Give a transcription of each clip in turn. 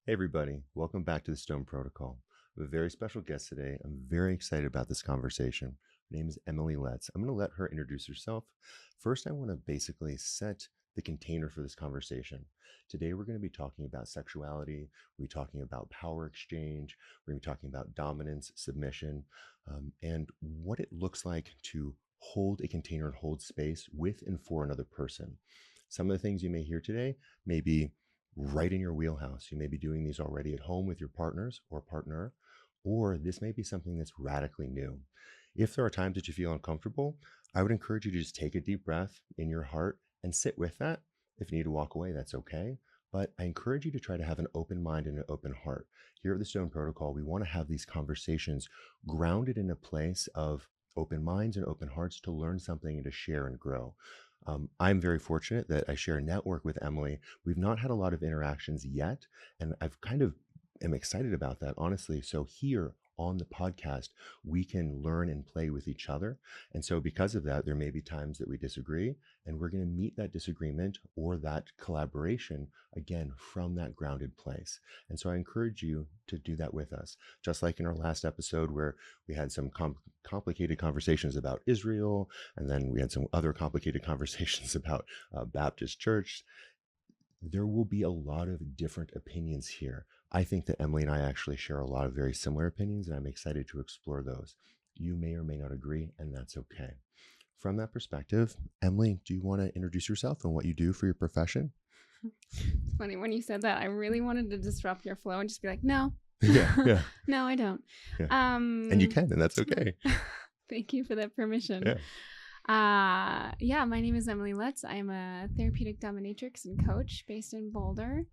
Hey everybody, welcome back to the Stone Protocol. We have a very special guest today. I'm very excited about this conversation. Her name is Emily Letts. I'm going to let her introduce herself. First, I want to basically set the container for this conversation. Today, we're going to be talking about sexuality. We're talking about power exchange. We're going to be talking about dominance, submission, and what it looks like to hold a container and hold space with and for another person. Some of the things you may hear today may be right in your wheelhouse. You may be doing these already at home with your partners or partner, or this may be something that's radically new. If there are times that you feel uncomfortable, I would encourage you to just take a deep breath in your heart and sit with that. If you need to walk away, that's okay. But I encourage you to try to have an open mind and an open heart. Here at the Stone Protocol, we want to have these conversations grounded in a place of open minds and open hearts to learn something and to share and grow. I'm very fortunate that I share a network with Emily. We've not had a lot of interactions yet, and I've kind of am excited about that, honestly. So here on the podcast, we can learn and play with each other. And so because of that, there may be times that we disagree, and we're going to meet that disagreement or that collaboration again from that grounded place. And so I encourage you to do that with us. Just like in our last episode where we had some complicated conversations about Israel, and then we had some other complicated conversations about Baptist church. There will be a lot of different opinions here. I think that Emily and I actually share a lot of very similar opinions, and I'm excited to explore those. You may or may not agree, and that's okay. From that perspective, Emily, do you want to introduce yourself and what you do for your profession? It's funny when you said that. I really wanted to disrupt your flow and just be like, no. Yeah. No, I don't. Yeah. And you can, and that's okay. Thank you for that permission. Yeah. My name is Emily Letts. I'm a therapeutic dominatrix and coach based in Boulder.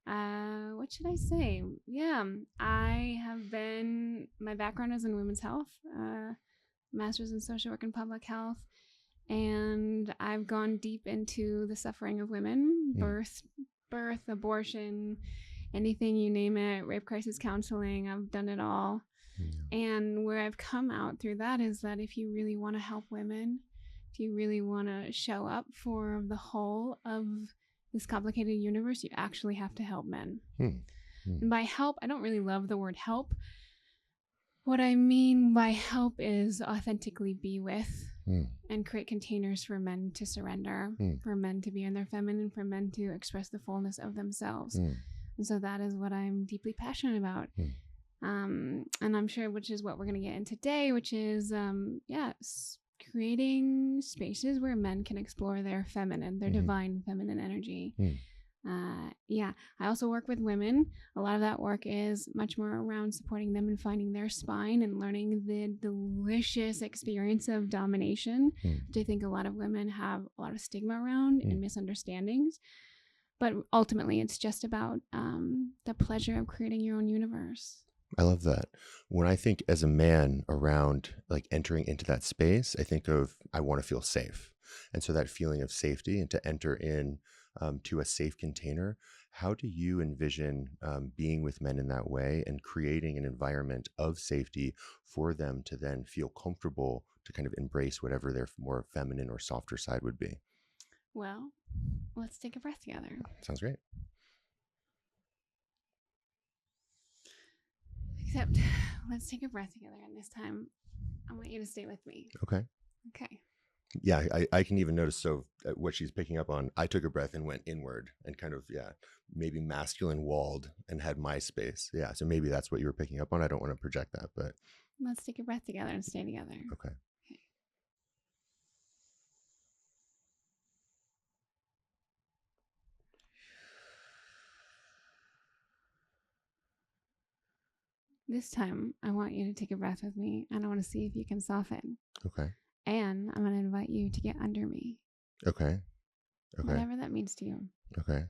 What should I say? My background is in women's health, master's in social work and public health. And I've gone deep into the suffering of women, birth, abortion, anything you name it, rape crisis counseling. I've done it all. Yeah. And where I've come out through that is that if you really want to help women, if you really want to show up for the whole of this complicated universe, you actually have to help men. And by help, I don't really love the word help. What I mean by help is authentically be with and create containers for men to surrender, for men to be in their feminine, for men to express the fullness of themselves. And so that is what I'm deeply passionate about. And I'm sure, which is what we're going to get in today, which is, creating spaces where men can explore their feminine, their divine feminine energy. I also work with women. A lot of that work is much more around supporting them in finding their spine and learning the delicious experience of domination, which I think a lot of women have a lot of stigma around and misunderstandings. But ultimately, it's just about the pleasure of creating your own universe. I love that. When I think as a man around like entering into that space, I think of I want to feel safe. And so that feeling of safety and to enter in to a safe container, how do you envision being with men in that way and creating an environment of safety for them to then feel comfortable to kind of embrace whatever their more feminine or softer side would be? Well, let's take a breath together. Sounds great. Except, let's take a breath together. And this time, I want you to stay with me. Okay. Yeah, I can even notice. So what she's picking up on, I took a breath and went inward and kind of, maybe masculine walled and had my space. Yeah. So maybe that's what you were picking up on. I don't want to project that, but. Let's take a breath together and stay together. Okay. This time, I want you to take a breath with me, and I want to see if you can soften. Okay. And I'm going to invite you to get under me. Okay. Whatever that means to you. Okay.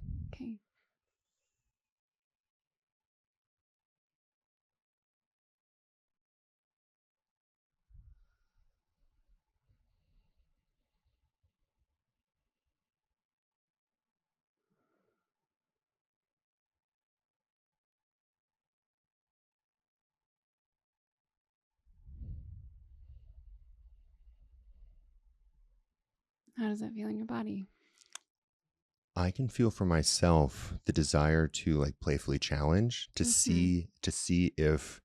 How does that feel in your body? I can feel for myself the desire to like playfully challenge, to see if,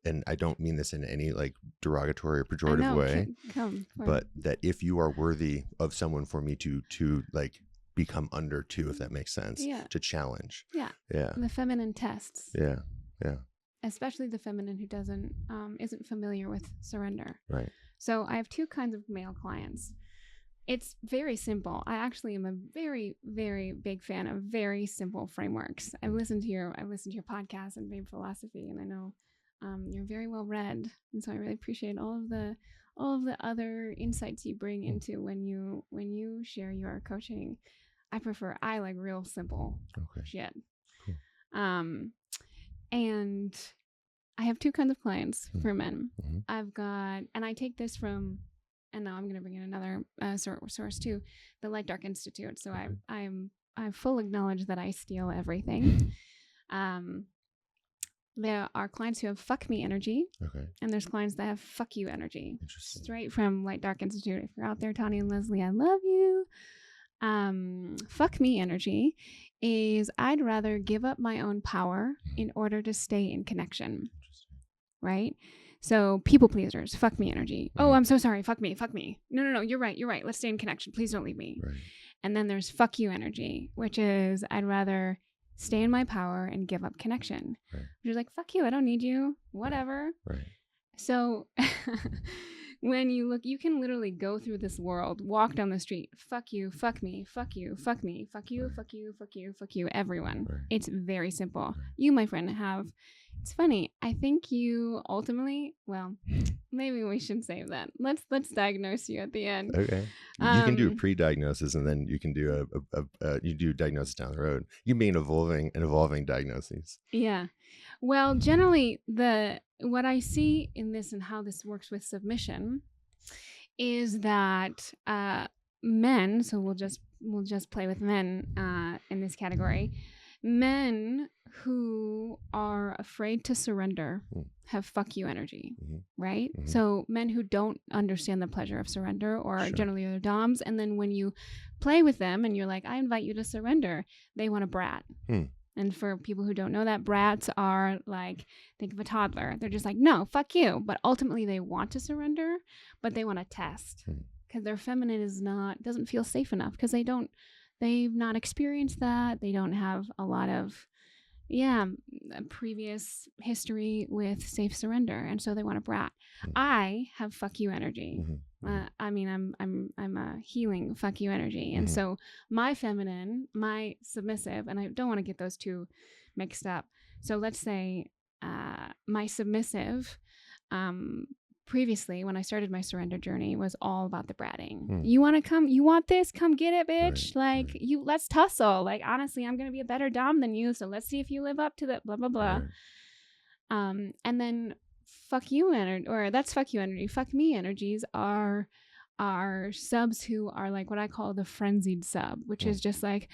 and I don't mean this in any like derogatory or I pejorative know. way, Come. but that if you are worthy of someone for me to like become under to, if that makes sense, Yeah. to challenge. Yeah. Yeah. The feminine tests. Yeah. Yeah. Especially the feminine who isn't familiar with surrender. Right. So I have two kinds of male clients. It's very simple. I actually am a very, very big fan of very simple frameworks. I've listened to your podcast and Babe Philosophy, and I know you're very well read, and so I really appreciate all of the other insights you bring into when you share your coaching. I like real simple shit. Cool. And I have two kinds of clients for men. I've got, and I take this from, and now I'm going to bring in another source too, the Light Dark Institute. So I full acknowledge that I steal everything. There are clients who have fuck me energy. Okay. And there's clients that have fuck you energy. Interesting. Straight from Light Dark Institute. If you're out there, Tanya and Leslie, I love you. Fuck me energy is I'd rather give up my own power in order to stay in connection. Right? So people pleasers, fuck me energy. Oh, I'm so sorry. Fuck me. No. You're right. Let's stay in connection. Please don't leave me. Right. And then there's fuck you energy, which is I'd rather stay in my power and give up connection. Right. You're like, fuck you. I don't need you. Whatever. Right. So when you look, you can literally go through this world, walk down the street, fuck you, fuck me, fuck you, fuck me, fuck you, fuck you, fuck you, fuck you, everyone. Right. It's very simple. Right. You, my friend, it's funny. I think you ultimately, well, maybe we should save that. Let's diagnose you at the end. Okay. You can do a pre-diagnosis, and then you can do you do diagnosis down the road. You mean evolving diagnoses. Yeah. Well, generally what I see in this and how this works with submission is that men, so we'll just play with men in this category. Men who are afraid to surrender have fuck you energy, right? So men who don't understand the pleasure of surrender or generally are doms, and then when you play with them and you're like, I invite you to surrender, they want a brat. And for people who don't know that, brats are like, think of a toddler. They're just like, no, fuck you. But ultimately they want to surrender, but they want to test because their feminine doesn't feel safe enough because they've not experienced that. They don't have a lot of, previous history with safe surrender. And so they want a brat. I have fuck you energy. I mean, I'm a healing fuck you energy. And so my feminine, my submissive, and I don't want to get those two mixed up. So let's say my submissive, previously when I started my surrender journey was all about the bratting. You want to come, you want this, come get it, bitch. Right, let's tussle. Like, honestly, I'm going to be a better dom than you. So let's see if you live up to that, blah, blah, blah. Right. And then fuck you energy, or that's fuck you energy. Fuck me energies are subs who are like what I call the frenzied sub, which is just like,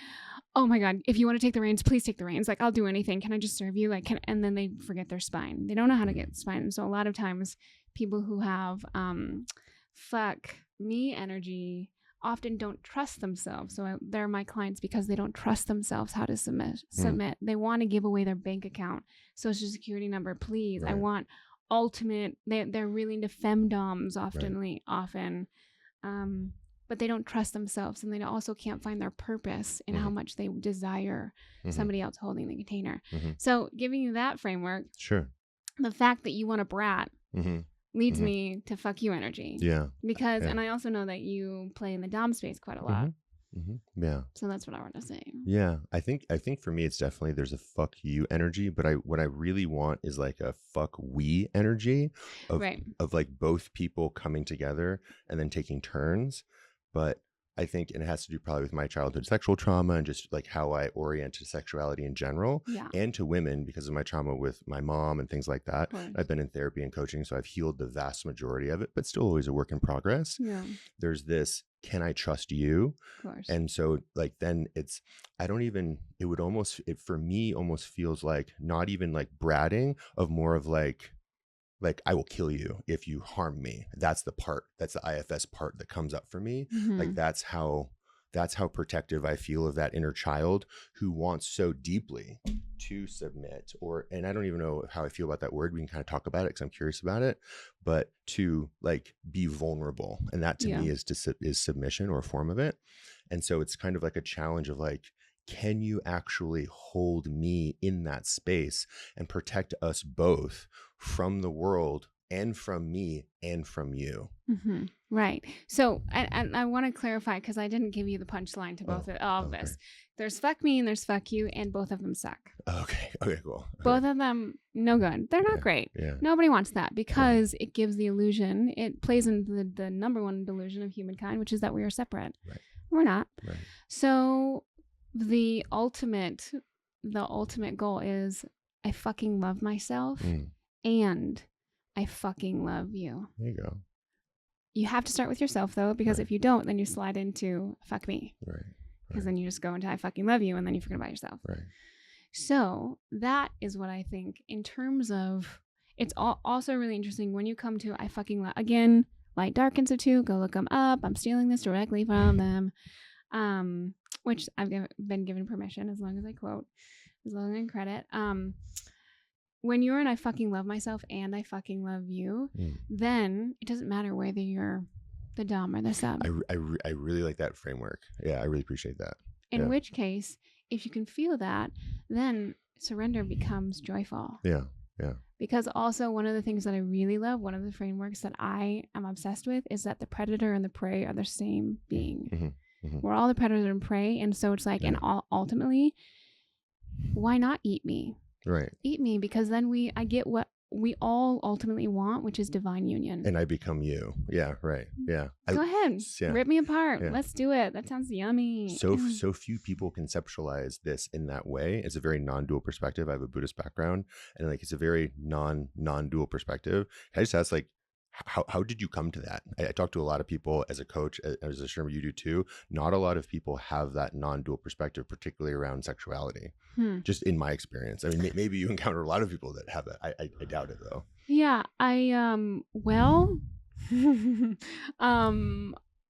oh my God, if you want to take the reins, please take the reins. Like, I'll do anything. Can I just serve you? Like, and then they forget their spine. They don't know how to get spine. So a lot of times people who have fuck me energy often don't trust themselves. So they're my clients because they don't trust themselves how to submit. They want to give away their bank account, social security number, please. Right. I want ultimate. They're really into femdoms often. But they don't trust themselves, and they also can't find their purpose in how much they desire somebody else holding the container. So giving you that framework, the fact that you want a brat leads me to fuck you energy. Yeah. Because, and I also know that you play in the dom space quite a lot. Yeah. So that's what I want to say. Yeah. I think for me, it's definitely, there's a fuck you energy, but what I really want is like a fuck we energy of like both people coming together and then taking turns. But I think, and it has to do probably with my childhood sexual trauma and just like how I orient to sexuality in general and to women because of my trauma with my mom and things like that. I've been in therapy and coaching, so I've healed the vast majority of it, but still always a work in progress. Yeah. There's this, can I trust you? Of course. And so like, then it for me almost feels like not even like bratting of more of like I will kill you if you harm me. That's the IFS part that comes up for me. Like that's how that's how protective I feel of that inner child who wants so deeply to submit, and I don't even know how I feel about that word. We can kind of talk about it because I'm curious about it, but to like be vulnerable. And that to me is submission or a form of it. And so it's kind of like a challenge of like, can you actually hold me in that space and protect us both from the world and from me and from you? Mm-hmm. Right. So I want to clarify, because I didn't give you the punchline to both of all of this. There's fuck me and there's fuck you, and both of them suck. Okay, cool. Both of them, no good. They're not great. Yeah. Nobody wants that, because it gives the illusion, it plays into the number one delusion of humankind, which is that we are separate. Right. We're not. Right. So the ultimate goal is I fucking love myself and I fucking love you. There you go. You have to start with yourself, though, because if you don't, then you slide into fuck me. Right. Because then you just go into I fucking love you, and then you forget about yourself. Right. So that is what I think in terms of, it's also really interesting when you come to I fucking love, again, Light Dark Institute, go look them up. I'm stealing this directly from them, which I've been given permission as long as I quote, as long as I credit. When you're in I fucking love myself and I fucking love you, then it doesn't matter whether you're the dom or the sub. I really like that framework. Yeah, I really appreciate that. In which case, if you can feel that, then surrender becomes joyful. Yeah. Because also one of the things that I really love, one of the frameworks that I am obsessed with, is that the predator and the prey are the same being. We're all the predator and prey. And so it's like, and ultimately, why not eat me? Right. Eat me, because then I get what we all ultimately want, which is divine union. And I become you. Yeah, right. Yeah. Go ahead. Rip me apart. Yeah. Let's do it. That sounds yummy. So few people conceptualize this in that way. It's a very non-dual perspective. I have a Buddhist background, and like it's a very non-dual perspective. I just ask, like, how did you come to that? I talk to a lot of people as a coach, as a sure you do too. Not a lot of people have that non-dual perspective, particularly around sexuality. Just in my experience. I mean, maybe you encounter a lot of people that have that. I doubt it though. Yeah, I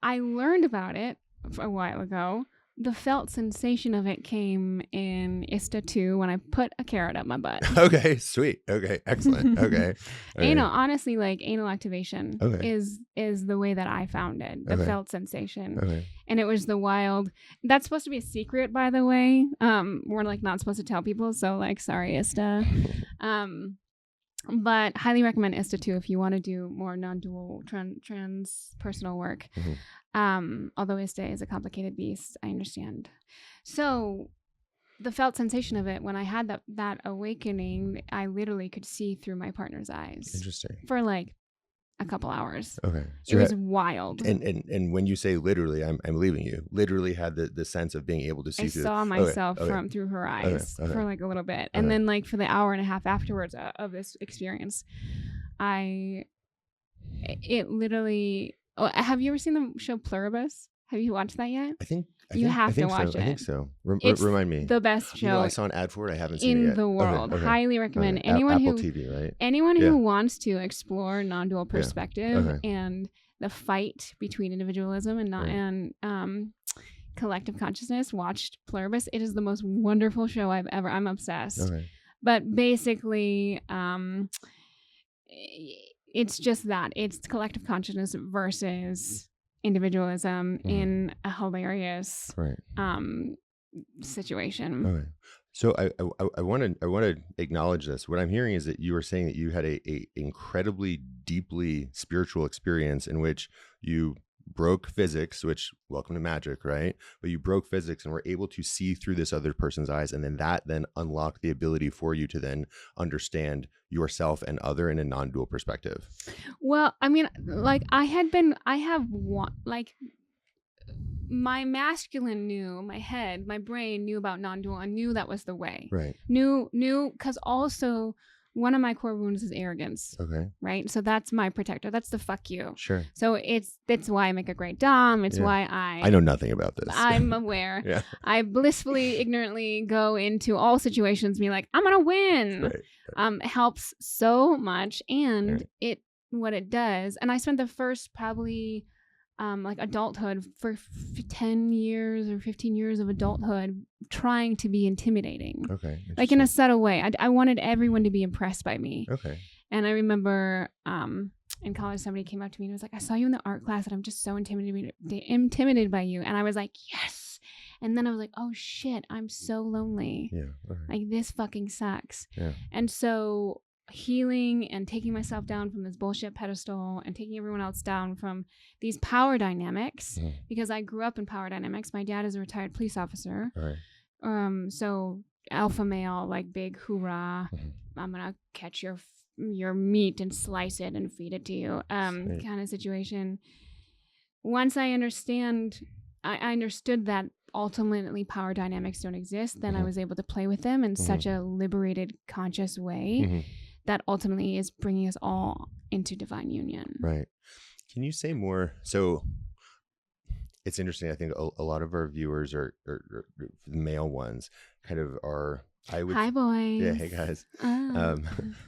I learned about it a while ago. The felt sensation of it came in ISTA 2 when I put a carrot up my butt. Okay, sweet. Okay, excellent. Okay. Anal, honestly, like anal activation is the way that I found it. The felt sensation. Okay. And it was the wild. That's supposed to be a secret, by the way. We're like not supposed to tell people, so like sorry, ISTA. But highly recommend ISTA 2 if you want to do more non-dual transpersonal work. Although ISTA is a complicated beast, I understand. So the felt sensation of it, when I had that awakening, I literally could see through my partner's eyes. Interesting. For like a couple hours. Okay. So it was wild. And when you say literally, I'm leaving you, literally had the sense of being able to see through. I saw myself through her eyes for like a little bit. And then like for the hour and a half afterwards of this experience, it literally... Oh, have you ever seen the show Pluribus? Have you watched that yet? I think you have to watch it. I think so. Remind me. The best show. I saw an ad for it. I haven't seen it yet. In the world. Okay. Highly recommend. Anyone Apple TV, right? Anyone who wants to explore non-dual perspective and the fight between individualism and collective consciousness, watched Pluribus. It is the most wonderful show I'm obsessed. Okay. But basically, it's just that. It's collective consciousness versus individualism in a hilarious situation. Okay. So I want to acknowledge this. What I'm hearing is that you were saying that you had a incredibly deeply spiritual experience in which you broke physics, which welcome to magic, right? But you broke physics and were able to see through this other person's eyes, and then that unlocked the ability for you to then understand yourself and other in a non-dual perspective. Well, I mean, like my masculine knew, my head, my brain knew about non-dual and knew that was the way. Right. Knew, because also one of my core wounds is arrogance. Okay. Right. So that's my protector. That's the fuck you. Sure. So that's why I make a great dom. It's why I know nothing about this. I'm aware. I blissfully, ignorantly go into all situations, be like, I'm gonna win. Right. Helps so much, and what it does. And I spent the first probably like adulthood for 10 years or 15 years of adulthood trying to be intimidating. Okay. Like in a subtle way. I wanted everyone to be impressed by me. Okay. And I remember in college, somebody came up to me and was like, I saw you in the art class and I'm just so intimidated by you. And I was like, yes. And then I was like, oh shit, I'm so lonely. Yeah. Okay. Like this fucking sucks. Yeah. And so healing and taking myself down from this bullshit pedestal and taking everyone else down from these power dynamics, because I grew up in power dynamics. My dad is a retired police officer. Right. So alpha male, like big hoorah, I'm gonna catch your meat and slice it and feed it to you, kind of situation. Once I understood that ultimately power dynamics don't exist, then I was able to play with them in such a liberated, conscious way that ultimately is bringing us all into divine union. Right. Can you say more? So it's interesting. I think a lot of our viewers are male ones kind of are, I would, hi boys. Yeah. Hey guys.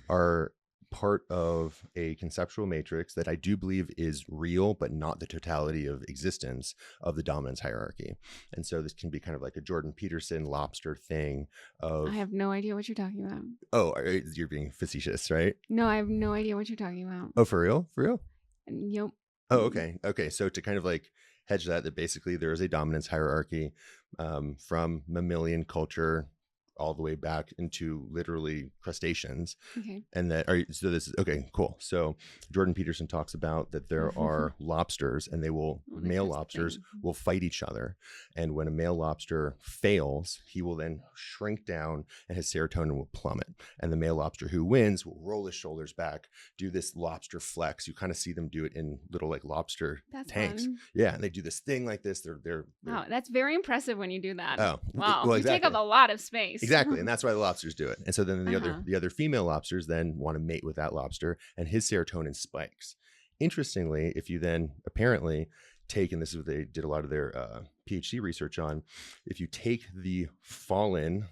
Are part of a conceptual matrix that I do believe is real, but not the totality of existence of the dominance hierarchy. And so this can be kind of like a Jordan Peterson lobster thing of, I have no idea what you're talking about. Oh, you're being facetious, right? No, I have no idea what you're talking about. Oh, for real? For real? Yep. Oh, okay. Okay. So to kind of like hedge that basically there is a dominance hierarchy from mammalian culture all the way back into literally crustaceans. Okay. And so this is okay, cool. So Jordan Peterson talks about that there are lobsters and male lobsters will fight each other. And when a male lobster fails, he will then shrink down and his serotonin will plummet. And the male lobster who wins will roll his shoulders back, do this lobster flex. You kind of see them do it in little like lobster tanks. Fun. Yeah. And they do this thing like this. They're wow, that's very impressive when you do that. Oh, wow. Well, exactly. You take up a lot of space. Exactly. And that's why the lobsters do it. And so then the other female lobsters then want to mate with that lobster and his serotonin spikes. Interestingly, if you then apparently take, and this is what they did a lot of their PhD research on, if you take the fallen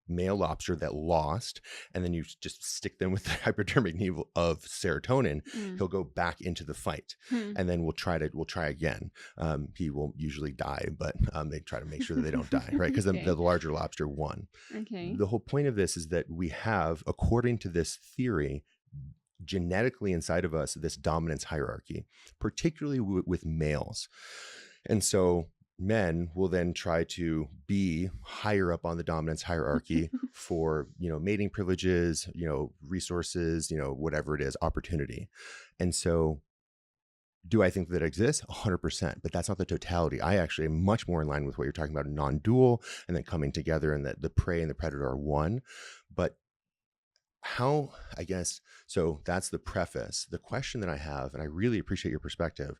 male lobster that lost and then you just stick them with the hypodermic needle of serotonin, he'll go back into the fight and then we'll try again. He will usually die, but they try to make sure that they don't die, right? Because the larger lobster won. Okay. The whole point of this is that we have, according to this theory, genetically inside of us this dominance hierarchy, particularly with males. And so men will then try to be higher up on the dominance hierarchy for, mating privileges, resources, whatever it is, opportunity. And so do I think that exists? 100%, but that's not the totality. I actually am much more in line with what you're talking about, non-dual, and then coming together and that the prey and the predator are one. But how, I guess, so that's the preface. The question that I have, and I really appreciate your perspective,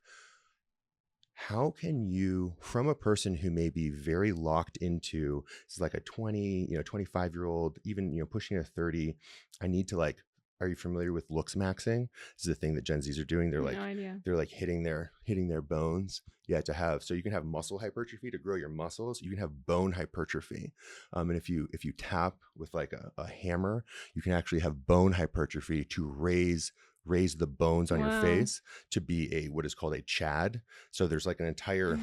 how can you, from a person who may be very locked into, it's like a 20, 25-year-old, even, pushing a 30, I need to like, are you familiar with looks maxing? This is a thing that Gen Zs are doing. They're like, no idea. They're like hitting their bones. Yeah, so you can have muscle hypertrophy to grow your muscles. You can have bone hypertrophy. And if you tap with like a hammer, you can actually have bone hypertrophy to raise the bones on your face to be what is called a Chad. So there's like an entire,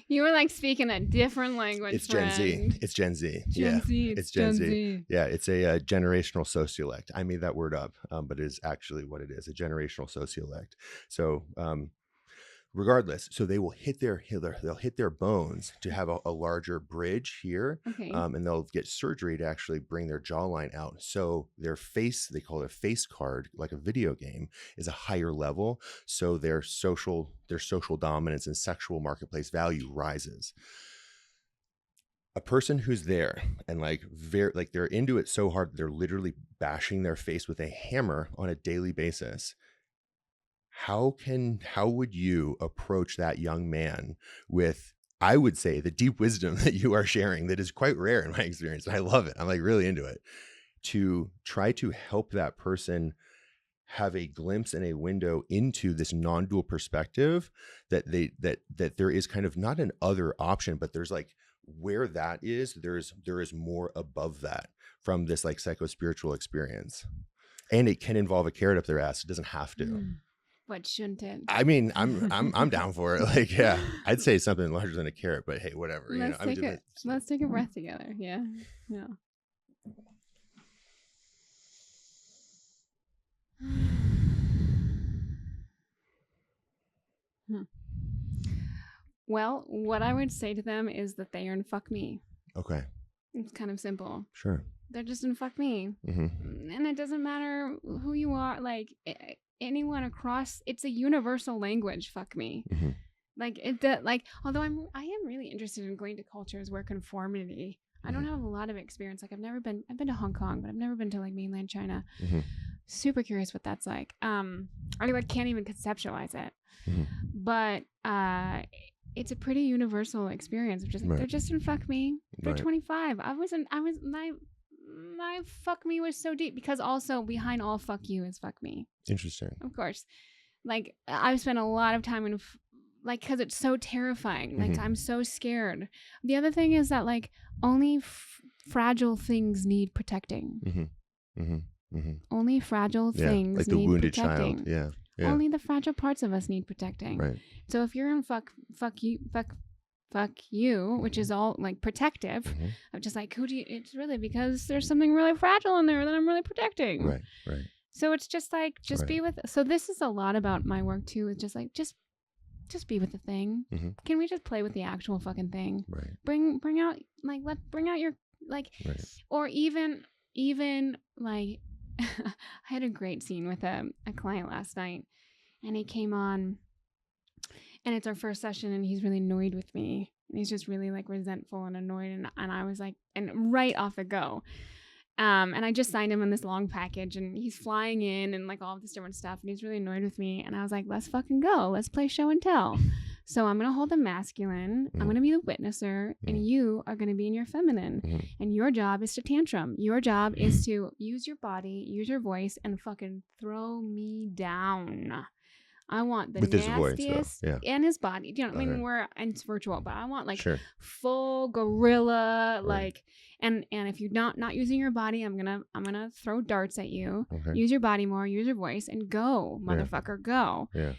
You were like speaking a different language. It's Gen Z. It's Gen Z. It's Gen Z. Yeah, it's a generational sociolect. I made that word up, but it is actually what it is, a generational sociolect. So regardless, so they will they'll hit their bones to have a larger bridge here, and they'll get surgery to actually bring their jawline out. So their face, they call it a face card, like a video game, is a higher level. So their social dominance and sexual marketplace value rises. A person who's there and they're into it so hard that they're literally bashing their face with a hammer on a daily basis. How would you approach that young man with, I would say, the deep wisdom that you are sharing that is quite rare in my experience, and I love it. I'm like really into it, to try to help that person have a glimpse and a window into this non-dual perspective that there is kind of not an other option, but there's like where that is, there is more above that from this like psycho-spiritual experience. And it can involve a carrot up their ass. It doesn't have to. But shouldn't it? I mean, I'm down for it. Like, yeah, I'd say something larger than a carrot, but hey, whatever. You know, Let's take a breath together. Yeah. Yeah. Well, what I would say to them is that they are in fuck me. Okay. It's kind of simple. Sure. They're just in fuck me. Mm-hmm. And it doesn't matter who you are. Like, anyone across, it's a universal language, fuck me. Mm-hmm. Although I am really interested in going to cultures where conformity, I don't have a lot of experience. Like, I've been to Hong Kong, but I've never been to like mainland China. Mm-hmm. Super curious what that's like. I like can't even conceptualize it. Mm-hmm. But it's a pretty universal experience of just Right. they're just in fuck me. They're Right. 25. My fuck me was so deep because also behind all fuck you is fuck me. Interesting. Of course. Like, I've spent a lot of time in because it's so terrifying. Like, I'm so scared. The other thing is that like only fragile things need protecting. Mm-hmm. Mm-hmm. Mm-hmm. Only fragile things like the need wounded protecting. child. Yeah. Yeah. Only the fragile parts of us need protecting. Right. So if you're in fuck you, which is all like protective, Mm-hmm. of just like, it's really because there's something really fragile in there that I'm really protecting. Right. Right. So it's just like, Right. be with. So this is a lot about my work too. It's just like, just be with the thing. Mm-hmm. Can we just play with the actual fucking thing? Right. Bring out bring out your like, Right. or even like, I had a great scene with a client last night, and he came on, and it's our first session, and he's really annoyed with me, and he's just really like resentful and annoyed, and I was like, and right off the go. And I just signed him on this long package, and he's flying in and like all of this different stuff, and he's really annoyed with me. And I was like, let's fucking go. Let's play show and tell. So I'm going to hold the masculine. I'm going to be the witnesser, and you are going to be in your feminine. And your job is to tantrum. Your job is to use your body, use your voice, and fucking throw me down. I want the with nastiest his voice, though. Yeah. and his body. You know, I mean, Okay. it's virtual, but I want like Sure. full gorilla, Right. like, and if you're not using your body, I'm gonna throw darts at you. Okay. Use your body more, use your voice, and go, motherfucker, go. Yeah.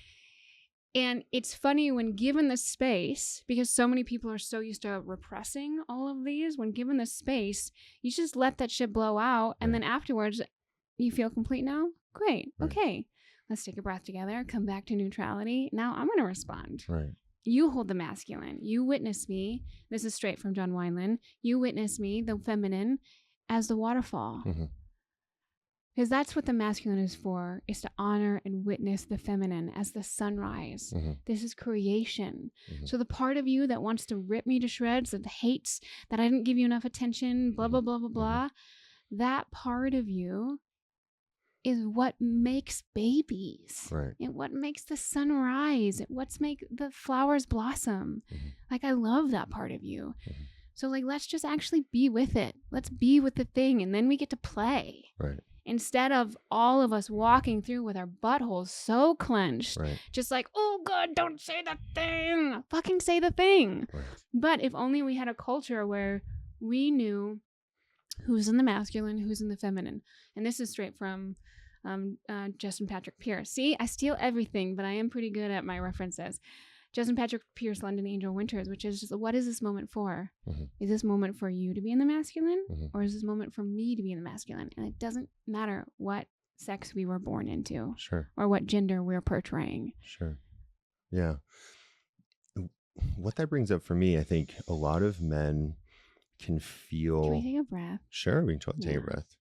And it's funny when given the space, because so many people are so used to repressing all of these. When given the space, you just let that shit blow out, and then afterwards, you feel complete now. Great, okay. Let's take a breath together, come back to neutrality. Now I'm going to respond. Right. You hold the masculine. You witness me. This is straight from John Wineland. You witness me, the feminine, as the waterfall. Because that's what the masculine is for, is to honor and witness the feminine as the sunrise. This is creation. So the part of you that wants to rip me to shreds, that hates that I didn't give you enough attention, blah, blah, blah, blah, blah, that part of you is what makes babies. Right. And what makes the sun rise. What's make the flowers blossom. Like, I love that part of you. So like, let's just actually be with it. Let's be with the thing, and then we get to play. Right. Instead of all of us walking through with our buttholes so clenched, Right. just like, oh God, don't say the thing. Fucking say the thing. Right. But if only we had a culture where we knew who's in the masculine, who's in the feminine. And this is straight from Justin Patrick Pierce. See, I steal everything, but I am pretty good at my references. Justin Patrick Pierce, London Angel Winters, which is just, what is this moment for? Is this moment for you to be in the masculine, or is this moment for me to be in the masculine? And it doesn't matter what sex we were born into, Sure. or what gender we're portraying. Sure. Yeah. What that brings up for me, I think a lot of men can feel. Can we take a breath? Sure, we can totally take a breath.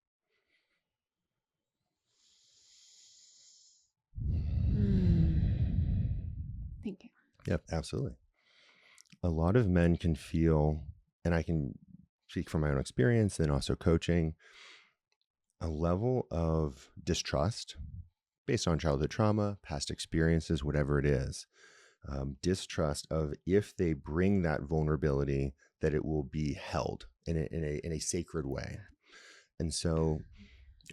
Thank you. Yep, absolutely. A lot of men can feel, and I can speak from my own experience and also coaching, a level of distrust based on childhood trauma, past experiences, whatever it is. Distrust of if they bring that vulnerability, that it will be held in a sacred way. And so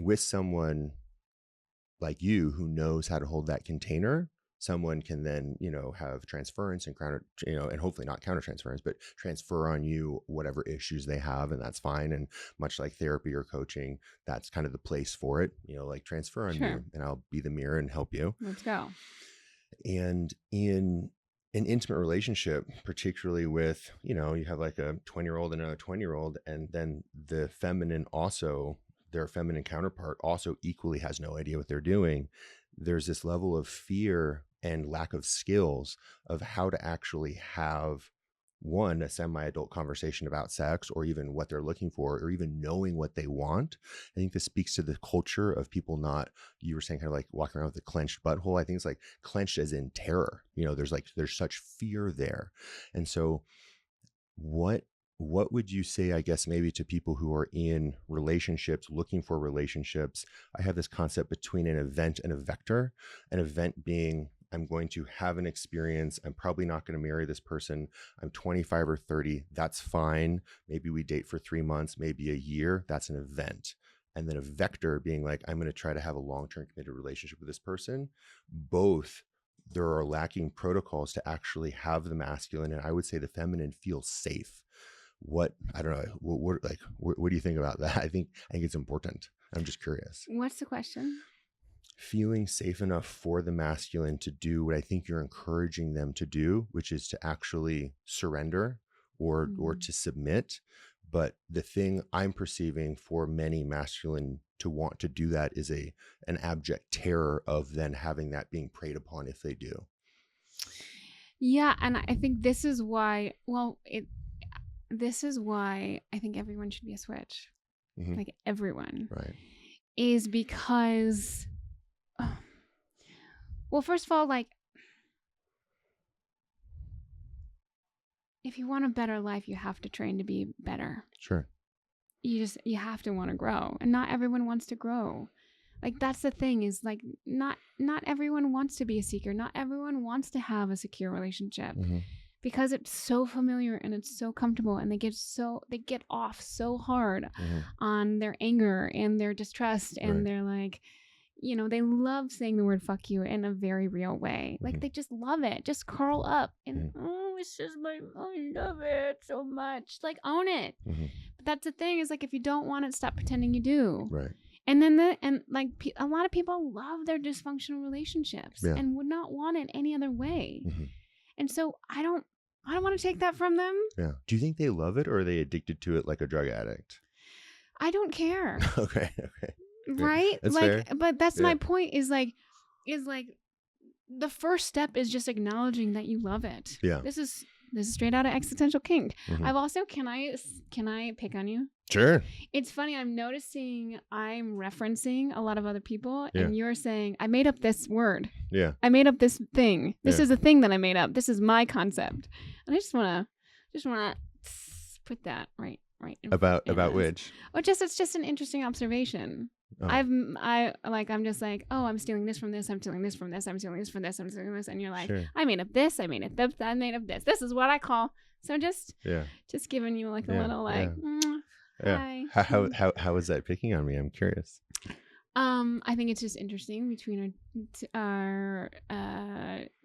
with someone like you who knows how to hold that container, someone can then, have transference and counter, and hopefully not counter transference, but transfer on you whatever issues they have, and that's fine. And much like therapy or coaching, that's kind of the place for it, like transfer on me and I'll be the mirror and help you. Let's go. And in an intimate relationship, particularly with, you have like a 20-year-old and a 20-year-old, and then the feminine also, their feminine counterpart also equally has no idea what they're doing. There's this level of fear and lack of skills of how to actually have a semi-adult conversation about sex, or even what they're looking for, or even knowing what they want. I think this speaks to the culture of people not, you were saying, kind of like walking around with a clenched butthole. I think it's like clenched as in terror. There's such fear there. And so what would you say, I guess, maybe to people who are in relationships, looking for relationships? I have this concept between an event and a vector. An event being, I'm going to have an experience. I'm probably not going to marry this person. I'm 25 or 30. That's fine. Maybe we date for 3 months, maybe a year. That's an event. And then a vector being like, I'm going to try to have a long-term committed relationship with this person. Both, there are lacking protocols to actually have the masculine, and I would say the feminine, feel safe. I don't know. What do you think about that? I think it's important. I'm just curious. What's the question? Feeling safe enough for the masculine to do what I think you're encouraging them to do, which is to actually surrender or to submit. But the thing I'm perceiving for many masculine to want to do that is an abject terror of then having that being preyed upon if they do. Yeah, and I think this is why, this is why I think everyone should be a switch. Mm-hmm. Like everyone. Right. Is because, well, first of all, like, if you want a better life, you have to train to be better. Sure. You have to want to grow, and not everyone wants to grow. Like, that's the thing, is like, not everyone wants to be a seeker. Not everyone wants to have a secure relationship. Mm-hmm. Because it's so familiar and it's so comfortable, and they get off so hard mm-hmm. on their anger and their distrust, and right. they're like, they love saying the word fuck you in a very real way. Mm-hmm. Like, they just love it. Just curl up and, mm-hmm. it's just like, I love it so much. Like, own it. Mm-hmm. But that's the thing, is like, if you don't want it, stop pretending you do. Right. And then a lot of people love their dysfunctional relationships and would not want it any other way. Mm-hmm. And so I don't want to take that from them. Yeah. Do you think they love it, or are they addicted to it like a drug addict? I don't care. Okay. Right? That's like, fair. But that's my point, is like the first step is just acknowledging that you love it. Yeah. This is straight out of Existential Kink. Mm-hmm. I've also, can I pick on you? Sure. It's funny, I'm noticing I'm referencing a lot of other people, and you're saying, I made up this word. Yeah. I made up this thing. This is a thing that I made up. This is my concept. And I just wanna put that right about which? Or it's just an interesting observation. Oh. I'm just like, oh, I'm stealing this from this, I'm stealing this from this, I'm stealing this from this, I'm stealing this, and you're like, sure. I made up this, I made up this, I made up this. This is what I call. So just giving you like a little like, hi. How is that picking on me? I'm curious. I think it's just interesting between our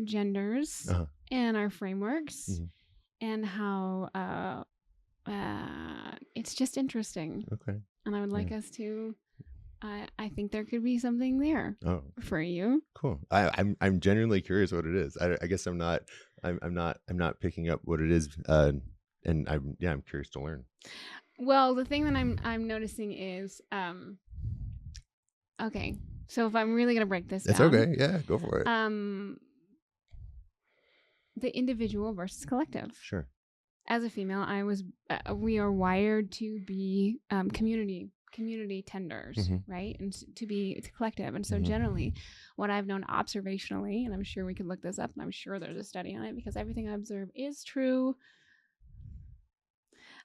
genders and our frameworks, mm-hmm. and how it's just interesting. Okay. And I would like us to. I think there could be something there for you. Cool. I'm genuinely curious what it is. I guess I'm not picking up what it is, and I'm curious to learn. Well, the thing that I'm noticing is okay. So if I'm really gonna break this down, it's okay. Yeah, go for it. The individual versus collective. Sure. As a female, we are wired to be community tenders, mm-hmm. right? And to be collective. And so mm-hmm. generally, what I've known observationally, and I'm sure we could look this up, and I'm sure there's a study on it, because everything I observe is true.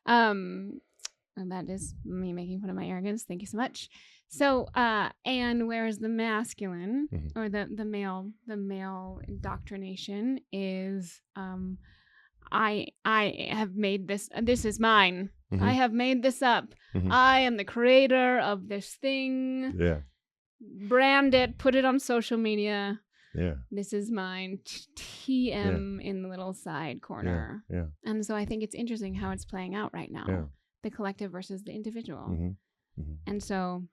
And that is me making fun of my arrogance. Thank you so much. So, and whereas the masculine mm-hmm. or the male indoctrination is, I have made this. This is mine. Mm-hmm. I have made this up. Mm-hmm. I am the creator of this thing. Yeah. Brand it. Put it on social media. Yeah. This is mine. TM in the little side corner. Yeah. And so I think it's interesting how it's playing out right now. Yeah. The collective versus the individual. Mm-hmm. And so,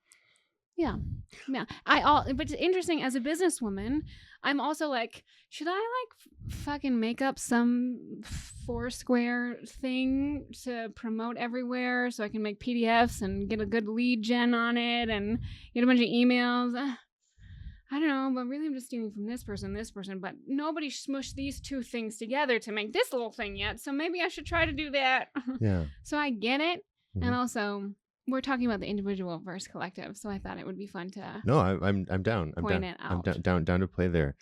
yeah. But it's interesting, as a businesswoman, I'm also like, should I like fucking make up some Foursquare thing to promote everywhere so I can make PDFs and get a good lead gen on it and get a bunch of emails? I don't know, but really I'm just stealing from this person, but nobody smushed these two things together to make this little thing yet. So maybe I should try to do that. Yeah. So I get it. And also, we're talking about the individual versus collective, so I thought it would be fun to No, I'm down. point it out. I'm down to play there.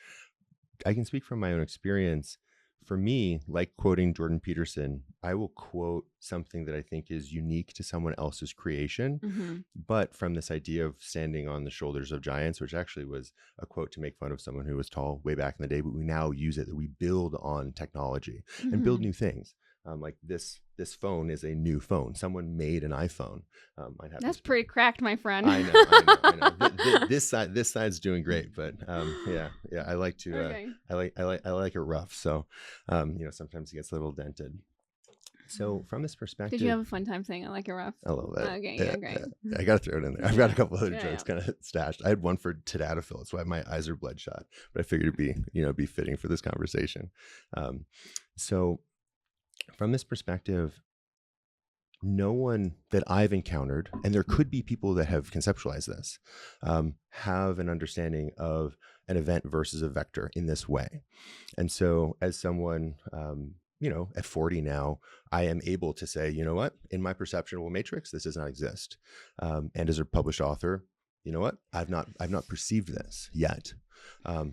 I can speak from my own experience. For me, like quoting Jordan Peterson, I will quote something that I think is unique to someone else's creation, but from this idea of standing on the shoulders of giants, which actually was a quote to make fun of someone who was tall way back in the day, but we now use it, that we build on technology and build new things. Like this phone is a new phone. Someone made an iPhone. That's pretty cracked, my friend. I know. This side's doing great, but yeah. I like to. Okay. I like it rough. So, sometimes it gets a little dented. So from this perspective, did you have a fun time saying I like it rough? I love that. Okay, yeah, great. Yeah. I got to throw it in there. I've got a couple other Yeah, jokes kind of stashed. I had one for tadalafil. That's why my eyes are bloodshot. But I figured it'd be fitting for this conversation. So from this perspective, no one that I've encountered, and there could be people that have conceptualized this, have an understanding of an event versus a vector in this way. And so as someone, at 40 now, I am able to say, you know what, in my perceptual matrix, this does not exist. And as a published author, you know what, I've not perceived this yet. A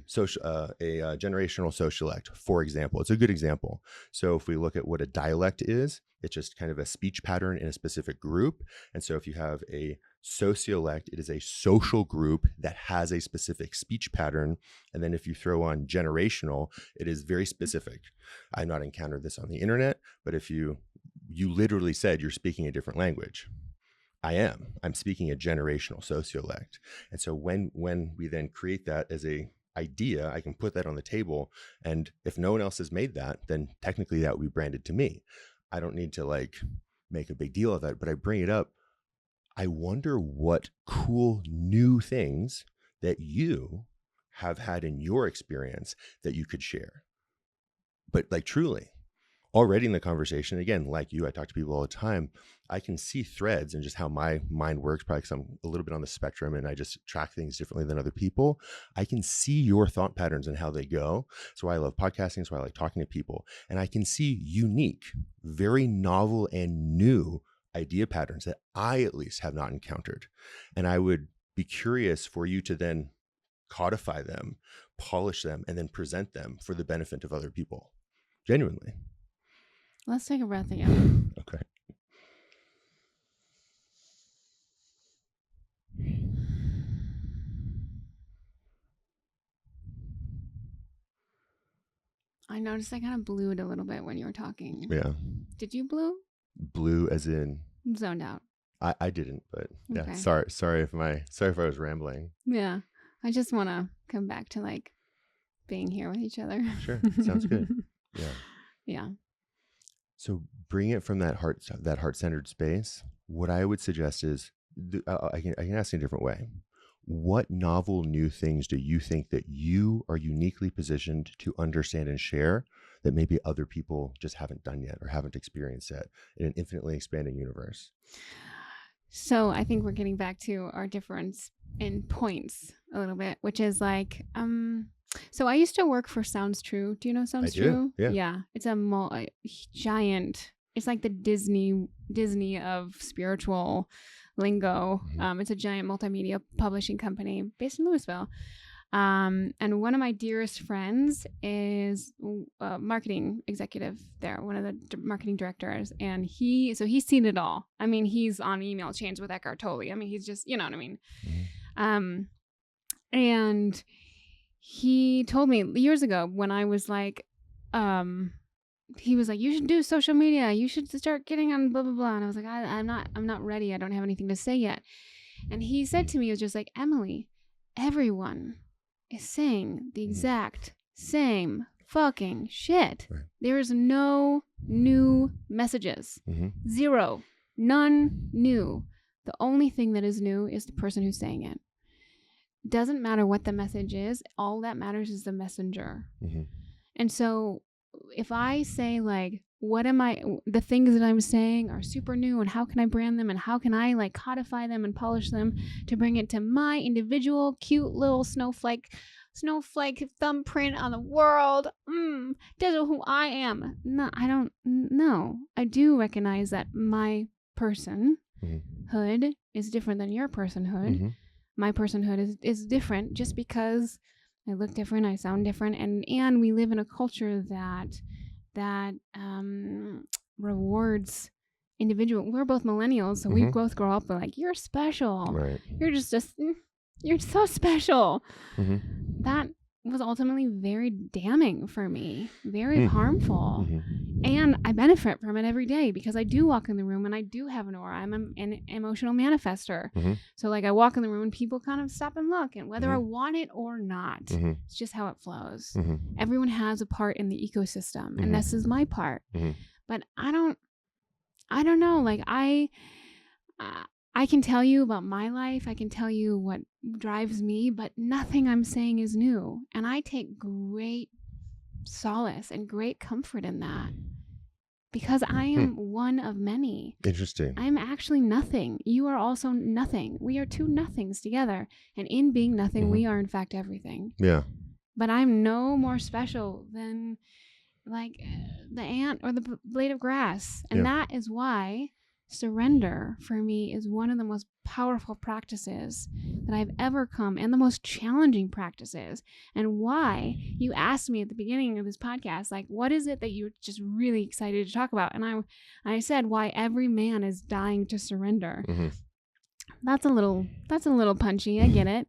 generational socialect, for example, it's a good example. So if we look at what a dialect is, it's just kind of a speech pattern in a specific group. And so if you have a sociolect, it is a social group that has a specific speech pattern. And then if you throw on generational, it is very specific. I've not encountered this on the internet, but if you literally said you're speaking a different language, I'm speaking a generational sociolect. And so when we then create that as a idea, I can put that on the table. And if no one else has made that, then technically that would be branded to me. I don't need to make a big deal of that, but I bring it up. I wonder what cool new things that you have had in your experience that you could share. But truly, already in the conversation, again, like you, I talk to people all the time. I can see threads and just how my mind works, probably because I'm a little bit on the spectrum and I just track things differently than other people. I can see your thought patterns and how they go. So I love podcasting. So I like talking to people. And I can see unique, very novel and new idea patterns that I at least have not encountered. And I would be curious for you to then codify them, polish them, and then present them for the benefit of other people. Genuinely. Let's take a breath again. Okay. I noticed I kind of blew it a little bit when you were talking. Yeah. Did you blow? Blue as in? Zoned out. I didn't, but yeah. Okay. Sorry if I was rambling. Yeah. I just want to come back to being here with each other. Sure. Sounds good. Yeah. Yeah. So bring it from that heart-centered space. What I would suggest is, I can ask in a different way. What novel new things do you think that you are uniquely positioned to understand and share that maybe other people just haven't done yet or haven't experienced yet in an infinitely expanding universe? So I think we're getting back to our difference in points a little bit, which is so I used to work for Sounds True. Do you know Sounds True? Yeah. Yeah. It's a giant, it's like the Disney of spiritual lingo. Mm-hmm. It's a giant multimedia publishing company based in Louisville. And one of my dearest friends is a marketing executive there, one of the marketing directors. And he's seen it all. I mean, he's on email chains with Eckhart Tolle. I mean, he's just, you know what I mean? Mm-hmm. And he told me years ago when I was he was like, you should do social media. You should start getting on blah, blah, blah. And I was like, I'm not ready. I don't have anything to say yet. And he said to me, it was just like, Emily, everyone is saying the Mhm. exact same fucking shit. Right. There is no new messages. Mm-hmm. Zero. None new. The only thing that is new is the person who's saying it. Doesn't matter what the message is. All that matters is the messenger. Mm-hmm. And so if I say like, the things that I'm saying are super new and how can I brand them and how can I like codify them and polish them to bring it to my individual cute little snowflake thumbprint on the world. This is who I am. No, I don't know. I do recognize that my personhood is different than your personhood. Mm-hmm. My personhood is different just because I look different, I sound different, and we live in a culture that rewards individual. We're both millennials, so we both grow up with like, you're special. Right. You're so special. Mm-hmm. That was ultimately very damning for me, very harmful. Mm-hmm. And I benefit from it every day because I do walk in the room and I do have an aura. I'm an emotional manifester. Mm-hmm. So like I walk in the room and people kind of stop and look, and whether I want it or not, it's just how it flows. Mm-hmm. Everyone has a part in the ecosystem, and this is my part. But I don't know. Like I can tell you about my life. I can tell you what drives me, but nothing I'm saying is new. And I take great solace and great comfort in that because I am one of many. Interesting. I'm actually nothing. You are also nothing. We are two nothings together. And in being nothing, we are in fact everything. Yeah. But I'm no more special than like the ant or the blade of grass. And that is why surrender for me is one of the most powerful practices that I've ever come, and the most challenging practices. And why you asked me at the beginning of this podcast, like, what is it that you're just really excited to talk about? And I said why every man is dying to surrender. That's a little punchy, I get it.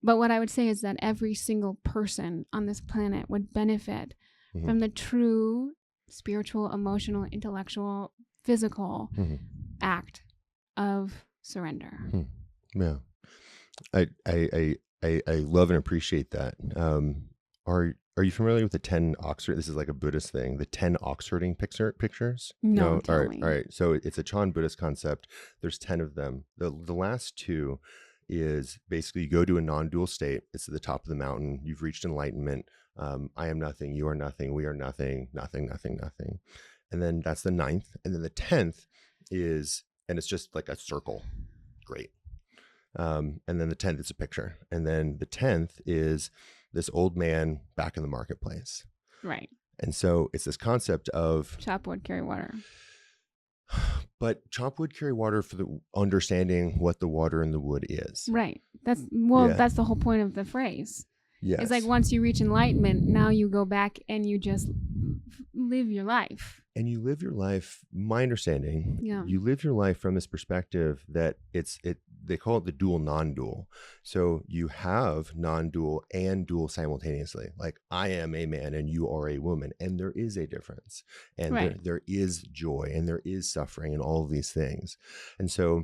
But what I would say is that every single person on this planet would benefit from the true spiritual, emotional, intellectual, physical act of surrender. Yeah, I love and appreciate that. Are you familiar with the 10 Oxford? This is like a Buddhist thing. The 10 Oxfording pictures. No, all right. So it's a Chan Buddhist concept. There's 10 of them. The last two is basically you go to a non-dual state. It's at the top of the mountain. You've reached enlightenment. I am nothing. You are nothing. We are nothing. Nothing. Nothing. Nothing. And then that's the 9th. And then the 10th is, and it's just like a circle. Great. And then the 10th is a picture. And then the 10th is this old man back in the marketplace. Right. And so it's this concept of chop wood, carry water. But chop wood, carry water for the understanding what the water and the wood is. Right. That's the whole point of the phrase. Yes. It's like once you reach enlightenment, now you go back and you just live your life. And you live your life, my understanding, you live your life from this perspective that they call it the dual non-dual. So you have non-dual and dual simultaneously. Like I am a man and you are a woman, and there is a difference. And there is joy and there is suffering and all of these things. And so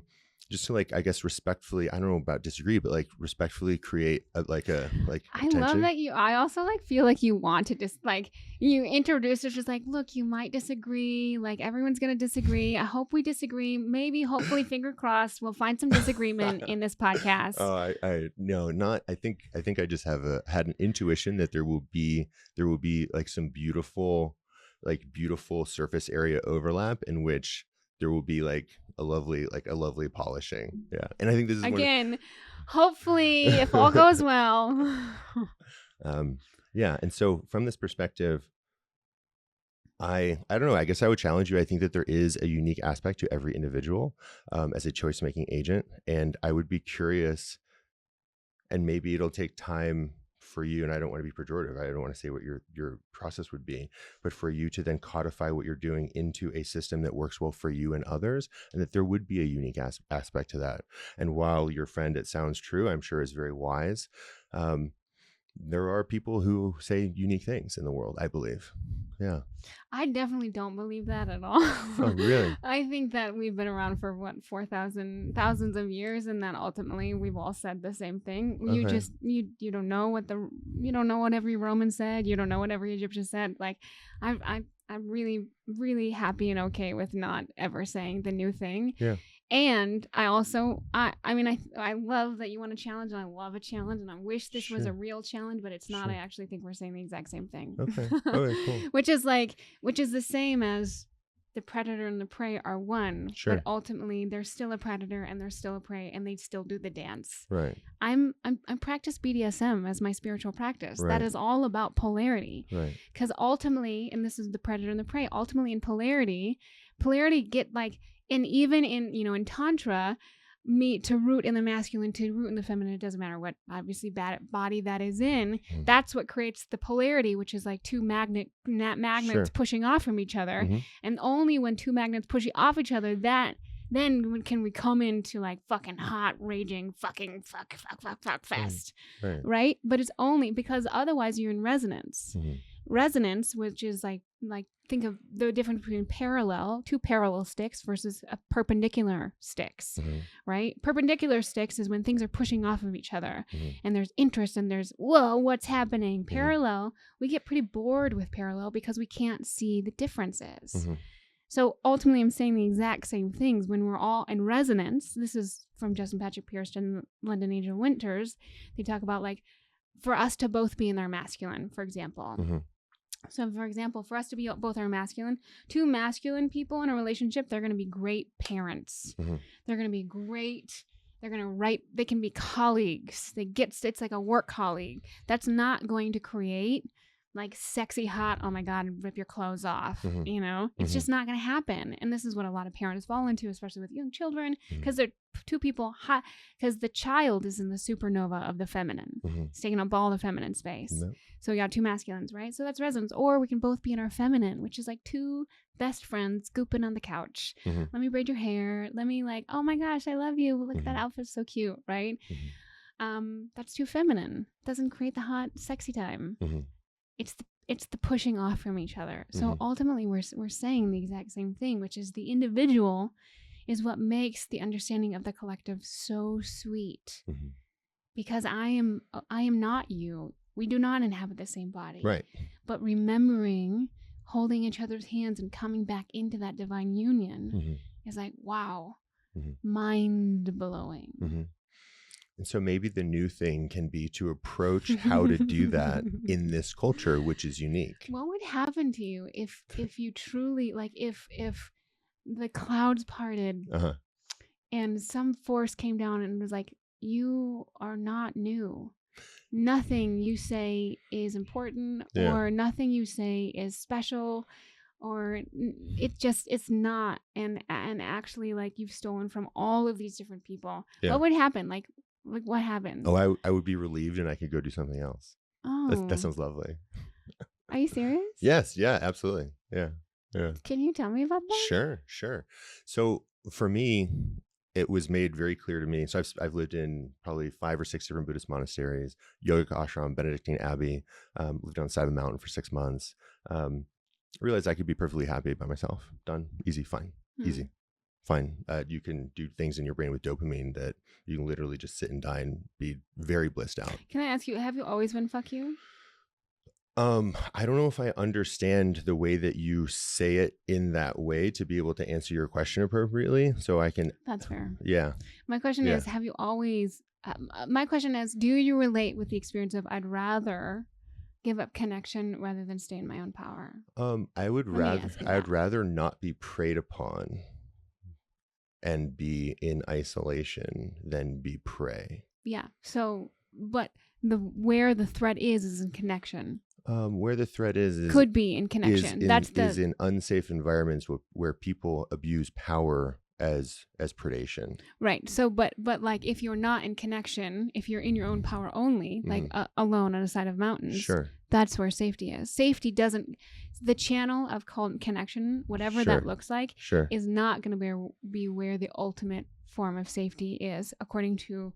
just to like, I guess respectfully, I don't know about disagree, but like respectfully create I love that I also like feel like you want to just like you introduce it just like, look, you might disagree. Like everyone's going to disagree. I hope we disagree. Maybe, hopefully, finger crossed, we'll find some disagreement in this podcast. Oh, I think I just had an intuition that there will be like some beautiful surface area overlap in which there will be like a lovely polishing. Yeah. And I think this is again, hopefully if all goes well. Yeah. And so from this perspective, I don't know, I guess I would challenge you. I think that there is a unique aspect to every individual as a choice making agent. And I would be curious, and maybe it'll take time for you, and I don't want to be pejorative, I don't want to say what your process would be, but for you to then codify what you're doing into a system that works well for you and others, and that there would be a unique aspect to that. And while your friend, it sounds true, I'm sure is very wise, there are people who say unique things in the world, I believe. Yeah. I definitely don't believe that at all. Oh, really? I think that we've been around for what, thousands of years, and that ultimately we've all said the same thing. You Okay. just you don't know what every Roman said. You don't know what every Egyptian said. Like, I'm really really happy and okay with not ever saying the new thing. Yeah. And I also, I mean, I love that you want a challenge, and I love a challenge, and I wish this was a Sure. real challenge, but it's not. Sure. I actually think we're saying the exact same thing. Okay. Okay, cool. which is the same as the predator and the prey are one, Sure. but ultimately there's still a predator and there's still a prey, and they still do the dance. Right. I practice BDSM as my spiritual practice. Right. That is all about polarity. Right. Because ultimately, and this is the predator and the prey, ultimately in polarity get like, and even in, in Tantra, to root in the masculine, to root in the feminine, it doesn't matter what obviously body that is in. Mhm. That's what creates the polarity, which is like two magnets Sure. pushing off from each other. Mhm. And only when two magnets push off each other, then can we come into like fucking hot, raging, fucking fuck fest. Right? But it's only because otherwise you're in resonance. Mhm. Resonance, which is like think of the difference between two parallel sticks versus a perpendicular sticks. Mhm. Right? Perpendicular sticks is when things are pushing off of each other, Mhm. and there's interest, and there's, whoa, what's happening? Mhm. Parallel, we get pretty bored with parallel because we can't see the differences. Mhm. So ultimately, I'm saying the exact same things when we're all in resonance. This is from Justin Patrick Pierce and London Angel Winters. They talk about like, for us to both be in our masculine, for example. Mhm. So, for example, for us to be both our masculine, two masculine people in a relationship, they're going to be great parents. Mhm. They're going to be great. They're going to write. They can be colleagues. It's like a work colleague. That's not going to create like sexy, hot, oh my God, rip your clothes off. Mhm. It's Mhm. just not going to happen. And this is what a lot of parents fall into, especially with young children, Mhm. because they're two people hot, because the child is in the supernova of the feminine. Mhm. It's taking up all the feminine space. Yep. So we got two masculines, right? So that's resonance. Or we can both be in our feminine, which is like two best friends gooping on the couch. Mhm. Let me braid your hair. Let me like, oh my gosh, I love you. Look, Mhm. that outfit's so cute, right? Mhm. That's too feminine. Doesn't create the hot, sexy time. Mhm. It's the pushing off from each other. So Mhm. ultimately, we're saying the exact same thing, which is the individual is what makes the understanding of the collective so sweet. Mhm. Because I am not you. We do not inhabit the same body. Right. But remembering, holding each other's hands and coming back into that divine union Mhm. is like, wow, Mhm. mind blowing. Mhm. And so maybe the new thing can be to approach how to do that in this culture, which is unique. What would happen to you if you truly, like, if the clouds parted Uh-huh. and some force came down and was like, you are not new. Nothing you say is important, Yeah. or nothing you say is special, or it's not. And actually, like, you've stolen from all of these different people. Yeah. What would happen? Like what happened? Oh, I would be relieved and I could go do something else. Oh, That sounds lovely. Are you serious? Yes. Yeah, absolutely. Yeah. Yeah. Can you tell me about that? Sure. So for me, it was made very clear to me. So I've lived in probably 5 or 6 different Buddhist monasteries, yogic ashram, Benedictine abbey, lived on the side of the mountain for 6 months. Realized I could be perfectly happy by myself. Done. Easy. Fine. Easy. Fine. You can do things in your brain with dopamine that you can literally just sit and die and be very blissed out. Can I ask you, have you always been fuck you? I don't know if I understand the way that you say it in that way to be able to answer your question appropriately. So I can. That's fair. Yeah. My question is, have you always, my question is, do you relate with the experience of, I'd rather give up connection rather than stay in my own power? I would rather not be preyed upon and be in isolation than be prey. Yeah. So, but where the threat is in connection. Where the threat is could be in connection. Is in unsafe environments where people abuse power as predation. Right. So, but like, if you're not in connection, if you're in your own power only, like alone on a side of mountains, sure, that's where safety is. Safety doesn't. The channel of connection, whatever that looks like, is not going to be where the ultimate form of safety is, according to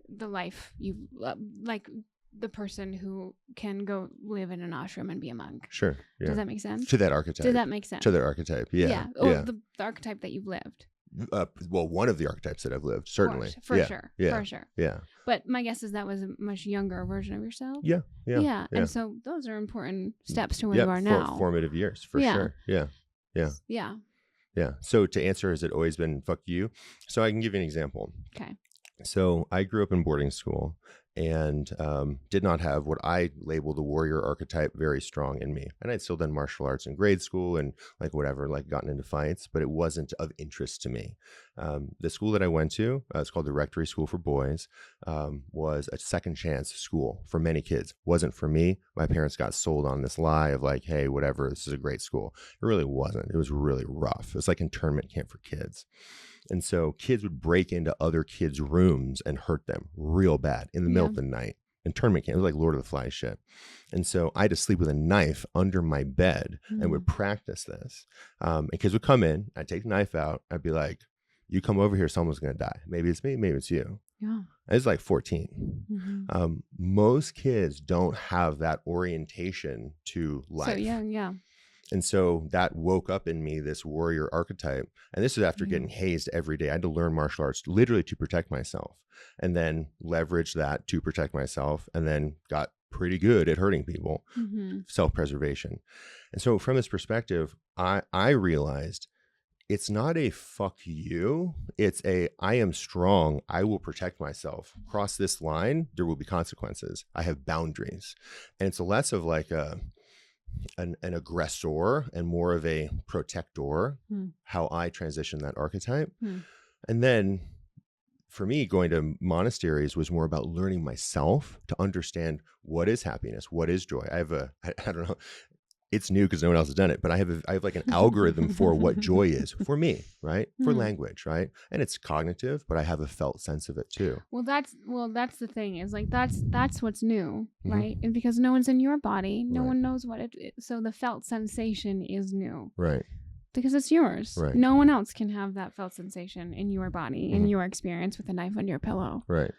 the life you like. the person who can go live in an ashram and be a monk. Sure. Yeah. Does that make sense? To that archetype. Does that make sense? To that archetype. Yeah. Or Yeah. the archetype that you've lived. Well, one of the archetypes that I've lived, certainly. For sure. Yeah. For sure. Yeah. But my guess is that was a much younger version of yourself. Yeah. Yeah. Yeah. And so those are important steps to where Yeah, you are now. Formative years, for sure. Yeah. Yeah. Yeah. Yeah. So to answer, has it always been fuck you? So I can give you an example. Okay. So I grew up in boarding school and did not have what I label the warrior archetype very strong in me. And I'd still done martial arts in grade school and like whatever, like gotten into fights, but it wasn't of interest to me. The school that I went to, it's called the Rectory School for Boys, was a second chance school for many kids. Wasn't for me. My parents got sold on this lie of like, hey, whatever, this is a great school. It really wasn't. It was really rough. It was like internment camp for kids. And so kids would break into other kids' rooms and hurt them real bad in the middle of the night. Internment camp, it was like Lord of the Flies shit. And so I had to sleep with a knife under my bed and would practice this. And kids would come in, I'd take the knife out, I'd be like, you come over here, someone's going to die. Maybe it's me, maybe it's you. Yeah. I was like 14. Most kids don't have that orientation to life. So yeah. And so that woke up in me this warrior archetype. And this is after getting hazed every day. I had to learn martial arts literally to protect myself and then leverage that to protect myself and then got pretty good at hurting people, self-preservation. And so from this perspective, I realized it's not a fuck you. It's a I am strong. I will protect myself. Cross this line, there will be consequences. I have boundaries. And it's less of like an aggressor and more of a protector, how I transition that archetype. And then for me, going to monasteries was more about learning myself to understand what is happiness, what is joy. I have I don't know, it's new because no one else has done it, but I have like an algorithm for what joy is for me, right? For language, right? And it's cognitive, but I have a felt sense of it too. Well, that's the thing is like that's what's new, right? And because no one's in your body, no one knows what it is. So the felt sensation is new, right? Because it's yours. Right. No one else can have that felt sensation in your body, in your experience with a knife under your pillow. Right.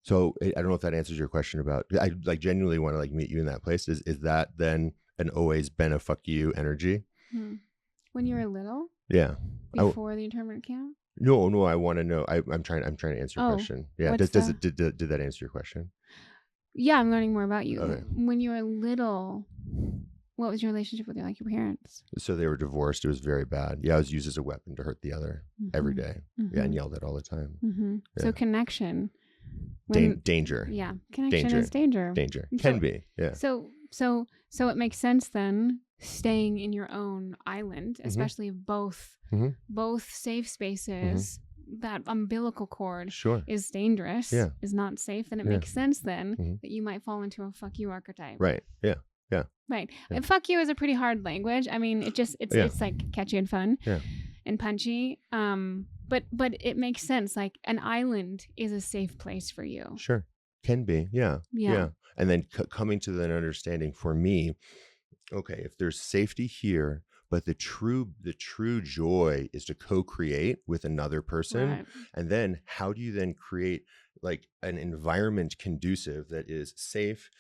So I don't know if that answers your question about. I like genuinely want to like meet you in that place. Is that then an always been a fuck you energy? When you were little? Yeah. Before the internment camp? No. I want to know. I'm trying to answer your question. Yeah. Did that answer your question? Yeah, I'm learning more about you. Okay. When you were little, what was your relationship with your parents? So they were divorced. It was very bad. Yeah, I was used as a weapon to hurt the other every day. Yeah, and yelled at all the time. Yeah. So connection. Danger. Yeah, connection is danger. Danger can be. Yeah. So it makes sense then staying in your own island, especially if both safe spaces. That umbilical cord is dangerous. Yeah. Is not safe. Then it makes sense then that you might fall into a fuck you archetype. Right. Yeah. Yeah. Right. Yeah. And fuck you is a pretty hard language. I mean, it's like catchy and fun and punchy. But it makes sense. Like an island is a safe place for you. Sure. Can be. Yeah. Yeah. And then coming to that understanding for me, okay, if there's safety here, but the true joy is to co-create with another person. Right. And then how do you then create like an environment conducive that is safe,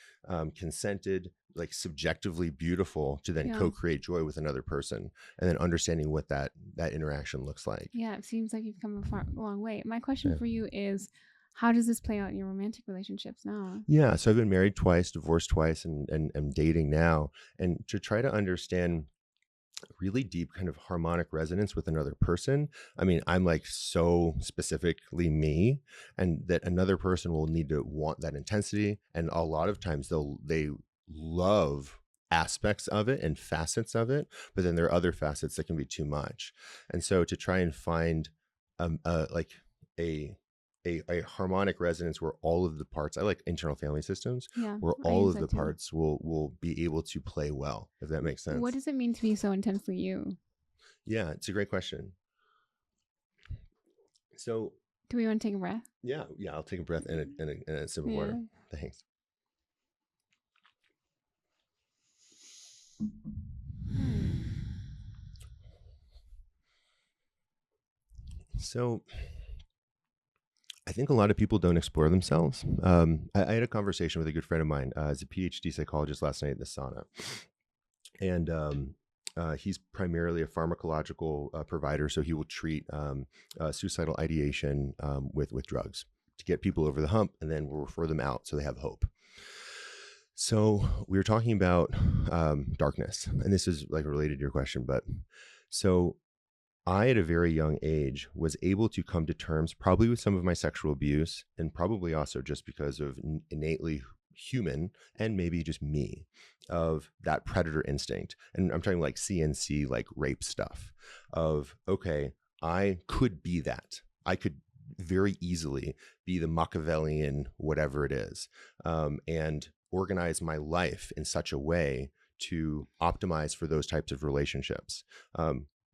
consented, like subjectively beautiful to then co-create joy with another person, and then understanding what that interaction looks like. Yeah, it seems like you've come a long way. My question for you is, how does this play out in your romantic relationships now? Yeah, so I've been married twice, divorced twice, and I'm dating now. And to try to understand really deep kind of harmonic resonance with another person. I mean, I'm like so specifically me, and that another person will need to want that intensity. And a lot of times they love aspects of it and facets of it, but then there are other facets that can be too much. And so to try and find like a harmonic resonance where all of the parts, I like internal family systems, where all of the parts will be able to play well, if that makes sense. What does it mean to be so intense for you? Yeah, it's a great question. So do we want to take a breath? Yeah, I'll take a breath and a sip of water. Thanks. So I think a lot of people don't explore themselves. I had a conversation with a good friend of mine as a PhD psychologist last night in the sauna. And he's primarily a pharmacological provider, so he will treat suicidal ideation with drugs to get people over the hump, and then we'll refer them out so they have hope. So we were talking about darkness, and this is like related to your question, but so I, at a very young age, was able to come to terms probably with some of my sexual abuse, and probably also just because of innately human and maybe just me, of that predator instinct. And I'm talking like CNC, like rape stuff of, okay, I could be that. I could very easily be the Machiavellian, whatever it is, and organize my life in such a way to optimize for those types of relationships.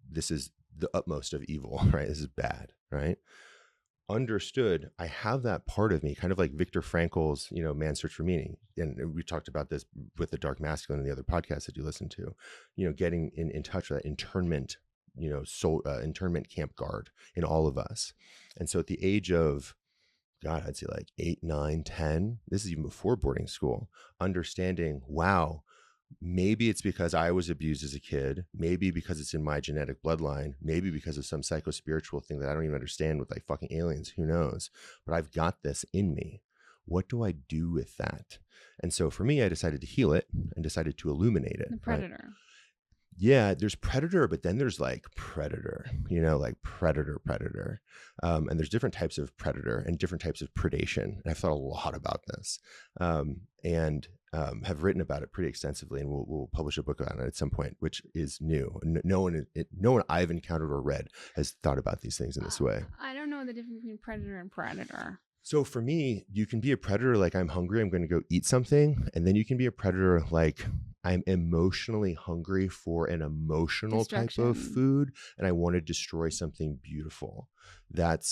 This is the utmost of evil, right? This is bad, right? Understood, I have that part of me, kind of like Viktor Frankl's, Man's Search for Meaning. And we talked about this with the Dark Masculine and the other podcasts that you listen to, getting in touch with that internment, internment camp guard in all of us. And so at the age of, God, I'd say like 8, 9, 10, this is even before boarding school, understanding, wow, maybe it's because I was abused as a kid, maybe because it's in my genetic bloodline, maybe because of some psycho-spiritual thing that I don't even understand with like fucking aliens, who knows? But I've got this in me. What do I do with that? And so for me, I decided to heal it and decided to illuminate it. The predator. Right? Yeah, there's predator, but then there's like predator, like predator. And there's different types of predator and different types of predation. And I've thought a lot about this and have written about it pretty extensively. And we'll publish a book on it at some point, which is new. No one I've encountered or read has thought about these things in this way. I don't know the difference between predator and predator. So for me, you can be a predator like I'm hungry, I'm going to go eat something. And then you can be a predator like I'm emotionally hungry for an emotional type of food and I want to destroy something beautiful. That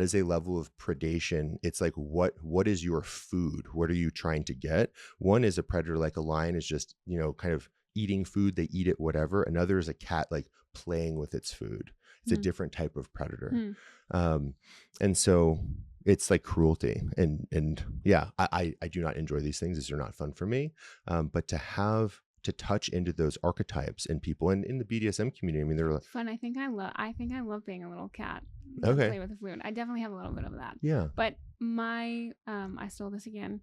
is a level of predation. It's like, what is your food? What are you trying to get? One is a predator like a lion is just, kind of eating food. They eat it, whatever. Another is a cat like playing with its food. It's a different type of predator. And so it's like cruelty. And yeah, I do not enjoy these things. These are not fun for me. But to touch into those archetypes in people and in the BDSM community, I mean, they're like fun. I think I love being a little cat. Okay. Play with the food. I definitely have a little bit of that. Yeah. But my I stole this again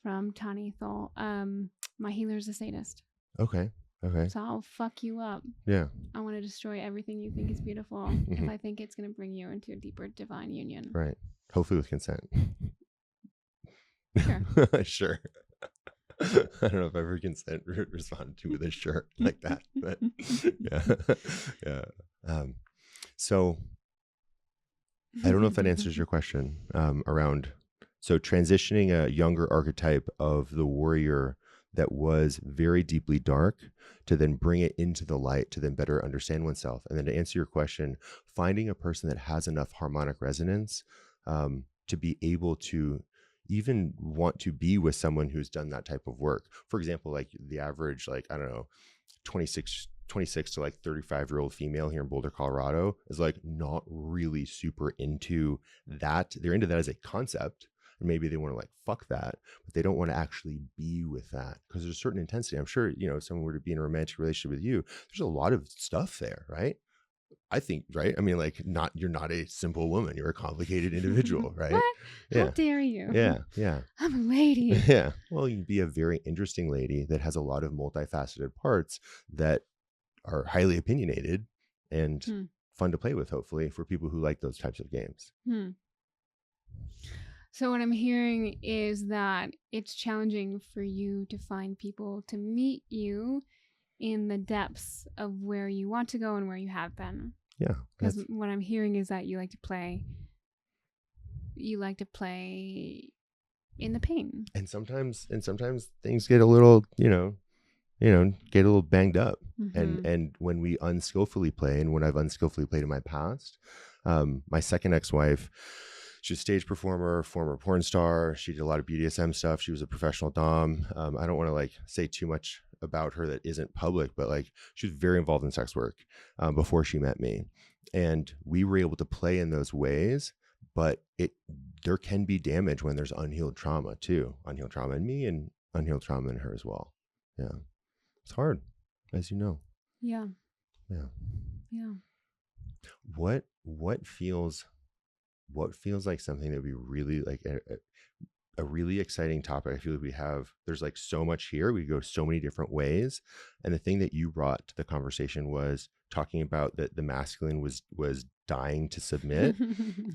from Tani Thol. My healer is a sadist. Okay. So I'll fuck you up. Yeah. I want to destroy everything you think is beautiful if I think it's going to bring you into a deeper divine union. Right. Hopefully with consent. Sure. Sure. I don't know if I've ever consent responded to with a shirt like that, but yeah. So I don't know if that answers your question around, so transitioning a younger archetype of the warrior that was very deeply dark to then bring it into the light to then better understand oneself. And then to answer your question, finding a person that has enough harmonic resonance to be able to even want to be with someone who's done that type of work. For example, like the average, like, I don't know, 26 to like 35-year-old female here in Boulder, Colorado is like not really super into that. They're into that as a concept. And maybe they want to like fuck that, but they don't want to actually be with that because there's a certain intensity. I'm sure, if someone were to be in a romantic relationship with you, there's a lot of stuff there, right? I think, right? I mean, like, you're not a simple woman. You're a complicated individual, right? What? Yeah. How dare you? Yeah. I'm a lady. Yeah. Well, you can be a very interesting lady that has a lot of multifaceted parts that are highly opinionated and fun to play with, hopefully, for people who like those types of games. So what I'm hearing is that it's challenging for you to find people to meet you in the depths of where you want to go and where you have been. Yeah. Because what I'm hearing is that you like to play in the pain. And sometimes things get a little, get a little banged up. And when we unskillfully play, and when I've unskillfully played in my past, my second ex-wife, she's a stage performer, former porn star. She did a lot of BDSM stuff. She was a professional dom. I don't want to like say too much about her that isn't public, but like she was very involved in sex work before she met me. And we were able to play in those ways, but it there can be damage when there's unhealed trauma too. Unhealed trauma in me and unhealed trauma in her as well. Yeah. It's hard, as you know. Yeah. Yeah. Yeah. What feels like something that would be really like a really exciting topic? I feel like there's like so much here. We go so many different ways. And the thing that you brought to the conversation was talking about that the masculine was dying to submit.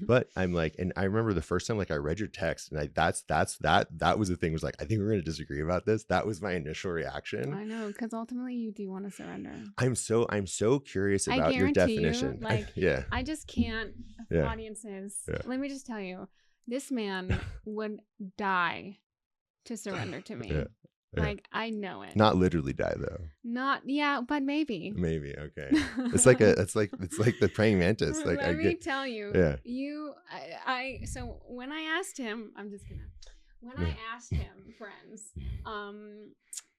But I'm like, and I remember the first time like I read your text and that was the thing, was like, I think we're going to disagree about this. That was my initial reaction. I know, because ultimately you do want to surrender. I'm so curious about your definition. Like, yeah. I just can't. Yeah. Audiences, Yeah. let me just tell you, this man would die to surrender to me. Yeah. Like, I know it. Not literally die though. Not, yeah, but maybe. Maybe. Okay. It's like the praying mantis. Like, let me tell you. Yeah. So when I asked him, I asked him, friends,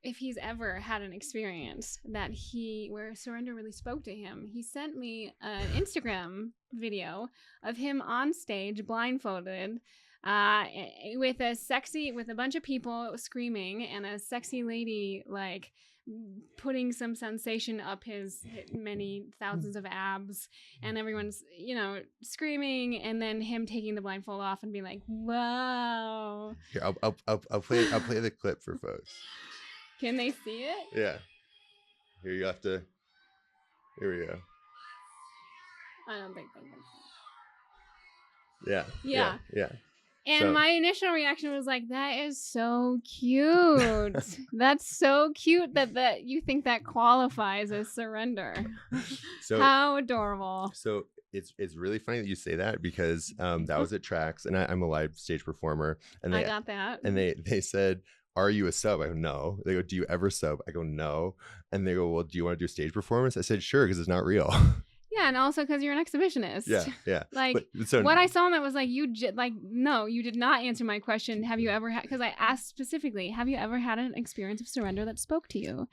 if he's ever had an experience where surrender really spoke to him, he sent me an Instagram video of him on stage blindfolded, with a bunch of people screaming and a sexy lady like putting some sensation up his many thousands of abs, and everyone's screaming, and then him taking the blindfold off and being like, wow. Here, I'll play the clip for folks. Can they see it? Yeah. Here we go. I don't think they can. Yeah. And my initial reaction was like, that is so cute. That's so cute that you think that qualifies as surrender. So how adorable. So it's really funny that you say that, because that was at Trax, and I'm a live stage performer, and I got that. And they said, are you a sub? I go, no. They go, do you ever sub? I go, no. And they go, well, do you want to do a stage performance? I said, sure, because it's not real. Yeah, and also because you're an exhibitionist. Yeah. Like, what I saw in that was like, no, you did not answer my question. Have you ever had, because I asked specifically, have you ever had an experience of surrender that spoke to you?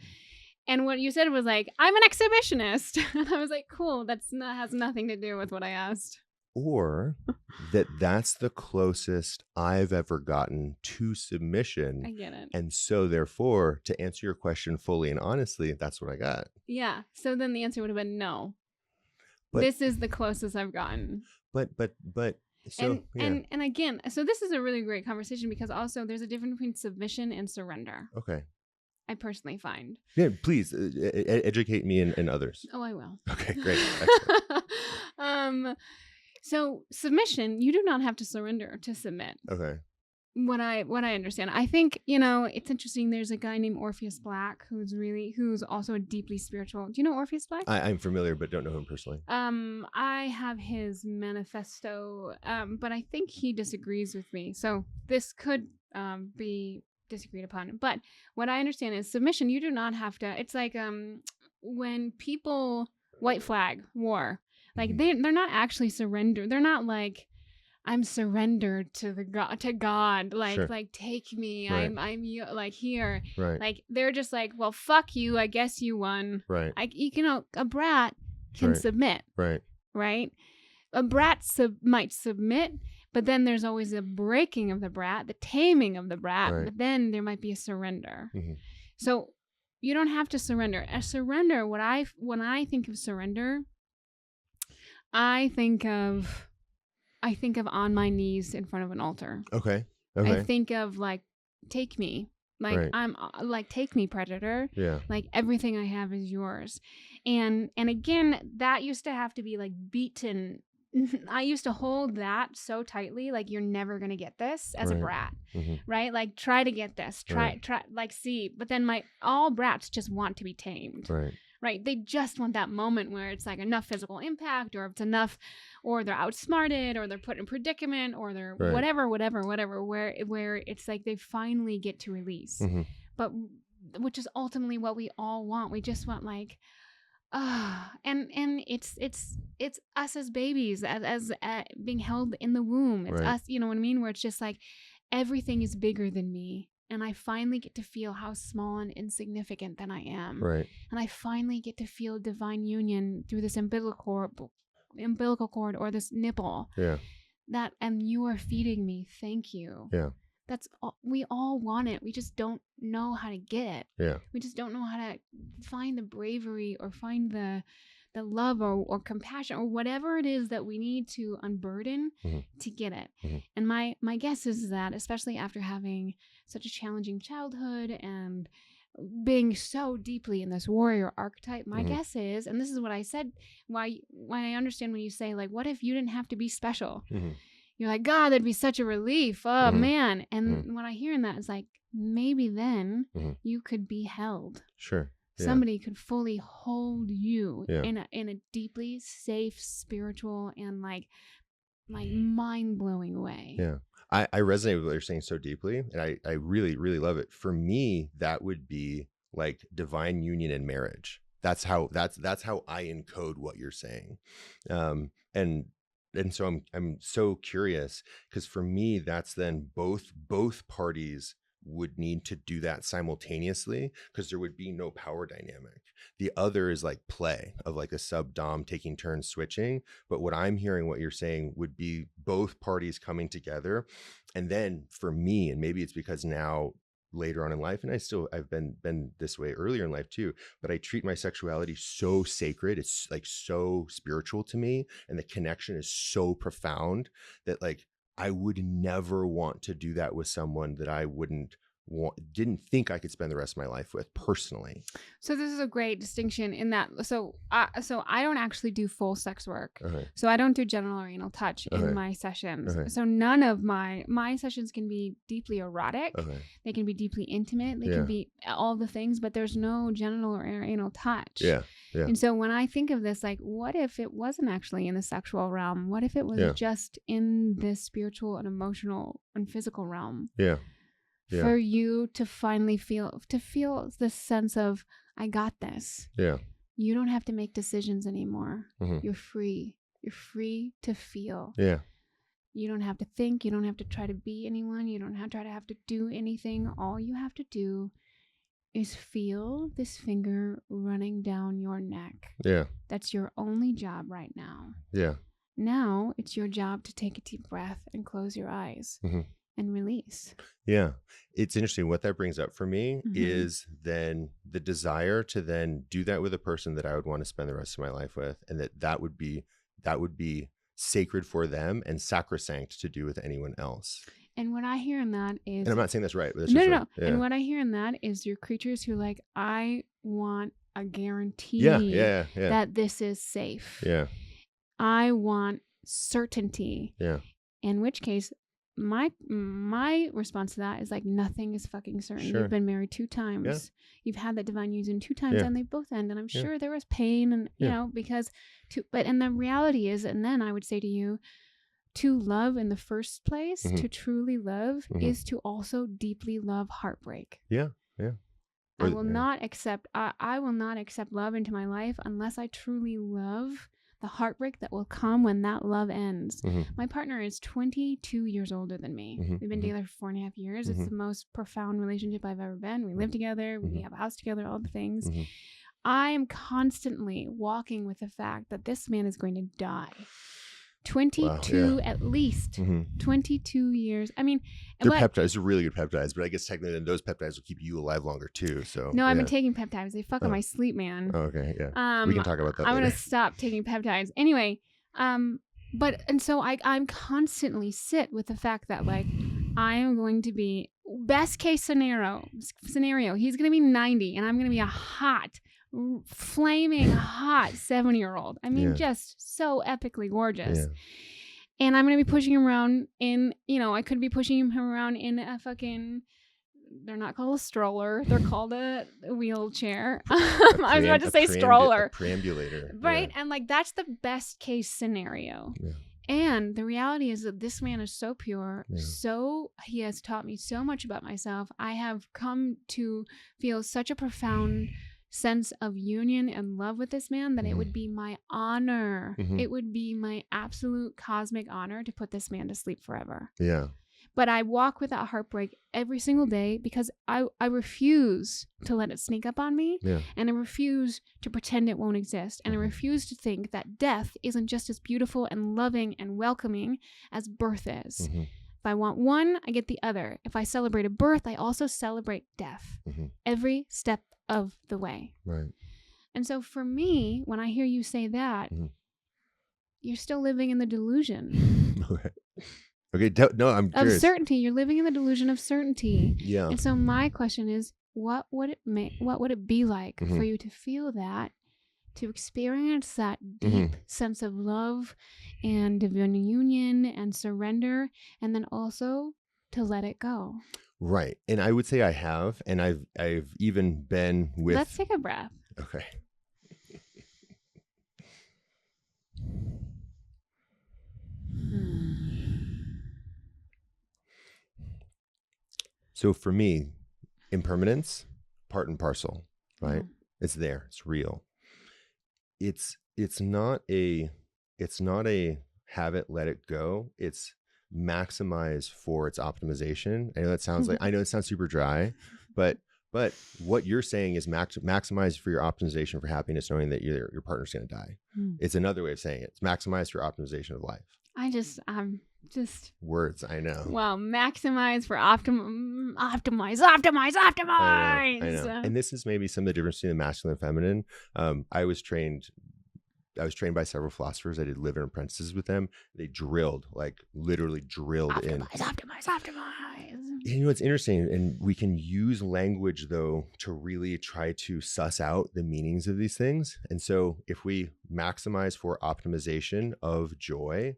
And what you said was like, I'm an exhibitionist. And I was like, cool, has nothing to do with what I asked. Or that's the closest I've ever gotten to submission. I get it. And so therefore, to answer your question fully and honestly, that's what I got. Yeah. So then the answer would have been no. But this is the closest I've gotten. But so and again, so this is a really great conversation, because also there's a difference between submission and surrender. Okay. I personally find. Yeah, please educate me and others. Oh, I will. Okay, great. So submission, you do not have to surrender to submit. Okay. What I understand, I think, it's interesting. There's a guy named Orpheus Black who's also a deeply spiritual. Do you know Orpheus Black? I'm familiar, but don't know him personally. I have his manifesto, but I think he disagrees with me. So this could be disagreed upon. But what I understand is submission. You do not have to. It's like when people white flag war. Like they're not actually surrendered. They're not like, I'm surrendered to God. Like, sure. Like take me. Right. I'm like here. Right. Like they're just like, well, fuck you. I guess you won. Right. A brat can right. submit. Right. Right. A brat might submit, but then there's always a breaking of the brat, the taming of the brat. Right. But then there might be a surrender. Mm-hmm. So you don't have to surrender. A surrender. When I think of surrender, I think of on my knees in front of an altar. Okay. I think of like, take me. Like right. I'm like, take me, predator. Yeah. Like everything I have is yours. And again, that used to have to be like beaten. I used to hold that so tightly, like you're never going to get this as right. a brat, mm-hmm. right? Like try to get this, try, like see, but then all brats just want to be tamed. Right. Right. They just want that moment where it's like enough physical impact, or if it's enough, or they're outsmarted, or they're put in predicament, or they're right. whatever, where it's like they finally get to release. Mm-hmm. But which is ultimately what we all want. We just want like, and it's us as babies, as being held in the womb. It's right. us, you know what I mean? Where it's just like everything is bigger than me. And I finally get to feel how small and insignificant that I am. Right. And I finally get to feel divine union through this umbilical cord or this nipple. Yeah. and you are feeding me. Thank you. Yeah. That's all, we all want it. We just don't know how to get it. Yeah. We just don't know how to find the bravery or find the love or compassion or whatever it is that we need to unburden to get it. And my guess is that, especially after having such a challenging childhood and being so deeply in this warrior archetype, my guess is, and this is what I said, why I understand when you say, like, what if you didn't have to be special? You're like, God, that'd be such a relief. Oh, man. And when I hear that, it's like, maybe then you could be held. Sure. Yeah. Somebody could fully hold you Yeah. in a deeply safe, spiritual, and like mind-blowing way. Yeah. I resonate with what you're saying so deeply, and I really, really love it. For me, that would be like divine union and marriage. That's how I encode what you're saying. And so I'm so curious, because for me, that's then both parties would need to do that simultaneously, because there would be no power dynamic. The other is like play of like a sub-dom taking turns switching. But what I'm hearing, what you're saying, would be both parties coming together. And then for me, and maybe it's because now later on in life, and I've been this way earlier in life too, but I treat my sexuality so sacred. It's like so spiritual to me, and the connection is so profound that like I would never want to do that with someone that I didn't think I could spend the rest of my life with personally. So this is a great distinction in that. So I don't actually do full sex work. Okay. So I don't do genital or anal touch in my sessions. Okay. So none of my sessions can be deeply erotic. Okay. They can be deeply intimate. They can be all the things, but there's no genital or anal touch. Yeah. Yeah. And so when I think of this, like, what if it wasn't actually in the sexual realm? What if it was just in this spiritual and emotional and physical realm? Yeah. Yeah. For you to finally feel this sense of, I got this. Yeah. You don't have to make decisions anymore. You're free. You're free to feel. Yeah. You don't have to think. You don't have to try to be anyone. You don't have to do anything. All you have to do is feel this finger running down your neck. Yeah. That's your only job right now. Yeah. Now it's your job to take a deep breath and close your eyes and release. Yeah. It's interesting. What that brings up for me is then the desire to then do that with a person that I would want to spend the rest of my life with, and that would be sacred for them and sacrosanct to do with anyone else. And what I hear in that is, and I'm not saying that's right, but that's no. right. Yeah. And what I hear in that is your creatures who like, I want a guarantee that this is safe. Yeah. I want certainty. Yeah. In which case, my response to that is like, nothing is fucking certain. Sure. You've been married 2 times. Yeah. You've had that divine union 2 times, and they both end. And I'm sure there was pain, and you know, and the reality is, and then I would say to you, to love in the first place, to truly love, is to also deeply love heartbreak. Yeah. Yeah. I will not accept love into my life unless I truly love the heartbreak that will come when that love ends. My partner is 22 years older than me. We've been together for 4.5 years. It's the most profound relationship I've ever been. We live together. We have a house together, all the things. I am constantly walking with the fact that this man is going to die. 22 at least. 22 years. I mean, they're peptides. They're really good peptides, but I guess technically then those peptides will keep you alive longer too. So no, I've been taking peptides. They fuck on my sleep, man. Oh, okay, yeah. We can talk about that. I'm gonna stop taking peptides anyway. So I'm constantly sit with the fact that like I am going to be best case scenario. He's gonna be 90, and I'm gonna be a hot, flaming hot 70-year-old. I mean, just so epically gorgeous. Yeah. And I'm going to be pushing him around I could be pushing him around in a fucking, they're not called a stroller. They're called a wheelchair. I was about to say stroller. A perambulator. Right. Yeah. And like, that's the best case scenario. Yeah. And the reality is that this man is so pure. Yeah. So he has taught me so much about myself. I have come to feel such a profound sense of union and love with this man that it would be my honor. It would be my absolute cosmic honor to put this man to sleep forever. Yeah. But I walk with that heartbreak every single day because I refuse to let it sneak up on me. Yeah. And I refuse to pretend it won't exist. And I refuse to think that death isn't just as beautiful and loving and welcoming as birth is. If I want one, I get the other. If I celebrate a birth, I also celebrate death every step of the way. Right. And so for me, when I hear you say that, you're still living in the delusion. Okay. No, I'm curious. Of certainty. You're living in the delusion of certainty. Yeah. And so my question is, what would it be like for you to feel that, to experience that deep sense of love and divine union and surrender, and then also to let it go? Right. And I would say I have, and I've even been with. Let's take a breath. Okay. So for me, impermanence, part and parcel, right? It's there. It's real. It's not a have it, let it go. It's maximize for its optimization. I know it sounds super dry, but what you're saying is maximize for your optimization for happiness, knowing that your partner's going to die. It's another way of saying it. It's maximize for optimization of life. I'm just words. I know. Well, maximize for optimize. I know. And this is maybe some of the difference between the masculine and feminine. I was trained by several philosophers. I did live-in apprentices with them. They literally drilled in. Optimize. You know, it's interesting. And we can use language, though, to really try to suss out the meanings of these things. And so if we maximize for optimization of joy,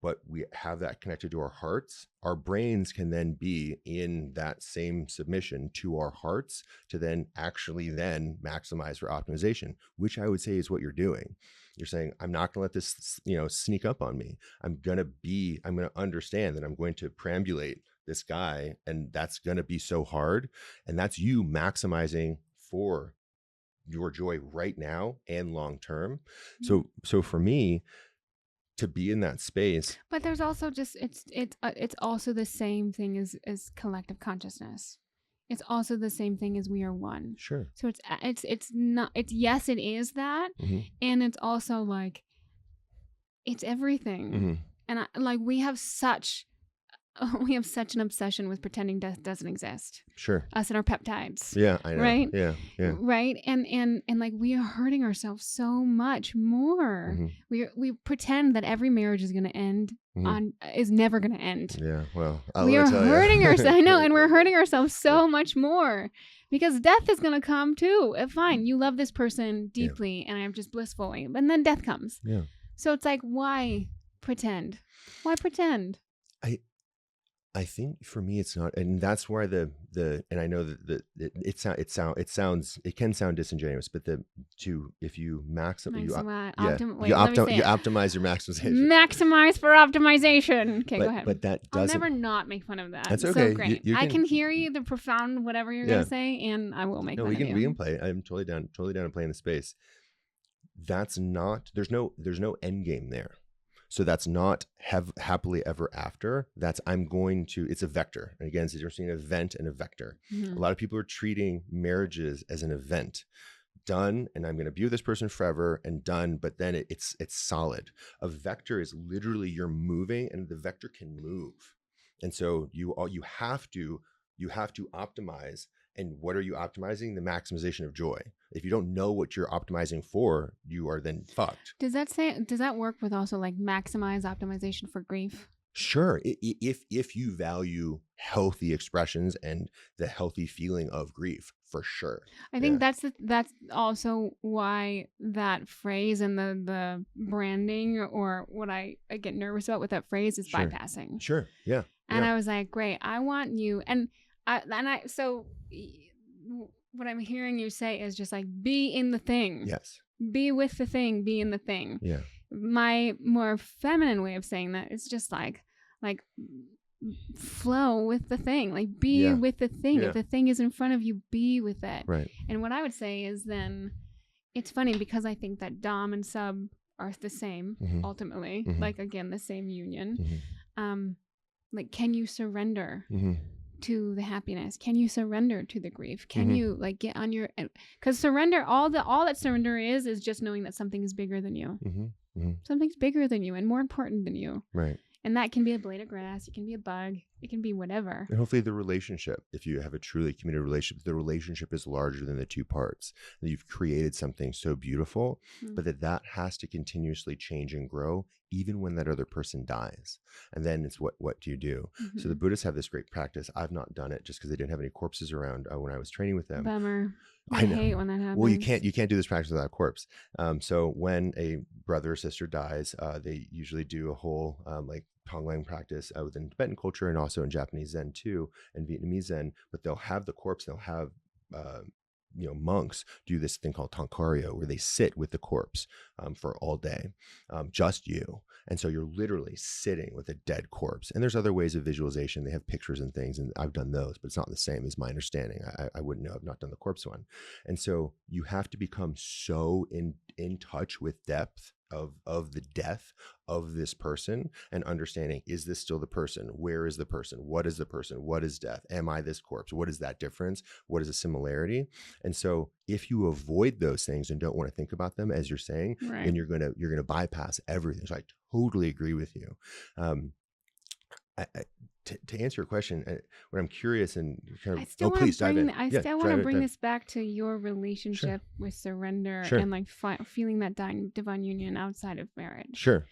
but we have that connected to our hearts, our brains can then be in that same submission to our hearts to then actually then maximize for optimization, which I would say is what you're doing. You're saying, I'm not going to let this, sneak up on me. I'm going to understand that I'm going to perambulate this guy, and that's going to be so hard. And that's you maximizing for your joy right now and long-term. So for me, to be in that space. But there's also just it's also the same thing as collective consciousness. It's also the same thing as we are one. Sure. So it's not, yes, it is that, and it's also like it's everything. And we have such an obsession with pretending death doesn't exist. Sure. Us and our peptides. Yeah, I know. Right? Yeah. Right? And like we are hurting ourselves so much more. We pretend that every marriage is going to end is never going to end. Yeah, well, we are hurting ourselves. I know, and we're hurting ourselves so much more because death is going to come too. Fine, you love this person deeply and I'm just blissfully, but then death comes. Yeah. So it's like, why pretend? Why pretend? I think for me it's not, and that's where and I know that it can sound disingenuous, but if you optimize your maximization. Maximize for optimization. Okay, go ahead. But that doesn't. I'll never not make fun of that. That's okay. So great. I can hear you, the profound whatever you're gonna say, and I will make fun of you. We can play. I'm totally down to play in the space. That's not. There's no end game there. So that's not happily ever after. That's it's a vector. And again, it's the difference between an event and a vector. A lot of people are treating marriages as an event. Done, and I'm going to be with this person forever and done, but then it's solid. A vector is literally you're moving, and the vector can move. And so you have to optimize. And what are you optimizing? The maximization of joy. If you don't know what you're optimizing for, you are then fucked. Does that work with also like maximize optimization for grief? Sure. If you value healthy expressions and the healthy feeling of grief, for sure. I think that's also why that phrase and the branding, or what I get nervous about with that phrase, is bypassing. Sure. Yeah. And I was like, great, I want you. So what I'm hearing you say is just like, be in the thing. Yes. Be with the thing, be in the thing. Yeah. My more feminine way of saying that is just like flow with the thing, like be with the thing. If the thing is in front of you, be with it. Right. And what I would say is then it's funny because I think that dom and sub are the same ultimately, like again, the same union. like, can you surrender Mm-hmm. to the happiness? Can you surrender to the grief? Can Mm-hmm. you like get on your, because surrender, all that surrender is just knowing that something is bigger than you. Mm-hmm. Mm-hmm. Something's bigger than you and more important than you. Right. And that can be a blade of grass. It can be a bug. It can be whatever. And hopefully the relationship, if you have a truly committed relationship, the relationship is larger than the two parts. That you've created something so beautiful, but that has to continuously change and grow, even when that other person dies. And then it's what do you do? Mm-hmm. So the Buddhists have this great practice. I've not done it just because they didn't have any corpses around when I was training with them. Bummer. I know. hate when that happens. Well, you can't do this practice without a corpse. So when a brother or sister dies, they usually do a whole like Tonglen practice within Tibetan culture and also in Japanese Zen too, and Vietnamese Zen. But they'll have the corpse. They'll have monks do this thing called Tonkario, where they sit with the corpse for all day, just you. And so you're literally sitting with a dead corpse. And there's other ways of visualization. They have pictures and things, and I've done those, but it's not the same as my understanding. I wouldn't know. I've not done the corpse one. And so you have to become so in touch with depth of the death of this person and understanding, is this still the person? Where is the person? What is the person? What is death? Am I this corpse? What is that difference? What is the similarity? And so if you avoid those things and don't want to think about them, as you're saying, Right. then you're gonna bypass everything. So I totally agree with you. To answer your question, what I'm curious and kind of, please dive in. I still want to bring this back to your relationship with surrender and like feeling that divine union outside of marriage. Sure.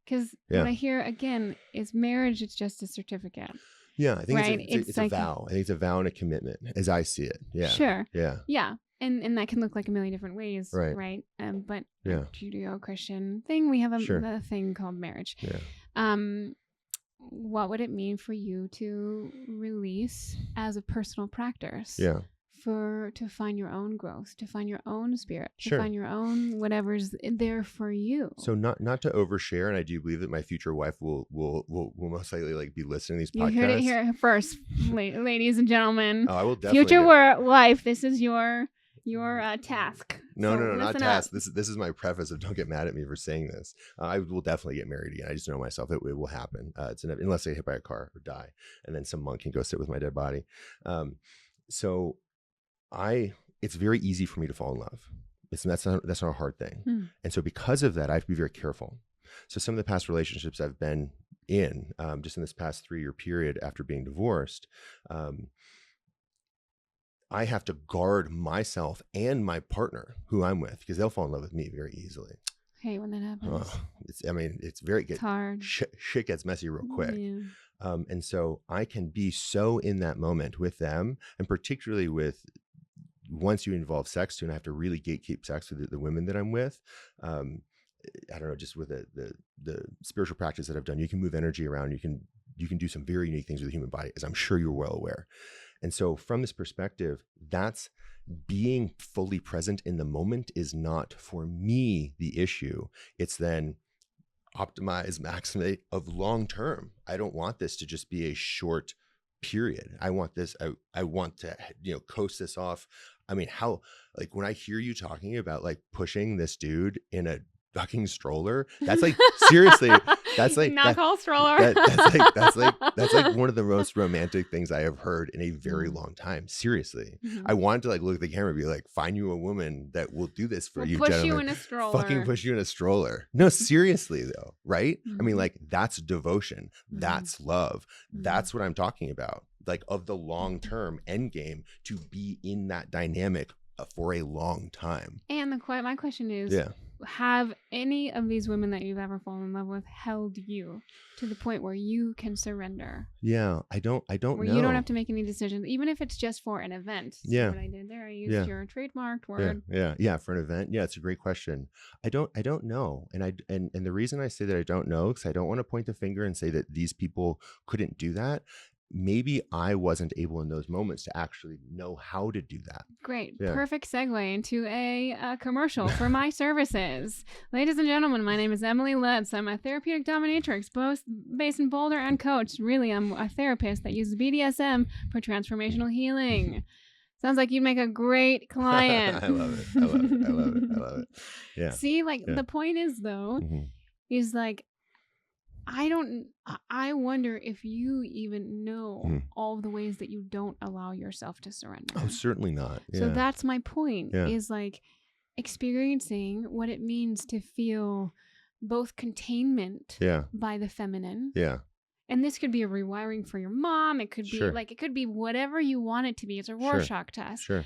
Because what I hear again is marriage is just a certificate. Yeah, I think right? it's like a vow. I think it's a vow and a commitment, as I see it. Yeah. Sure. Yeah. Yeah. And that can look like a million different ways, right? But Judeo-Christian thing, we have a thing called marriage. Yeah. What would it mean for you to release as a personal practice? Yeah. To find your own growth, to find your own spirit, to find your own whatever's there for you. So not to overshare, and I do believe that my future wife will most likely like be listening to these podcasts. You heard it here first, ladies and gentlemen. Oh, I will definitely. Future wife, this is your task. No, not task. This is my preface of don't get mad at me for saying this. I will definitely get married again. I just know myself. It will happen. Unless I get hit by a car or die, and then some monk can go sit with my dead body. It's very easy for me to fall in love. That's not a hard thing. And so because of that, I have to be very careful. So some of the past relationships I've been in, just in this past 3-year period after being divorced, I have to guard myself and my partner who I'm with, because they'll fall in love with me very easily. Hey, when that happens. It's hard. Shit gets messy real quick. Yeah. And so I can be so in that moment with them, and particularly with once you involve sex too, and I have to really gatekeep sex with the women that I'm with. I don't know, just with the spiritual practice that I've done, you can move energy around. You can do some very unique things with the human body, as I'm sure you're well aware. And so from this perspective, that's being fully present in the moment is not for me the issue. It's then optimize, maximize of long term. I don't want this to just be a short period. I want this, I want to, coast this off. I mean, how, like when I hear you talking about like pushing this dude in a fucking stroller, that's like seriously, that's like not called stroller. That's like one of the most romantic things I have heard in a very long time. Seriously. I wanted to like look at the camera and be like, find you a woman that will do this for you, push gentlemen. You in a stroller. Fucking push you in a stroller. No, seriously though, right? I mean, like that's devotion. That's love. That's what I'm talking about. Like of the long term end game, to be in that dynamic for a long time. And my question is, have any of these women that you've ever fallen in love with held you to the point where you can surrender? Yeah, I don't know. Where you don't have to make any decisions, even if it's just for an event. Yeah. What I did there, I used your trademarked word. Yeah, for an event. Yeah, it's a great question. I don't know. And the reason I say that I don't know, because I don't want to point the finger and say that these people couldn't do that. Maybe I wasn't able in those moments to actually know how to do that. Great. Yeah. Perfect segue into a commercial for my services. Ladies and gentlemen, my name is Emily Letts. I'm a therapeutic dominatrix, both based in Boulder and coach. Really, I'm a therapist that uses BDSM for transformational healing. Sounds like you'd make a great client. I love it. Yeah. See, the point is, though, is like, I wonder if you even know Mhm. all of the ways that you don't allow yourself to surrender. Oh, certainly not. Yeah. So that's my point, Yeah. is like experiencing what it means to feel both containment Yeah. by the feminine. Yeah. And this could be a rewiring for your mom. It could Sure. be like, it could be whatever you want it to be. It's a Sure. Rorschach test. Sure.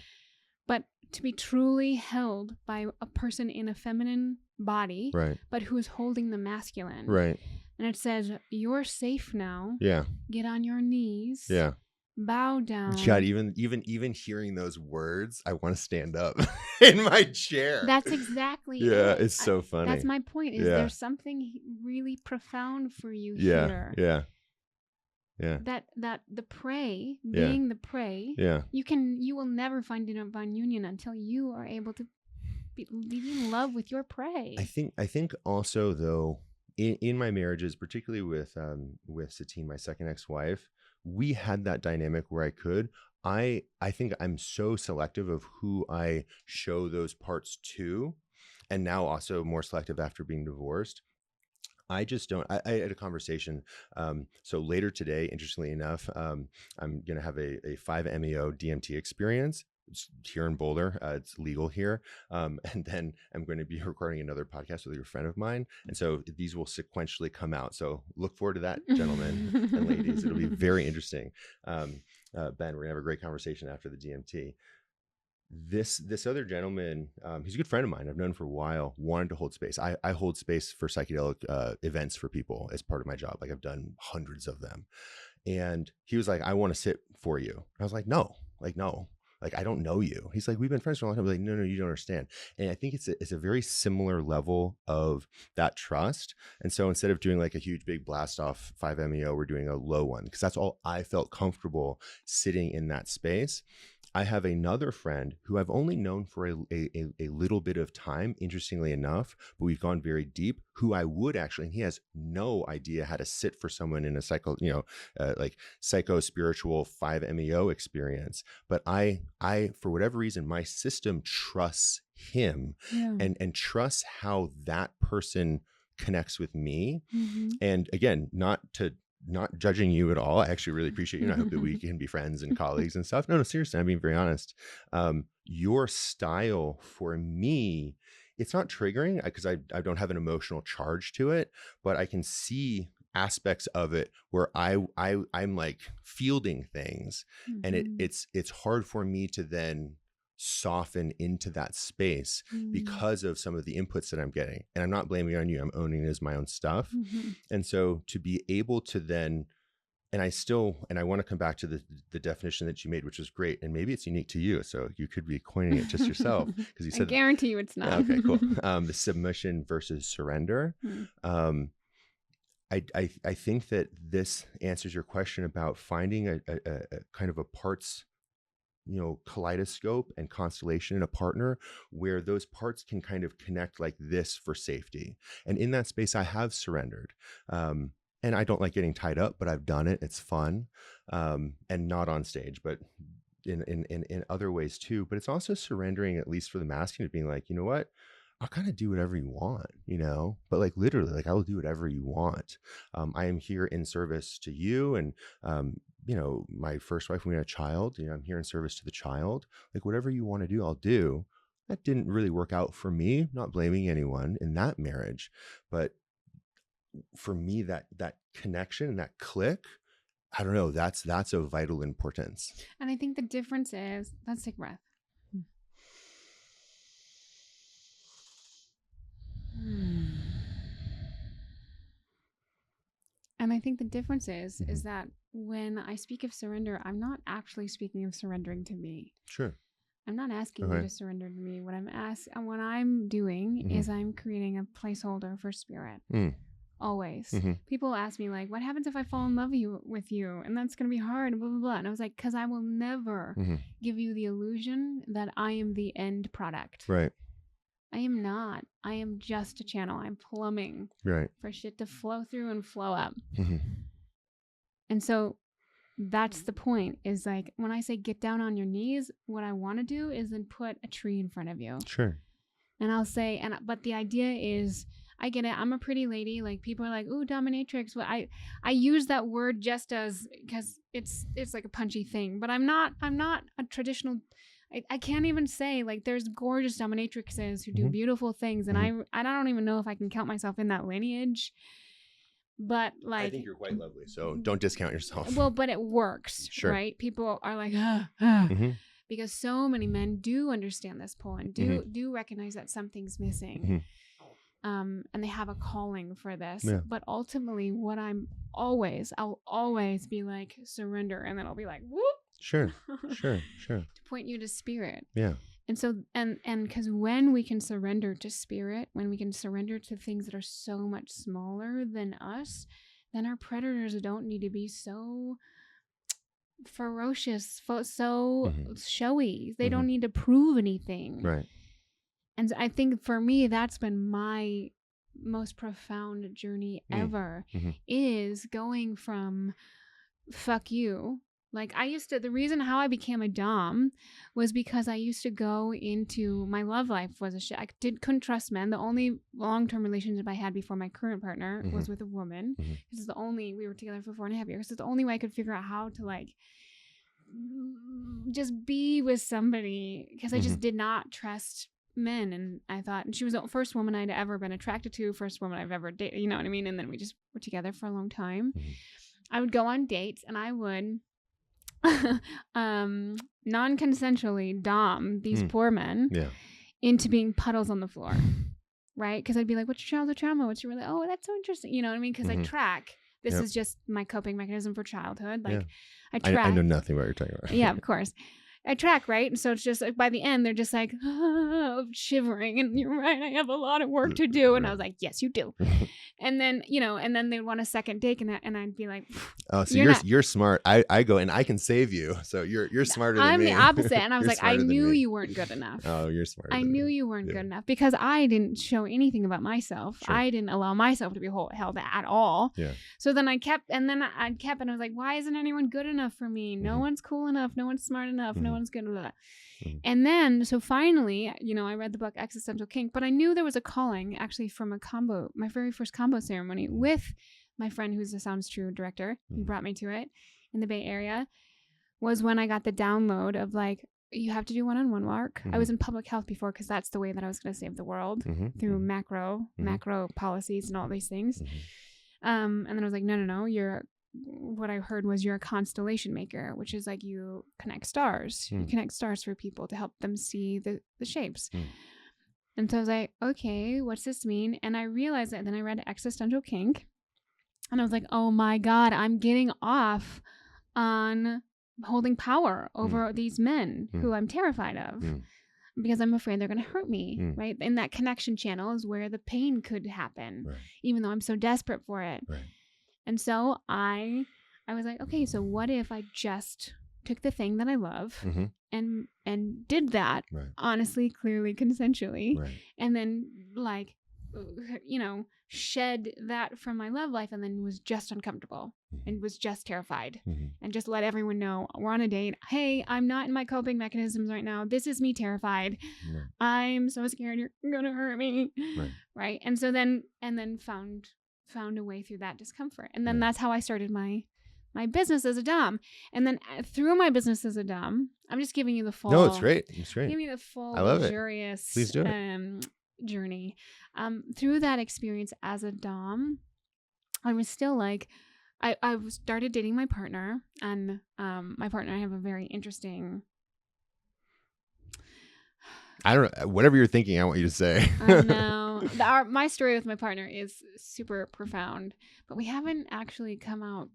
But to be truly held by a person in a feminine body, Right. but who is holding the masculine. Right. And it says, you're safe now. Yeah. Get on your knees. Yeah. Bow down. God, even hearing those words, I want to stand up in my chair. That's exactly Yeah, it. it's so funny. That's my point, is Yeah. there's something really profound for you Yeah. here. Yeah. Yeah. That the prey, Yeah. being the prey, Yeah. you will never find divine union until you are able to be in love with your prey. I think also, though, in my marriages, particularly with Satine, my second ex-wife, we had that dynamic where I think I'm so selective of who I show those parts to, and now also more selective after being divorced. I just don't. I had a conversation. So later today, interestingly enough, I'm going to have a 5-MeO DMT experience. It's here in Boulder. It's legal here. And then I'm going to be recording another podcast with a friend of mine. And so these will sequentially come out. So look forward to that, gentlemen and ladies. It'll be very interesting. Ben, we're going to have a great conversation after the DMT. This other gentleman, he's a good friend of mine. I've known him for a while, wanted to hold space. I hold space for psychedelic events for people as part of my job. Like, I've done hundreds of them. And he was like, I want to sit for you. I was like, no, like, I don't know you. He's like, we've been friends for a long time. I was like, no, you don't understand. And I think it's a very similar level of that trust. And so instead of doing like a huge big blast off 5-MeO, we're doing a low one, because that's all I felt comfortable sitting in that space. I have another friend who I've only known for a little bit of time, interestingly enough, but we've gone very deep, who I would actually, and he has no idea how to sit for someone in a like psycho-spiritual 5-MeO experience. But I, for whatever reason, my system trusts him and trusts how that person connects with me. Mm-hmm. And again, not judging you at all. I actually really appreciate you. And I hope that we can be friends and colleagues and stuff. No, seriously, I'm being very honest. Your style for me, it's not triggering because I don't have an emotional charge to it, but I can see aspects of it where I'm like fielding things, mm-hmm. and it's hard for me to then soften into that space because of some of the inputs that I'm getting. And I'm not blaming it on you. I'm owning it as my own stuff. Mm-hmm. And so to be able to then, and I want to come back to the definition that you made, which was great. And maybe it's unique to you. So you could be coining it just yourself, because you said, I guarantee you it's not. Okay, cool. The submission versus surrender. I think that this answers your question about finding a kind of a parts, kaleidoscope and constellation in a partner where those parts can kind of connect like this for safety. And in that space, I have surrendered. And I don't like getting tied up, but I've done it. It's fun. And not on stage, but in other ways too. But it's also surrendering, at least for the masculine, being like, you know what? I'll kind of do whatever you want, but like literally, like I will do whatever you want. I am here in service to you. And, my first wife, when we had a child, I'm here in service to the child. Like whatever you want to do, I'll do. That didn't really work out for me, not blaming anyone in that marriage. But for me, that connection and that click, I don't know, that's of vital importance. And I think the difference is, let's take a breath. And I think the difference is that when I speak of surrender, I'm not actually speaking of surrendering to me. Sure. I'm not asking you to surrender to me. What I'm doing is I'm creating a placeholder for spirit. Always. People ask me like, what happens if I fall in love with you? And that's going to be hard, blah, blah, blah. And I was like, because I will never give you the illusion that I am the end product. Right. I am not. I am just a channel. I'm plumbing for shit to flow through and flow up. And so that's the point, is like when I say get down on your knees, what I want to do is then put a tree in front of you. Sure. And I'll say, but the idea is I get it. I'm a pretty lady. Like people are like, ooh, dominatrix. Well, I use that word just as because it's like a punchy thing. But I'm not a traditional. I can't even say like there's gorgeous dominatrixes who do beautiful things, and I don't even know if I can count myself in that lineage. But like, I think you're quite lovely, so don't discount yourself. Well, but it works, Sure. right? People are like, because so many men do understand this pull and do recognize that something's missing. And they have a calling for this. Yeah. But ultimately, what I'll always be like, surrender. And then I'll be like, whoop. Sure. To point you to spirit. Yeah. And so, and because when we can surrender to spirit, when we can surrender to things that are so much smaller than us, then our predators don't need to be so ferocious, so showy. They don't need to prove anything. Right. And I think for me, that's been my most profound journey ever, is going from fuck you. Like the reason how I became a dom was because I used to go into my love life was a shit. I couldn't trust men. The only long-term relationship I had before my current partner was with a woman. This is the only, we were together for 4.5 years. It's the only way I could figure out how to like just be with somebody, because I just did not trust men. And I thought, and she was the first woman I'd ever been attracted to, first woman I've ever dated, you know what I mean? And then we just were together for a long time. I would go on dates and I would non-consensually dom these poor men into being puddles on the floor, right? Because I'd be like, what's your childhood trauma? What's your really, oh, that's so interesting, you know what I mean? Because I track, this is just my coping mechanism for childhood. Like I track. I know nothing about what you're talking about. Yeah, of course. I track, right? And so it's just like by the end, they're just like shivering. And you're right, I have a lot of work to do. And I was like, yes, you do. And then, you know, and then they'd want a second date, and I'd be like, oh, so you're smart. I go and I can save you. So you're smarter than me. I'm the opposite. And I was like, I knew you weren't good enough. Oh, you're smart. I knew you weren't good enough because I didn't show anything about myself. Sure. I didn't allow myself to be held at all. Yeah. So then I kept, and I was like, why isn't anyone good enough for me? No one's cool enough. No one's smart enough. No one's good enough. And then, so finally, you know, I read the book Existential Kink, but I knew there was a calling actually from my very first combo ceremony with my friend who's a Sounds True director. He brought me to it in the Bay Area, was when I got the download of like, you have to do one-on-one work. I was in public health before because that's the way that I was going to save the world through macro policies and all these things. And then I was like, no, what I heard was you're a constellation maker, which is like you connect stars. You connect stars for people to help them see the shapes. And so I was like, okay, what's this mean? And I realized that then I read Existential Kink and I was like, oh my God, I'm getting off on holding power over these men who I'm terrified of because I'm afraid they're going to hurt me, right? And that connection channel is where the pain could happen, even though I'm so desperate for it. Right. And so I was like, okay, so what if I just took the thing that I love and did that honestly, clearly, consensually, and then like, you know, shed that from my love life and then was just uncomfortable and was just terrified and just let everyone know we're on a date. Hey, I'm not in my coping mechanisms right now. This is me terrified. I'm so scared you're going to hurt me. Right. And so then found a way through that discomfort. And then that's how I started my business as a dom. And then through my business as a dom, I'm just giving you the full. No, it's great. It's great. Giving you the full I love luxurious it. Please do it. Journey. Through that experience as a dom, I was still like, I started dating my partner, and my partner and I have a very interesting. I don't know. Whatever you're thinking, I want you to say. I know. My story with my partner is super profound, but we haven't actually come out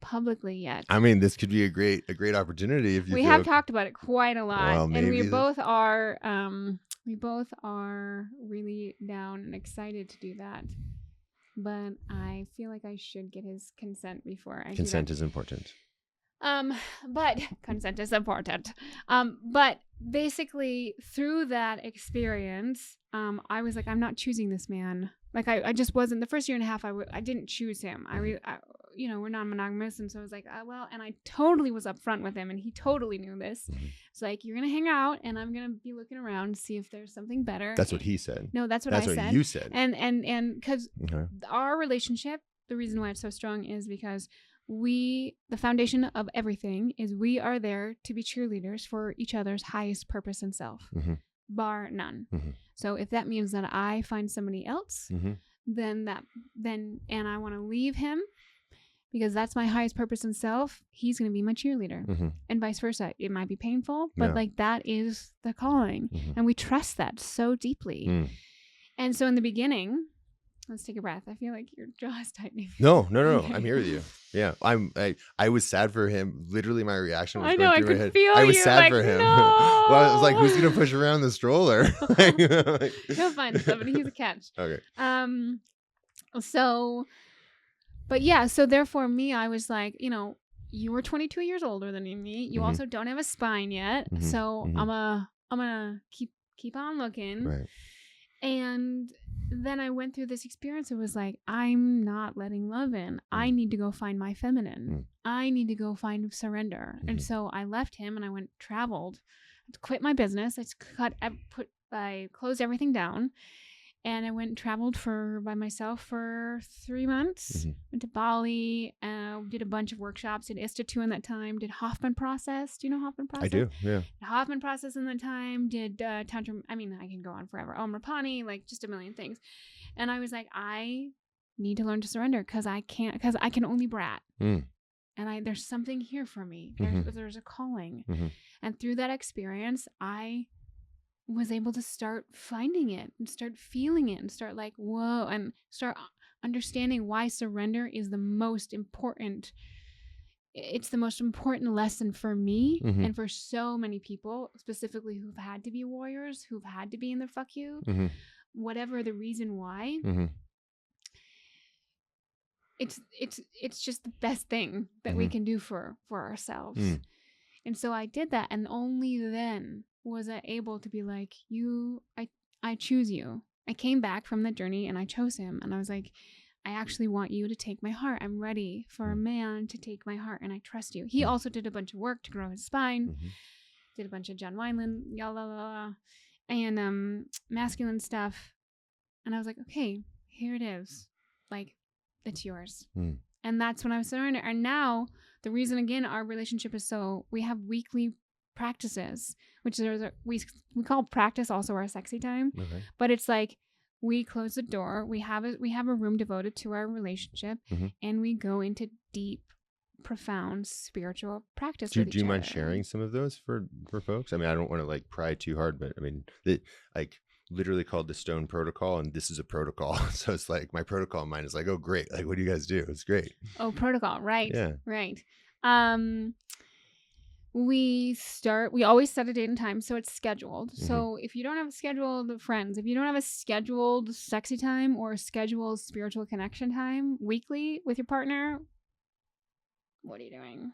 publicly yet. I mean, this could be a great opportunity if you. We have talked about it quite a lot, well, and we both are really down and excited to do that. But I feel like I should get his consent before I. Consent is important. But consent is important. But basically through that experience, I was like, I'm not choosing this man. Like I just wasn't. The first year and a half, I didn't choose him. we're non-monogamous. And so I was like, well, and I totally was upfront with him and he totally knew this. It's like, you're going to hang out and I'm going to be looking around to see if there's something better. That's what he said. No, that's what I said. That's what you said. And because our relationship, the reason why it's so strong is because the foundation of everything is we are there to be cheerleaders for each other's highest purpose and self, bar none. So if that means that I find somebody else, then and I want to leave him because that's my highest purpose and self, he's going to be my cheerleader, and vice versa. It might be painful, but like that is the calling, and we trust that so deeply. And so in the beginning, let's take a breath. I feel like your jaw is tightening. No. I'm here with you. Yeah. I was sad for him. Literally my reaction was going through my head. Feel I was you, sad like, for him. No. Well, I was like, who's going to push around the stroller? He'll find somebody. He's a catch. Okay. So therefore me, I was like, you were 22 years older than me. You also don't have a spine yet. So I'm gonna keep on looking. Right. And then I went through this experience. It was like, I'm not letting love in. I need to go find my feminine. I need to go find surrender. And so I left him and I traveled, quit my business. I closed everything down and I went and traveled by myself for 3 months. Went to Bali, did a bunch of workshops, did ISTA2 in that time, did Hoffman process. Do you know Hoffman process? I do, yeah. Hoffman process in that time, did Tantra, I can go on forever. Rapani, like just a million things. And I was like, I need to learn to surrender because I can only brat. And there's something here for me. There's a calling. And through that experience, I was able to start finding it and start feeling it and start like, whoa, and start understanding why surrender is the most important. It's the most important lesson for me and for so many people, specifically who've had to be warriors, who've had to be in the fuck you, whatever the reason why. It's just the best thing that we can do for ourselves. And so I did that, and only then was I able to be like, I choose you. I came back from that journey and I chose him. And I was like, I actually want you to take my heart. I'm ready for a man to take my heart and I trust you. He also did a bunch of work to grow his spine, did a bunch of John Wineland, and masculine stuff. And I was like, okay, here it is. Like, it's yours. And that's when I was surrendering. And now the reason, again, our relationship is we have weekly practices, which we call practice also our sexy time. But it's like we close the door, we have a room devoted to our relationship, and we go into deep, profound spiritual practice. Do you mind sharing some of those for folks? I mean, I don't want to like pry too hard, but I mean, like literally called the Stone Protocol, and this is a protocol. So it's like my protocol in mind is like, oh great, like what do you guys do? It's great. Oh, protocol, right? Yeah, right. We always set a date and time, so it's scheduled. So if you don't have a scheduled friends, if you don't have a scheduled sexy time or a scheduled spiritual connection time weekly with your partner, what are you doing?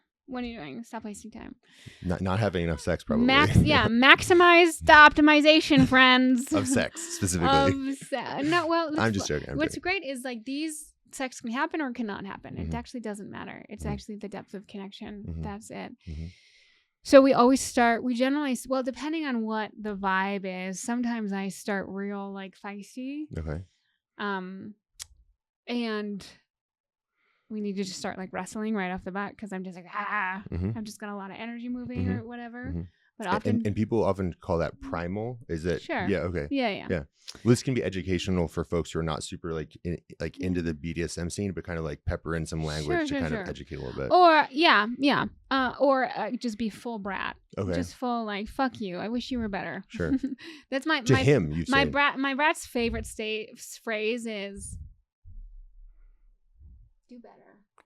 Stop wasting time. Not having enough sex, probably. Maximize the optimization, friends. Of sex, specifically. I'm just joking. What's great is like these sex can happen or cannot happen. It actually doesn't matter. It's actually the depth of connection. That's it. So we generally, depending on what the vibe is, sometimes I start real like feisty. Okay. And we need to just start like wrestling right off the bat because I'm just like, I've just got a lot of energy moving or whatever. But often, and people often call that primal. Is it? Sure. Yeah. Okay. Yeah. Well, this can be educational for folks who are not super into the BDSM scene, but kind of like pepper in some language to kind of educate a little bit. Or just be full brat. Okay. Just full like fuck you. I wish you were better. Sure. That's my him. You say my brat's favorite phrase is do better.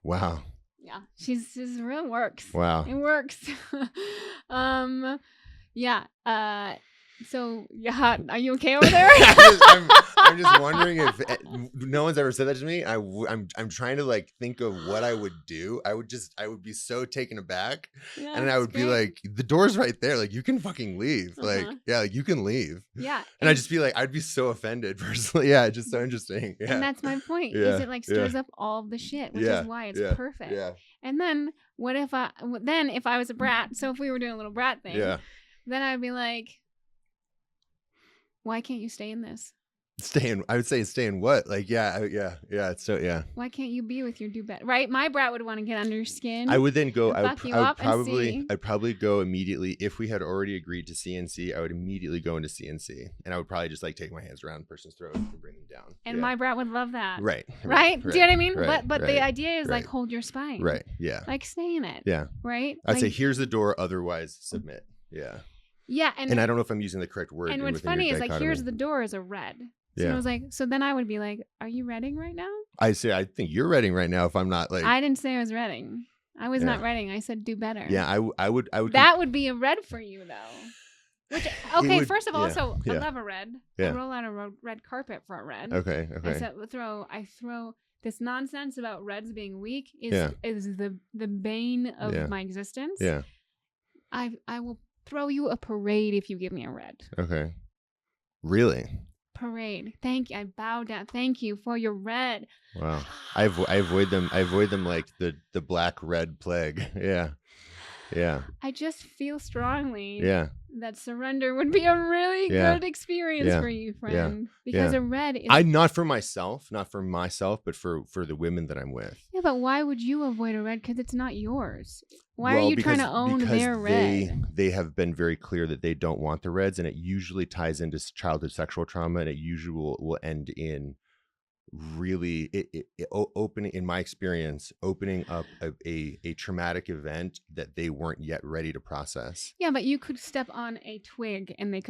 Wow. Yeah, she's real works. Wow, it works. So yeah, are you okay over there? I'm just wondering if no one's ever said that to me. I'm trying to like think of what I would do. I would be so taken aback, Yeah, and I would be like, the door's right there. Like you can fucking leave. Like yeah, like you can leave. Yeah, and I'd just be like, I'd be so offended personally. Yeah, it's just so interesting. Yeah, and that's my point. Yeah, Is it like stirs up all of the shit, which Yeah, is why it's yeah, perfect. yeah, And then what if I was a brat? So if we were doing a little brat thing, yeah. then I'd be like, why can't you stay in this? I would say stay in what? Like, yeah. It's so, yeah. Why can't you be with your do better? Right? My brat would want to get under your skin. I would then go, I'd probably go immediately. If we had already agreed to CNC, I would immediately go into CNC, and I would probably just like take my hands around the person's throat and bring them down. And my brat would love that. Right. Do you know what I mean? Right, but the idea is like hold your spine. Right. Yeah. Like stay in it. Yeah. Right? I'd say here's the door, otherwise submit. Yeah. Yeah. And I don't know if I'm using the correct word. And what's funny is like here's the door is a red. So I was like, so then I would be like, are you reading right now? I think you're reading right now if I'm not like. I didn't say I was reading. I was not reading. I said do better. Yeah, I would. That would be a red for you though. Which, okay, first of all, I love a red. Yeah. I roll out a red carpet for a red. Okay. I throw this nonsense about reds being weak is the bane of my existence. Yeah. I will throw you a parade if you give me a red. Okay. Really? Parade. Thank you. I bow down. Thank you for your red. Wow. I avoid them. I avoid them like the black red plague. Yeah. Yeah. I just feel strongly that surrender would be a really good experience for you, friend. Because a red is not for myself, but for the women that I'm with. Yeah, but why would you avoid a red? Because it's not yours. Why are you trying to own their red? They have been very clear that they don't want the reds, and it usually ties into childhood sexual trauma, and it usually will end in really opening, in my experience, opening up a traumatic event that they weren't yet ready to process. Yeah, but you could step on a twig and make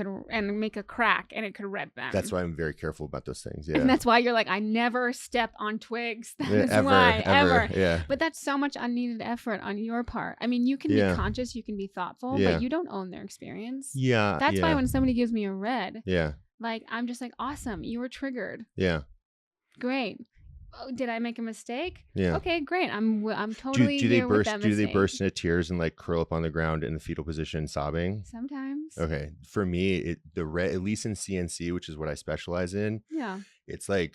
a crack and it could red them. That's why I'm very careful about those things. Yeah, and that's why you're like, I never step on twigs. That's ever. Yeah, but that's so much unneeded effort on your part. I mean, you can be conscious, you can be thoughtful, but you don't own their experience. Yeah, that's why when somebody gives me a red, like I'm just like, awesome, you were triggered. Yeah. Great. Oh, did I make a mistake? Yeah. Okay, great. I'm totally here with that mistake. Do they burst into tears and like curl up on the ground in the fetal position, sobbing? Sometimes. Okay. For me, the red, at least in CNC, which is what I specialize in. Yeah. It's like,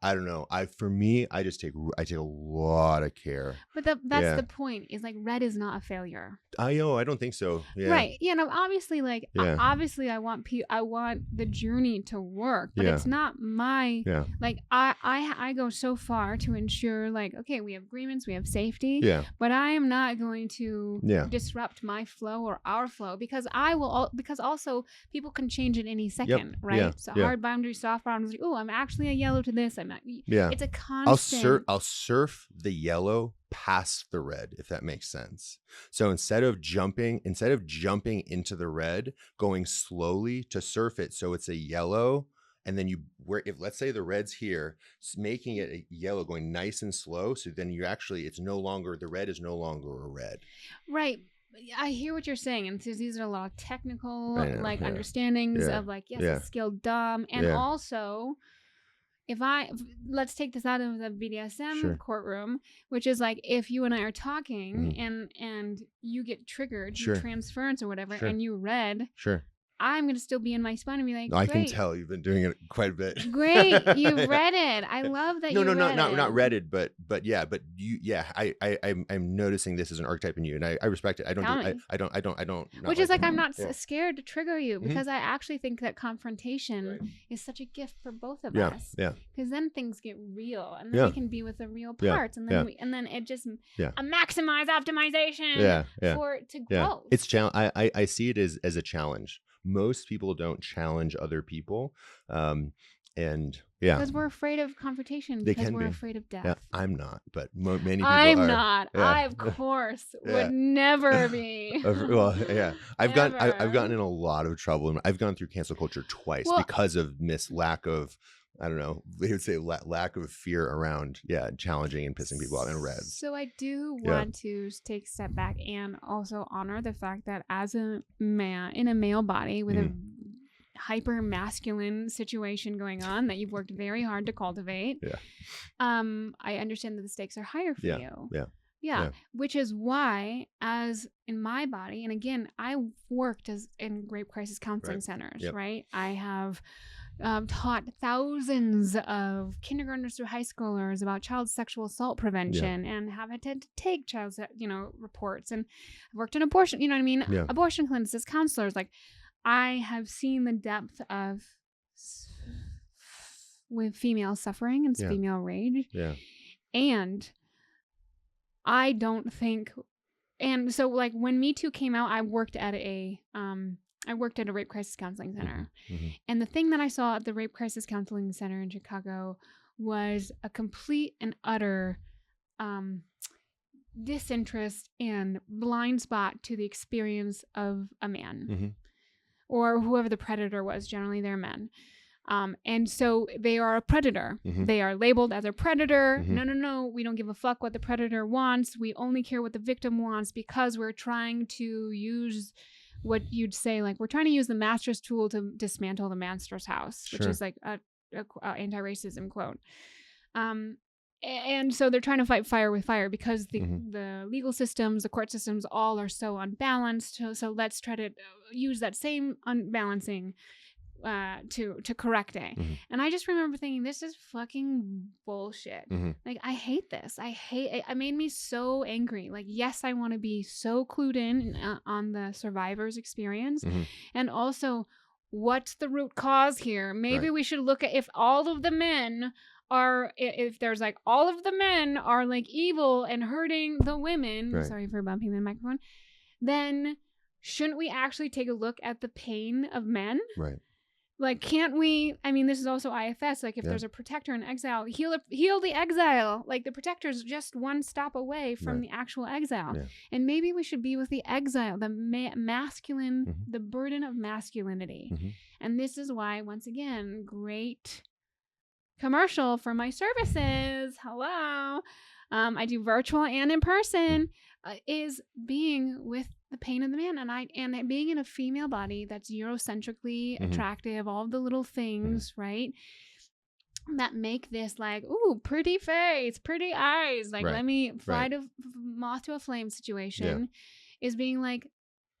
I don't know. I take a lot of care. But that's the point. Is like red is not a failure. I don't think so. Yeah. Right. Yeah. No. Obviously, obviously, I want the journey to work, but it's not my. Yeah. Like I go so far to ensure like, okay, we have agreements, we have safety. Yeah. But I am not going to disrupt my flow or our flow because because also people can change at any second, right? Yeah. So hard boundaries, soft boundaries. Oh, I'm actually a yellow to this. It's a constant. I'll surf the yellow past the red, if that makes sense. So instead of jumping into the red, going slowly to surf it so it's a yellow, and then if let's say the red's here, making it a yellow, going nice and slow, so then the red is no longer a red. Right. I hear what you're saying, and these are a lot of technical understandings of like a skilled dom, and also. Let's take this out of the BDSM courtroom, which is like if you and I are talking and you get triggered, transference or whatever, and you read, I'm going to still be in my spine and be like, I can tell you've been doing it quite a bit. Great. You read it. I love that. Not read it, but I'm noticing this as an archetype in you, and I respect it. I don't. Which is like, I'm not scared to trigger you because I actually think that confrontation is such a gift for both of us. Yeah. Because then things get real and then we can be with the real parts and then it just a maximize optimization to growth. It's I see it as a challenge. Most people don't challenge other people. Because we're afraid of confrontation because we're afraid of death. Yeah, I'm not, but many people are. I'm not. Yeah. I, of course, would never be. Well, yeah. I've gotten in a lot of trouble. I've gone through cancel culture twice because of lack of, I don't know, they would say lack of fear around, challenging and pissing people off in reds. So I do want to take a step back and also honor the fact that as a man in a male body with a hyper masculine situation going on that you've worked very hard to cultivate. Yeah. I understand that the stakes are higher for you. Yeah. Which is why, as in my body, and again, I worked in rape crisis counseling centers, right? I have taught thousands of kindergartners through high schoolers about child sexual assault prevention and have had to take child, reports, and I've worked in abortion, you know what I mean? Yeah. Abortion clinics as counselors. Like, I have seen the depth of with female suffering and female rage. Yeah. And I don't think, and so like when Me Too came out, I worked at a rape crisis counseling center. Mm-hmm. And the thing that I saw at the rape crisis counseling center in Chicago was a complete and utter disinterest and blind spot to the experience of a man or whoever the predator was. Generally, they're men. And so they are a predator. They are labeled as a predator. No, we don't give a fuck what the predator wants. We only care what the victim wants because we're trying to use what you'd say, like, we're trying to use the master's tool to dismantle the monster's house, which is like a anti-racism quote. And so they're trying to fight fire with fire because the legal systems, the court systems, all are so unbalanced. So let's try to use that same unbalancing to correct it. And I just remember thinking, this is fucking bullshit. Like, I hate this. It made me so angry. Like, yes, I want to be so clued in on the survivor's experience. And also, what's the root cause here? Maybe we should look at if all of the men are, if there's like all of the men are like evil and hurting the women. Sorry for bumping the microphone. Then shouldn't we actually take a look at the pain of men? Like, can't we, I mean, this is also IFS, like if there's a protector in exile, heal the exile. Like, the protector's just one stop away from the actual exile. And maybe we should be with the exile, the masculine, the burden of masculinity. And this is why, once again, great commercial for my services. Hello. I do virtual and in person, is being with the pain of the man, and being in a female body that's Eurocentrically attractive, all the little things, right, that make this like, ooh, pretty face, pretty eyes, like let me fly to moth to a flame situation, is being like,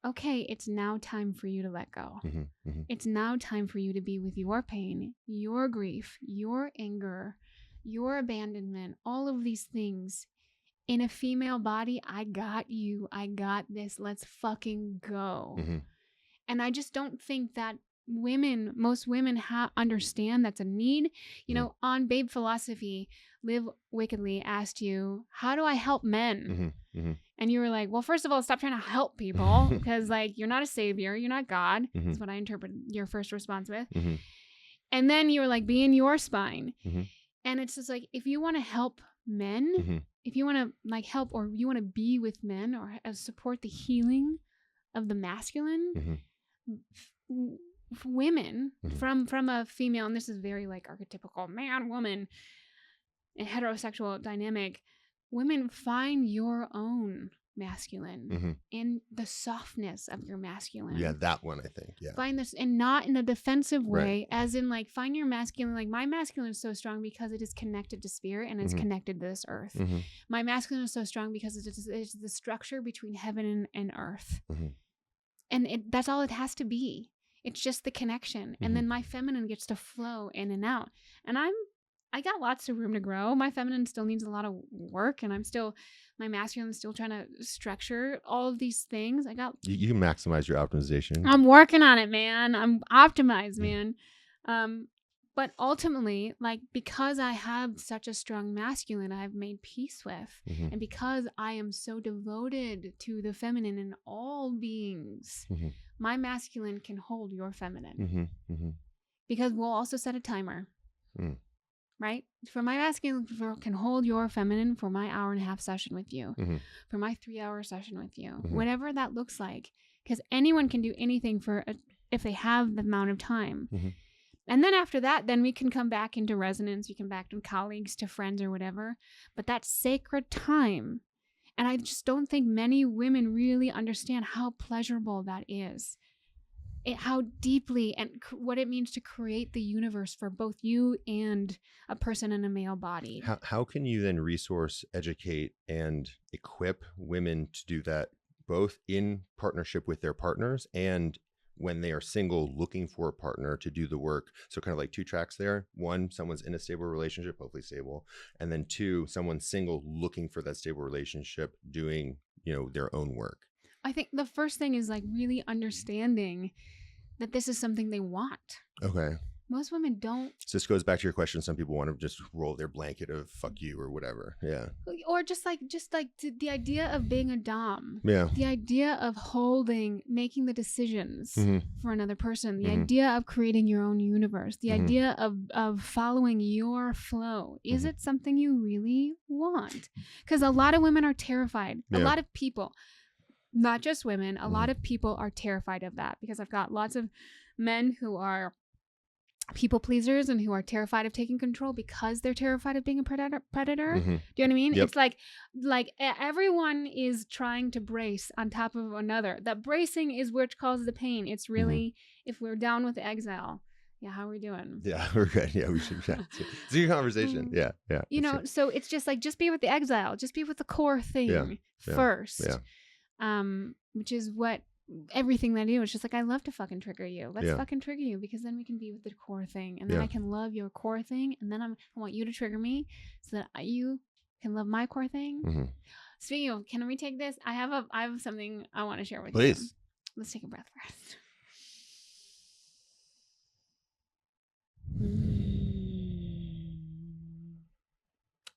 okay, it's now time for you to let go. It's now time for you to be with your pain, your grief, your anger, your abandonment, all of these things. In a female body, I got you. I got this. Let's fucking go. And I just don't think that most women understand that's a need. You know, on Babe Philosophy, Live Wickedly asked you, how do I help men? And you were like, well, first of all, stop trying to help people because, like, you're not a savior. You're not God. That's what I interpret your first response with. And then you were like, be in your spine. And it's just like, if you want to help men, if you want to like help, or you want to be with men or support the healing of the masculine, women from a female, and this is very like archetypical man, woman, and heterosexual dynamic, women, find your own masculine in the softness of your masculine. Yeah, that one, I think. Yeah. Find this, and not in a defensive way, as in like, find your masculine. Like, my masculine is so strong because it is connected to spirit and it's connected to this earth. My masculine is so strong because it's the structure between heaven and earth. And that's all it has to be. It's just the connection. And then my feminine gets to flow in and out. And I got lots of room to grow. My feminine still needs a lot of work, and my masculine is still trying to structure all of these things. You can maximize your optimization. I'm working on it, man. I'm optimized, man. But ultimately, like, because I have such a strong masculine I've made peace with, and because I am so devoted to the feminine in all beings, my masculine can hold your feminine. Because we'll also set a timer. Right? For my masculine can hold your feminine for my 1.5-hour session with you, for my 3-hour session with you, whatever that looks like. Because anyone can do anything if they have the amount of time. And then after that, then we can come back into resonance. We can back to colleagues, to friends, or whatever. But that sacred time. And I just don't think many women really understand how pleasurable that is. how deeply and what it means to create the universe for both you and a person in a male body. How can you then resource, educate, and equip women to do that, both in partnership with their partners and when they are single looking for a partner to do the work? So kind of like two tracks there. One, someone's in a stable relationship, hopefully stable. And then two, someone's single looking for that stable relationship, doing, their own work. I think the first thing is like really understanding that this is something they want. Okay. Most women don't. So this goes back to your question. Some people want to just roll their blanket of fuck you or whatever. Yeah. Or just like the idea of being a dom. Yeah. The idea of making the decisions for another person. The Mhm. idea of creating your own universe. The Mhm. idea of following your flow. Is it something you really want? Because a lot of women are terrified. Yeah. A lot of people, not just women, a lot of people are terrified of that, because I've got lots of men who are people pleasers and who are terrified of taking control because they're terrified of being a predator. Do you know what I mean? Yep. It's like everyone is trying to brace on top of another. That bracing is which causes the pain. It's really, if we're down with the exile, yeah, how are we doing? Yeah, we're good. Yeah, we should. Yeah. It's a good conversation. Yeah. So it's just like, just be with the exile. Just be with the core thing first. Yeah. Which is what everything that I do. It's just like, I love to fucking trigger you. Let's Yeah. fucking trigger you, because then we can be with the core thing, and then Yeah. I can love your core thing, and then I want you to trigger me so that you can love my core thing. Mhm. Speaking of, can we take this? I have something I want to share with you. Please. Let's take a breath first.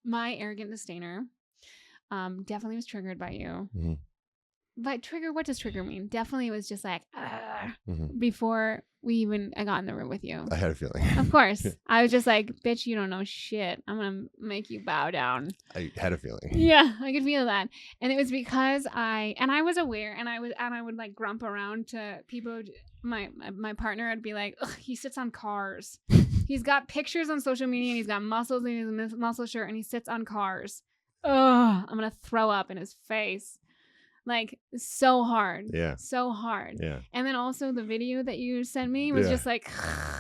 My arrogant disdainer definitely was triggered by you. Mhm. But trigger, what does trigger mean? Definitely was just like, Mhm. before I got in the room with you. I had a feeling. Of course. I was just like, bitch, you don't know shit. I'm going to make you bow down. I had a feeling. Yeah, I could feel that. And it was because I was aware, and I would like grump around to people. My partner would be like, ugh, he sits on cars. He's got pictures on social media, and he's got muscles, and he's a muscle shirt, and he sits on cars. Ugh, I'm going to throw up in his face. Like, so hard. Yeah. So hard. Yeah. And then also the video that you sent me was just like,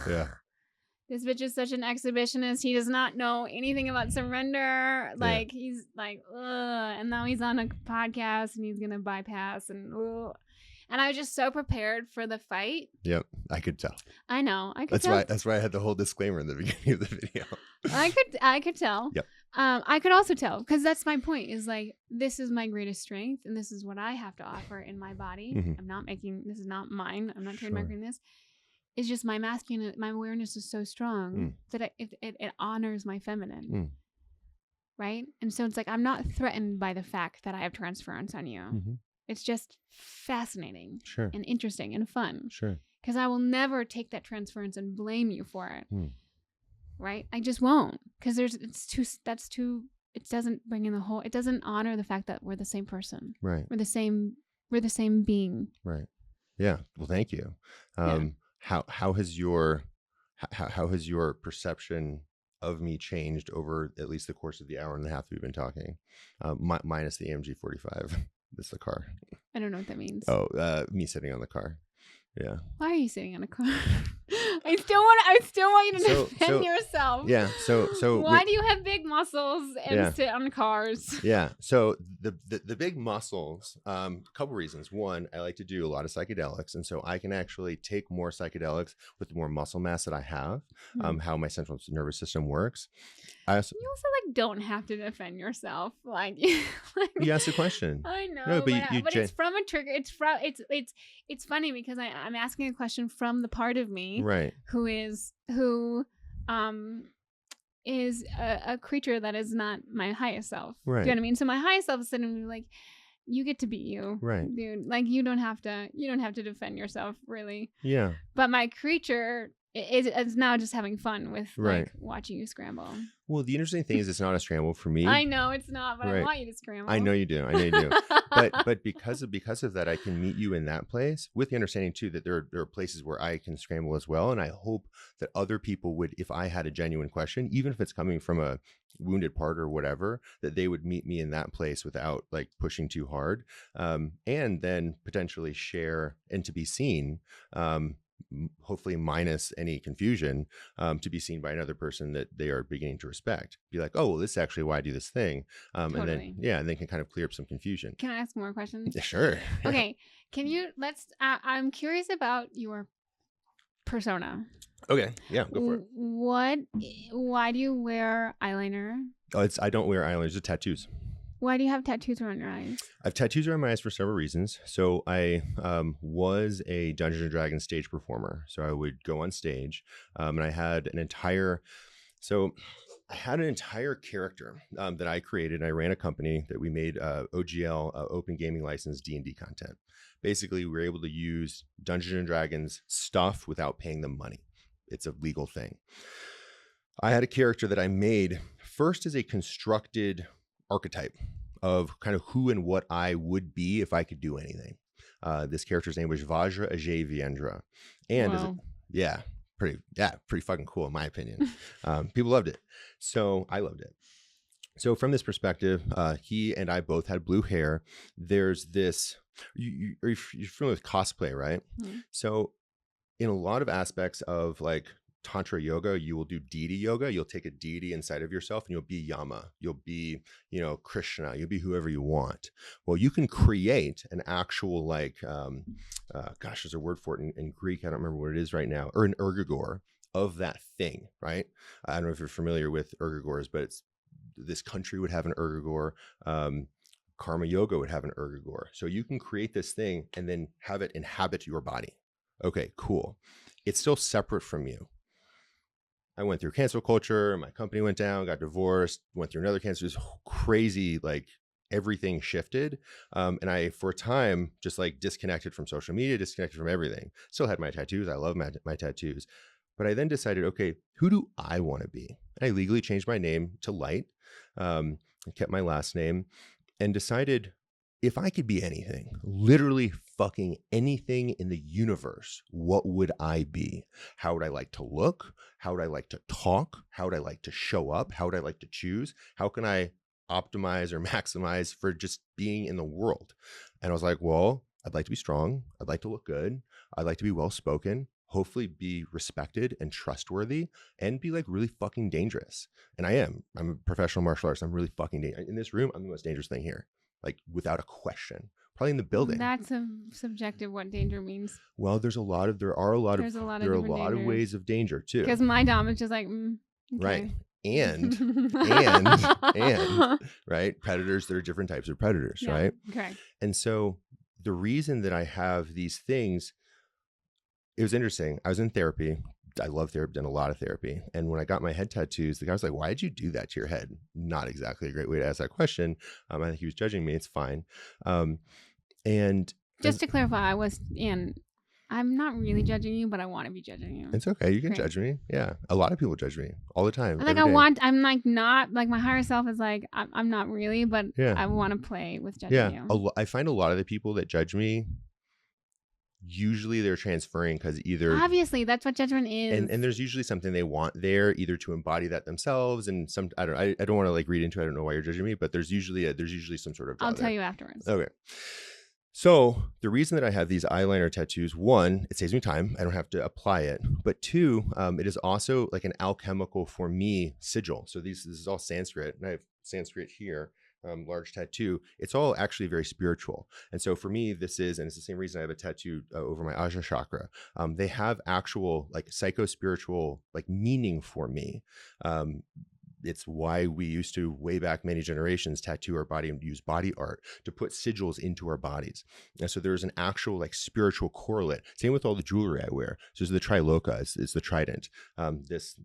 Yeah. This bitch is such an exhibitionist. He does not know anything about surrender. Like, he's like, ugh. And now he's on a podcast and he's going to bypass and ugh. And I was just so prepared for the fight. Yep. I could tell. I know. I could tell. That's why I had the whole disclaimer in the beginning of the video. I could tell. Yep. I could also tell, because that's my point, is like, this is my greatest strength, and this is what I have to offer in my body. Mhm. This is not mine. I'm not trademarking this. It's just my masculine, my awareness is so strong that it honors my feminine. Right? And so it's like, I'm not threatened by the fact that I have transference on you. Mhm. It's just fascinating Sure. and interesting and fun. Sure. Because I will never take that transference and blame you for it. Right? I just won't. Because it doesn't bring in the whole, it doesn't honor the fact that we're the same person. Right. We're the same being. Right. Yeah. Well, thank you. How has your perception of me changed over at least the course of the hour and a half we've been talking? Minus the AMG 45. This is the car. I don't know what that means. Oh, me sitting on the car. Yeah. Why are you sitting on a car? I still want you to defend yourself. Yeah. So why do you have big muscles and sit on cars? Yeah. So the big muscles, couple reasons. One, I like to do a lot of psychedelics, and so I can actually take more psychedelics with the more muscle mass that I have. How my central nervous system works. You also like don't have to defend yourself. Like you asked a question. I know. No, but it's from a trigger. It's funny because I'm asking a question from the part of me who is a creature that is not my highest self. Right. Do you know what I mean? So my highest self is sitting like, you get to be you, right, dude. Like you don't have to defend yourself, really. Yeah. But my creature it's now just having fun with Right. like watching you scramble. Well, the interesting thing is it's not a scramble for me. I know it's not, but I Right. want you to scramble. I know you do. I know you do. But because of that, I can meet you in that place with the understanding too that there are places where I can scramble as well. And I hope that other people would, if I had a genuine question, even if it's coming from a wounded part or whatever, that they would meet me in that place without like pushing too hard, and then potentially share and to be seen. Hopefully minus any confusion, to be seen by another person that they are beginning to respect. Be like, oh, well, this is actually why I do this thing. Totally. And then can kind of clear up some confusion. Can I ask more questions? Yeah, sure. Okay. Can you, I'm curious about your persona. Okay. Yeah, go for it. Why do you wear eyeliner? Oh, I don't wear eyeliners, just tattoos. Why do you have tattoos around your eyes? I have tattoos around my eyes for several reasons. So I was a Dungeons and Dragons stage performer. So I would go on stage, and I had an entire character that I created. I ran a company that we made OGL, open gaming license D&D content. Basically, we were able to use Dungeons and Dragons stuff without paying them money. It's a legal thing. I had a character that I made first as a constructed archetype of kind of who and what I would be if I could do anything. This character's name was Vajra Ajay Viendra. And pretty fucking cool in my opinion. People loved it. So I loved it. So from this perspective, he and I both had blue hair. There's this, you're familiar with cosplay, right? Mm-hmm. So in a lot of aspects of like Tantra yoga, you will do deity yoga. You'll take a deity inside of yourself and you'll be Yama. You'll be, Krishna. You'll be whoever you want. Well, you can create an actual like, there's a word for it in Greek. I don't remember what it is right now, or an ergogore of that thing, right? I don't know if you're familiar with ergogores, but this country would have an ergogore. Karma yoga would have an ergogore. So you can create this thing and then have it inhabit your body. Okay, cool. It's still separate from you. I went through cancel culture. My company went down, got divorced, went through another cancer. It was crazy. Like everything shifted. And I, for a time, just like disconnected from social media, disconnected from everything. Still had my tattoos. I love my tattoos. But I then decided, okay, who do I want to be? And I legally changed my name to Light, and kept my last name, and decided if I could be anything, literally fucking anything in the universe, what would I be? How would I like to look? How would I like to talk? How would I like to show up? How would I like to choose? How can I optimize or maximize for just being in the world? And I was like, well, I'd like to be strong. I'd like to look good. I'd like to be well-spoken, hopefully be respected and trustworthy, and be like really fucking dangerous. And I am. I'm a professional martial artist. I'm really fucking dangerous. In this room, I'm the most dangerous thing here. Like without a question, probably in the building. That's subjective what danger means. Well, there are a lot of ways of danger too. Because my dom is just like, okay. Right. And right. Predators, there are different types of predators, yeah, right? Okay. And so the reason that I have these things, it was interesting. I was in therapy. I love therapy, done a lot of therapy. And when I got my head tattoos, the guy was like, why did you do that to your head? Not exactly a great way to ask that question. I think he was judging me. It's fine. And just to clarify, I'm not really judging you, but I want to be judging you. It's okay. You can judge me. Yeah. A lot of people judge me all the time. Like I'm like not like my higher self is like, I'm not really, but yeah. I want to play with judging you. I find a lot of the people that judge me, usually they're transferring because either obviously that's what judgment is, and there's usually something they want there, either to embody that themselves, and some I don't want to like read into it. I don't know why you're judging me, but there's usually some sort of I'll tell you afterwards. Okay. So the reason that I have these eyeliner tattoos, one, it saves me time. I don't have to apply it. But two, it is also like an alchemical for me sigil. So this is all Sanskrit, and I have Sanskrit here. Large tattoo. It's all actually very spiritual. And so for me, and it's the same reason I have a tattoo over my Ajna chakra. They have actual like psycho-spiritual like meaning for me. It's why we used to, way back many generations, tattoo our body and use body art to put sigils into our bodies. And so there's an actual like spiritual correlate. Same with all the jewelry I wear. So the triloka, it's the trident. This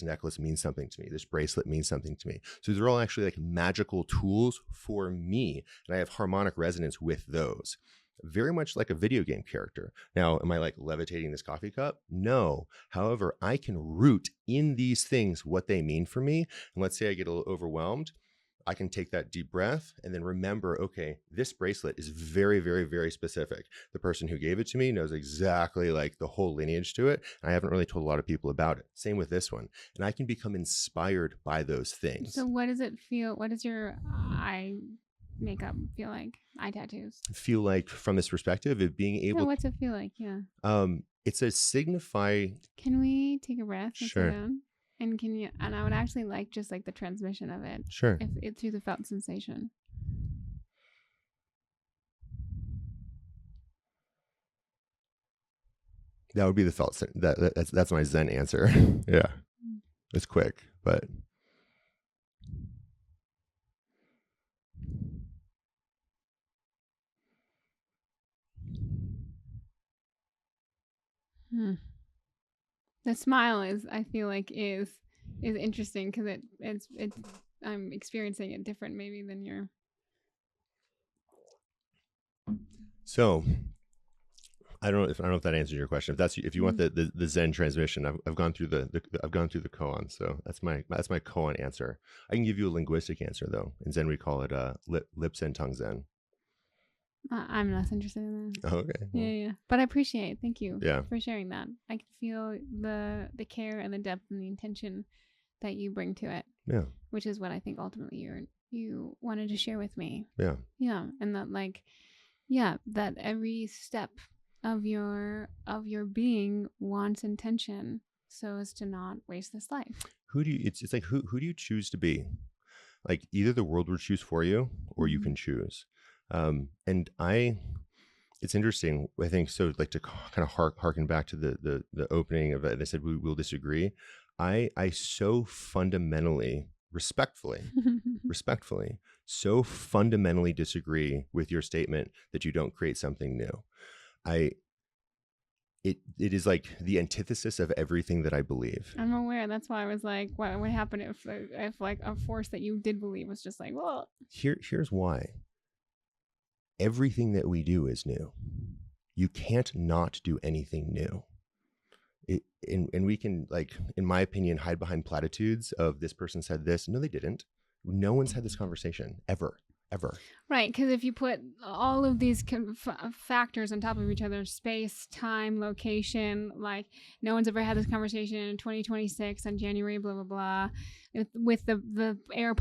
necklace means something to me. This bracelet means something to me. So they're all actually like magical tools for me. And I have harmonic resonance with those. very much like a video game character. Now, am I like levitating this coffee cup? No. However, I can root in these things what they mean for me. And let's say I get a little overwhelmed. I can take that deep breath and then remember, okay, this bracelet is very, very, very specific. The person who gave it to me knows exactly like the whole lineage to it. And I haven't really told a lot of people about it. Same with this one. And I can become inspired by those things. So what does it feel? What does your eye makeup feel like? Eye tattoos. Feel like from this perspective of being able. Yeah, what's it feel like? Yeah. It's a signify. Can we take a breath? And Sure. slow down? And can you? And I would actually like just like the transmission of it. Sure. If it through the felt sensation. That would be the felt. That's my Zen answer. Yeah, it's quick, but. The smile is, I feel like, is interesting because it's I'm experiencing it different maybe than you're. So, I don't know if that answers your question. If you want the Zen transmission, I've gone through I've gone through the koan. So that's my koan answer. I can give you a linguistic answer though. In Zen we call it lip Zen, tongue Zen. I'm less interested in that. Oh, okay. Well, Yeah. But I appreciate it. Thank you for sharing that. I can feel the care and the depth and the intention that you bring to it. Yeah. Which is what I think ultimately you wanted to share with me. Yeah. Yeah. And that that every step of your being wants intention so as to not waste this life. It's like who do you choose to be? Like either the world will choose for you or you can choose. And it's interesting. I think so. Like to kind of harken back to the opening of it. They said we will disagree. I so fundamentally, respectfully, so fundamentally disagree with your statement that you don't create something new. It is like the antithesis of everything that I believe. I'm aware. That's why I was like, what would happen if like a force that you did believe was just like, well, here's why. Everything that we do is new. You can't not do anything new. And we can, like, in my opinion, hide behind platitudes of this person said this. No, they didn't. No one's had this conversation ever. Right, because if you put all of these factors on top of each other, space, time, location, like no one's ever had this conversation in 2026 on January, blah, blah, blah, with the air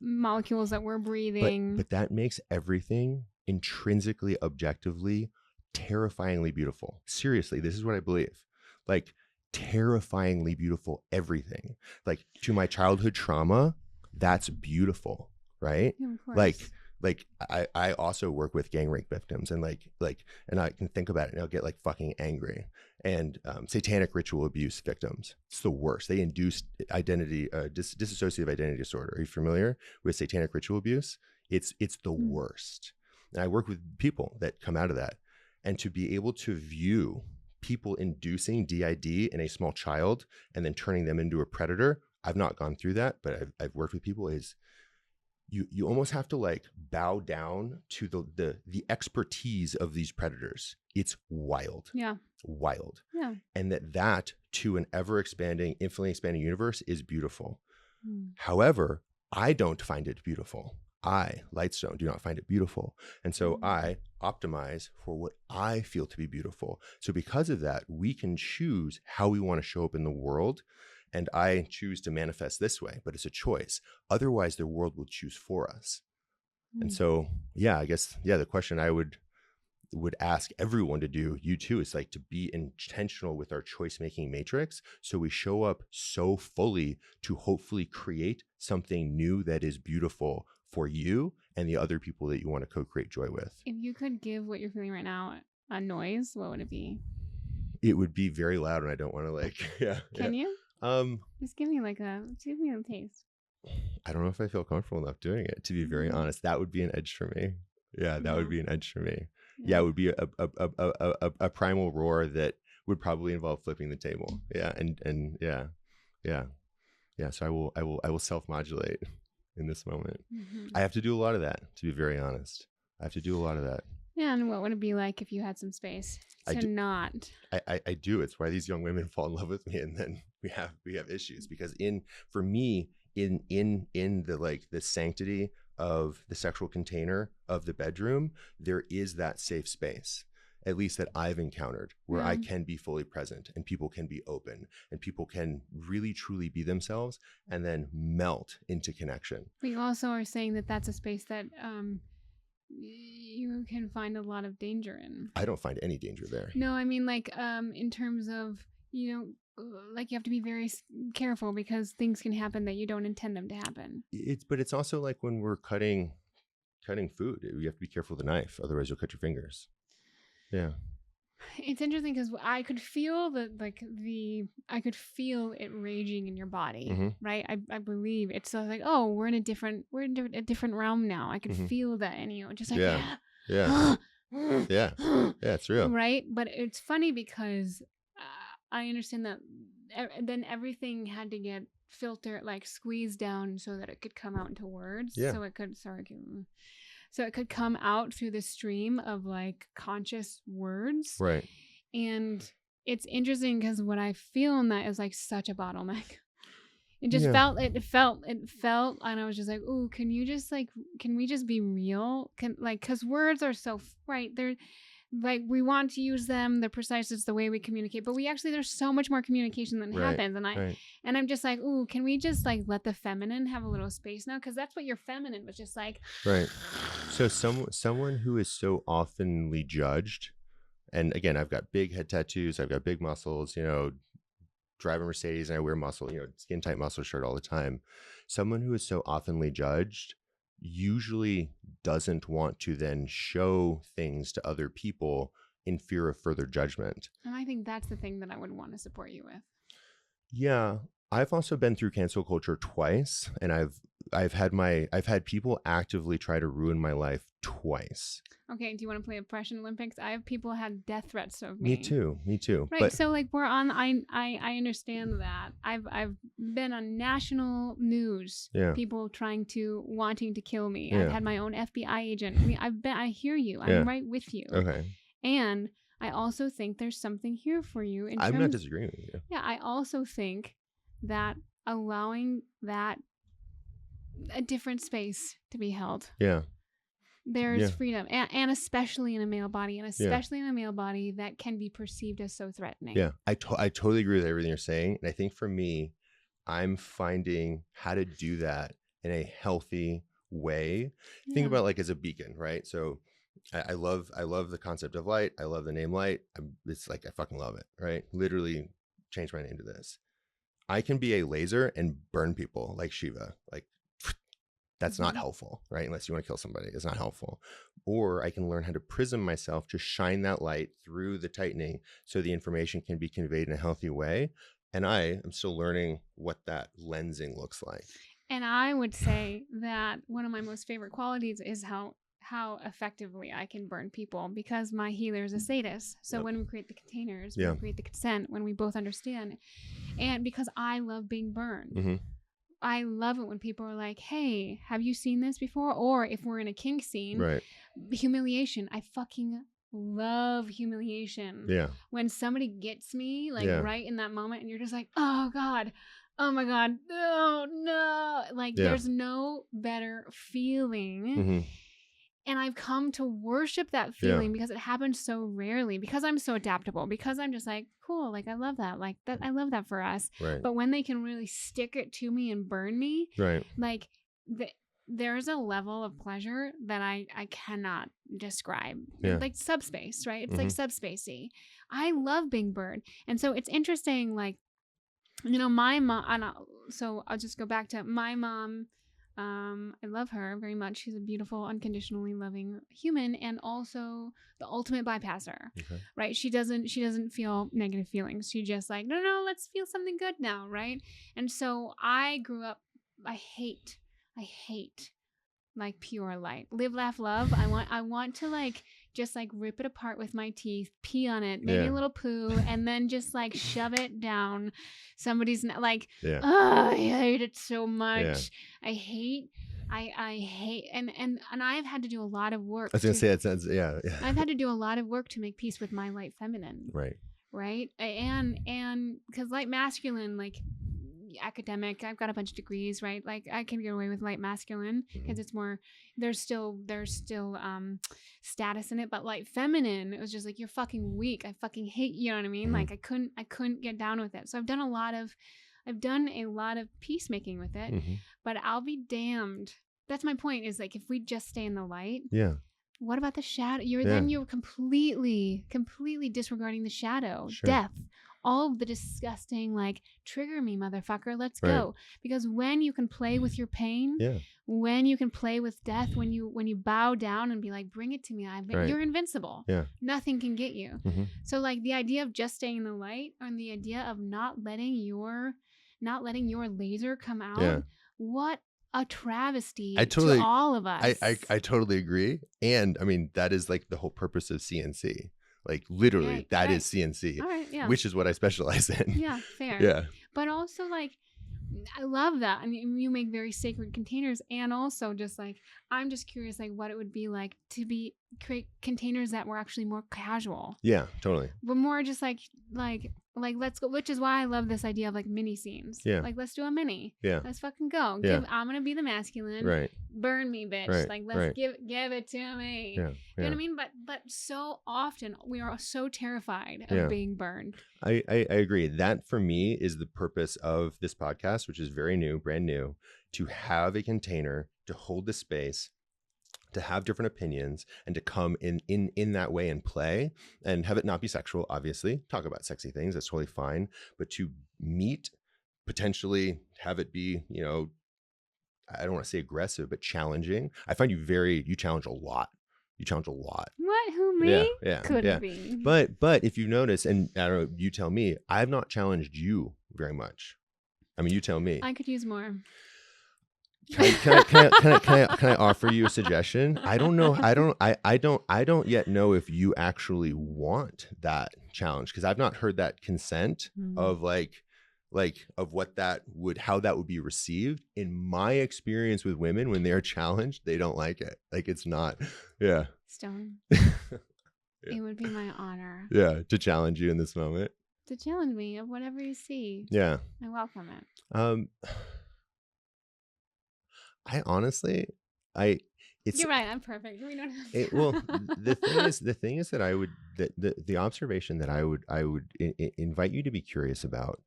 molecules that we're breathing. But that makes everything intrinsically, objectively, terrifyingly beautiful. Seriously, this is what I believe. Like, terrifyingly beautiful everything. Like, to my childhood trauma, that's beautiful. Right? Yeah, of course. Like I also work with gang rape victims and and I can think about it and I'll get like fucking angry. And satanic ritual abuse victims, it's the worst. They induce identity dissociative identity disorder. Are you familiar with satanic ritual abuse? It's the worst. And I work with people that come out of that, and to be able to view people inducing DID in a small child and then turning them into a predator. I've not gone through that, but I've worked with people. Is you almost have to like bow down to the expertise of these predators. It's wild. Yeah. Wild. Yeah. And that to an ever expanding, infinitely expanding universe is beautiful. However, I don't find it beautiful. I, Lightstone, do not find it beautiful. And so I optimize for what I feel to be beautiful. So because of that, we can choose how we want to show up in the world. And I choose to manifest this way, but it's a choice. Otherwise, the world will choose for us. And so, I guess, the question I would ask everyone to do, you too, is like to be intentional with our choice-making matrix. So we show up so fully to hopefully create something new that is beautiful for you and the other people that you want to co-create joy with. If you could give what you're feeling right now a noise, what would it be? It would be very loud, and I don't want to Can you? Just give me a taste. I don't know if I feel comfortable enough doing it, to be very honest. That would be an edge for me. Yeah, that would be an edge for me. Yeah, it would be a primal roar that would probably involve flipping the table. Yeah, and so I will self-modulate in this moment. I have to do a lot of that, to be very honest. I have to do a lot of that. Yeah, and what would it be like if you had some space I to do, not? I do. It's why these young women fall in love with me, and then we have issues because for me in the like the sanctity of the sexual container of the bedroom, there is that safe space, at least that I've encountered, where I Yeah. can be fully present and people can be open and people can really truly be themselves and then melt into connection. But you also are saying that that's a space that you can find a lot of danger in. I don't find any danger there. No, I mean like in terms of, you know, like you have to be very careful because things can happen that you don't intend them to happen. But it's also like when we're cutting food, you have to be careful with the knife, otherwise you'll cut your fingers. Yeah. It's interesting because I could feel I could feel it raging in your body, Mm-hmm. right? I believe it's like, oh, we're in a different realm now. I could Mm-hmm. feel that, and just like Yeah. Yeah. Yeah. Yeah, it's real. right. But it's funny because I understand that then everything had to get filtered, like squeezed down, so that it could come out into words. Yeah. So it could come out through the stream of like conscious words. Right. And it's interesting because what I feel in that is like such a bottleneck. It just Yeah. it felt, and I was just like, "Ooh, can we just be real? Because words are so right. They're like we want to use them. They're precise. It's the way we communicate. But there's so much more communication than Right. happens. And I'm just like, ooh, can we just like let the feminine have a little space now? Because that's what your feminine was just like. Right. So someone who is so oftenly judged, and again, I've got big head tattoos, I've got big muscles, drive a Mercedes and I wear muscle, skin tight muscle shirt all the time. Someone who is so oftenly judged usually doesn't want to then show things to other people in fear of further judgment. And I think that's the thing that I would want to support you with. Yeah. I've also been through cancel culture twice, and I've had people actively try to ruin my life twice. Okay, do you want to play Oppression Olympics? I have people had death threats of me. Me too. Right, so like we're on. I understand that. I've been on national news. Yeah. People wanting to kill me. Yeah. I've had my own FBI agent. I mean, I hear you. I'm right with you. Okay. And I also think there's something here for you. I'm not disagreeing with you. Yeah, I also think that allowing that a different space to be held. Yeah. There's freedom, and especially in a male body, in a male body that can be perceived as so threatening. Yeah, I totally agree with everything you're saying. And I think for me, I'm finding how to do that in a healthy way. Yeah. Think about like as a beacon, right? So I love the concept of light. I love the name light. It's like, I fucking love it, right? Literally changed my name to this. I can be a laser and burn people like Shiva, like that's not helpful, right? Unless you want to kill somebody, it's not helpful. Or I can learn how to prism myself to shine that light through the tightening so the information can be conveyed in a healthy way. And I am still learning what that lensing looks like. And I would say that one of my most favorite qualities is how effectively I can burn people, because my healer is a sadist. So when we create the containers, when we create the consent, when we both understand, and because I love being burned. Mm-hmm. I love it when people are like, hey, have you seen this before? Or if we're in a kink scene, right. Humiliation. I fucking love humiliation. Yeah. When somebody gets me right in that moment and you're just like, oh God, oh my God, no. Like there's no better feeling. Mm-hmm. And I've come to worship that feeling because it happens so rarely, because I'm so adaptable, because I'm just like, cool, like I love that. Like that, I love that for us. Right. But when they can really stick it to me and burn me, right. Like there's a level of pleasure that I cannot describe. Yeah. Like subspace, right? It's like subspacey. I love being burned. And so it's interesting, like, my mom, so I'll just go back to my mom. I love her very much. She's a beautiful, unconditionally loving human, and also the ultimate bypasser, right? She doesn't feel negative feelings. She just like, no, let's feel something good now, right? And so I grew up, I hate like pure light. Live, laugh, love. I want to like just like rip it apart with my teeth, pee on it, maybe a little poo, and then just like shove it down somebody's like, oh, I hate it so much. I hate I hate and I've had to do a lot of work. I was gonna say it sounds yeah. I've had to do a lot of work to make peace with my light feminine. Right. And because light masculine, like academic, I've got a bunch of degrees, right? Like I can get away with light masculine because it's more there's still status in it, but light feminine, it was just like, you're fucking weak, I fucking hate you, know what I mean? Like I couldn't get down with it. So I've done a lot of peacemaking with it. But I'll be damned, that's my point, is like, if we just stay in the light, what about the shadow? Then you're completely disregarding the shadow, death, all of the disgusting, like, trigger me, motherfucker, let's go. Because when you can play with your pain, when you can play with death, when you bow down and be like, bring it to me, you're invincible. Nothing can get you. So like the idea of just staying in the light, and the idea of not letting your laser come out, what a travesty to all of us. I totally agree. And I mean, that is like the whole purpose of CNC. Like literally that is CNC, which is what I specialize in. Yeah, fair. But also, like, I love that. I mean, you make very sacred containers, and also just like, I'm just curious, like, what it would be like to create containers that were actually more casual. Yeah, totally. But more just like let's go, which is why I love this idea of like mini scenes. Like, let's do a mini. Let's fucking go. I'm gonna be the masculine. Burn me, bitch. Like, let's give it to me. You know what I mean? But so often we are so terrified of being burned. I agree. That for me is the purpose of this podcast, which is very new, brand new, to have a container to hold the space, to have different opinions, and to come in that way and play, and have it not be sexual, obviously, talk about sexy things, that's totally fine, but to meet, potentially have it be, you know, I don't want to say aggressive, but challenging. I find you challenge a lot. You challenge a lot. What? Who, me? Could be. But if you notice, and I don't know, you tell me, I have not challenged you very much. I mean, you tell me. I could use more. Can I offer you a suggestion? I don't know. I don't yet know if you actually want that challenge, because I've not heard that consent of of how that would be received. In my experience with women, when they're challenged, they don't like it. Like, it's not. Stone. It would be my honor. To challenge you in this moment. To challenge me of whatever you see. I welcome it. I honestly, you're right. I'm perfect. We don't have it. Well, the thing is that I would, the observation that I would invite you to be curious about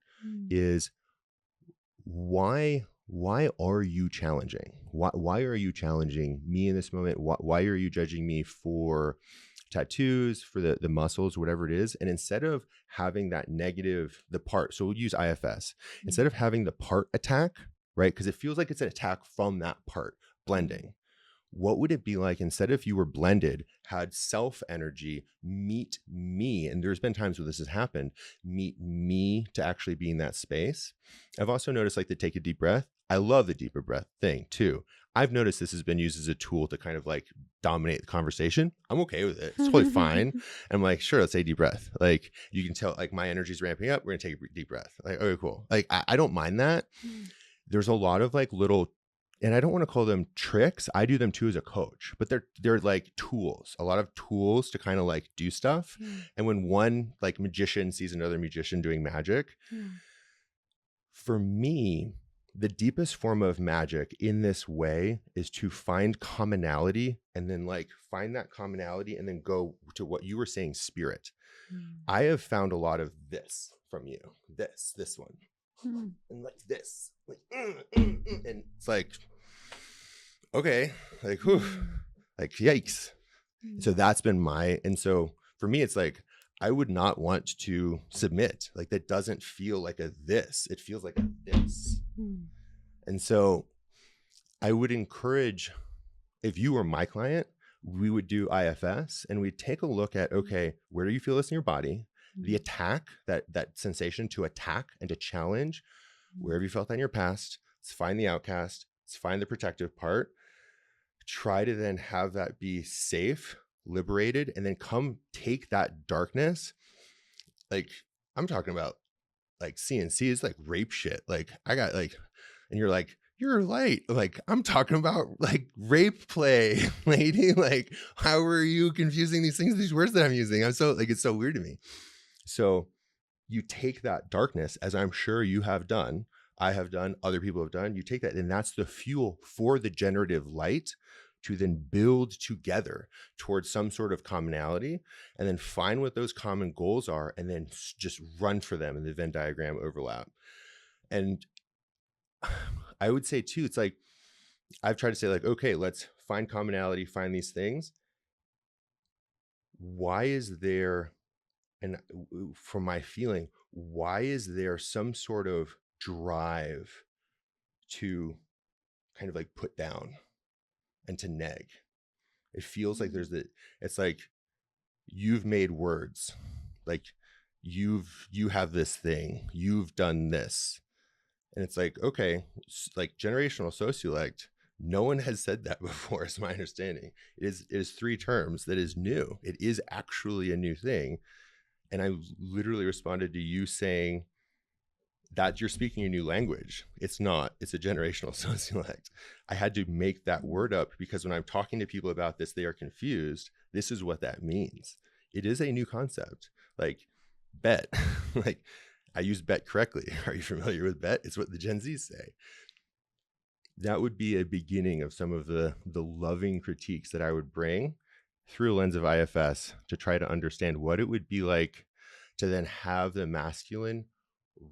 is why are you challenging? Why are you challenging me in this moment? Why are you judging me for tattoos, for the muscles, whatever it is? And instead of having that negative, so we'll use IFS, instead of having the part attack, right? Because it feels like it's an attack from that part, blending. What would it be like instead, if you were blended, had self energy meet me? And there's been times where this has happened, meet me to actually be in that space. I've also noticed, like, to take a deep breath. I love the deeper breath thing too. I've noticed this has been used as a tool to kind of like dominate the conversation. I'm okay with it. It's totally fine. And I'm like, sure, let's take a deep breath. Like, you can tell, like, my energy's ramping up. We're gonna take a deep breath. Like, okay, cool. Like, I don't mind that. There's a lot of like little, and I don't want to call them tricks. I do them too as a coach, but they're like tools, a lot of tools to kind of like do stuff. And when one like magician sees another magician doing magic, for me, the deepest form of magic in this way is to find commonality, and then like find that commonality and then go to what you were saying, spirit. I have found a lot of this from you, this one. And like this, like, and it's like, okay, like, whew, like, yikes. So that's been and so for me, it's like, I would not want to submit. Like, that doesn't feel like a this, it feels like a this. And so I would encourage, if you were my client, we would do IFS and we'd take a look at, okay, where do you feel this in your body? The attack, that sensation to attack and to challenge, wherever you felt that in your past. Let's find the outcast. Let's find the protective part. Try to then have that be safe, liberated, and then come take that darkness. Like, I'm talking about like CNC is like rape shit. Like, I got like, and you're like, you're light. Like, I'm talking about like rape play, lady. Like, how are you confusing these things, these words that I'm using? I'm so like, it's so weird to me. So you take that darkness, as I'm sure you have done, I have done, other people have done, you take that, and that's the fuel for the generative light to then build together towards some sort of commonality, and then find what those common goals are, and then just run for them in the Venn diagram overlap. And I would say too, it's like, I've tried to say like, okay, let's find commonality, find these things. Why is there, and from my feeling, why is there some sort of drive to kind of like put down and to neg? It feels like there's it's like you've made words, like you have this thing, you've done this. And it's like, okay, like generational sociolect, no one has said that before, is my understanding. It is 3 terms that is new. It is actually a new thing. And I literally responded to you saying that you're speaking a new language. It's not, it's a generational sociolect. I had to make that word up because when I'm talking to people about this, they are confused. This is what that means. It is a new concept. Like bet, like I use bet correctly. Are you familiar with bet? It's what the Gen Zs say. That would be a beginning of some of the loving critiques that I would bring through a lens of IFS to try to understand what it would be like to then have the masculine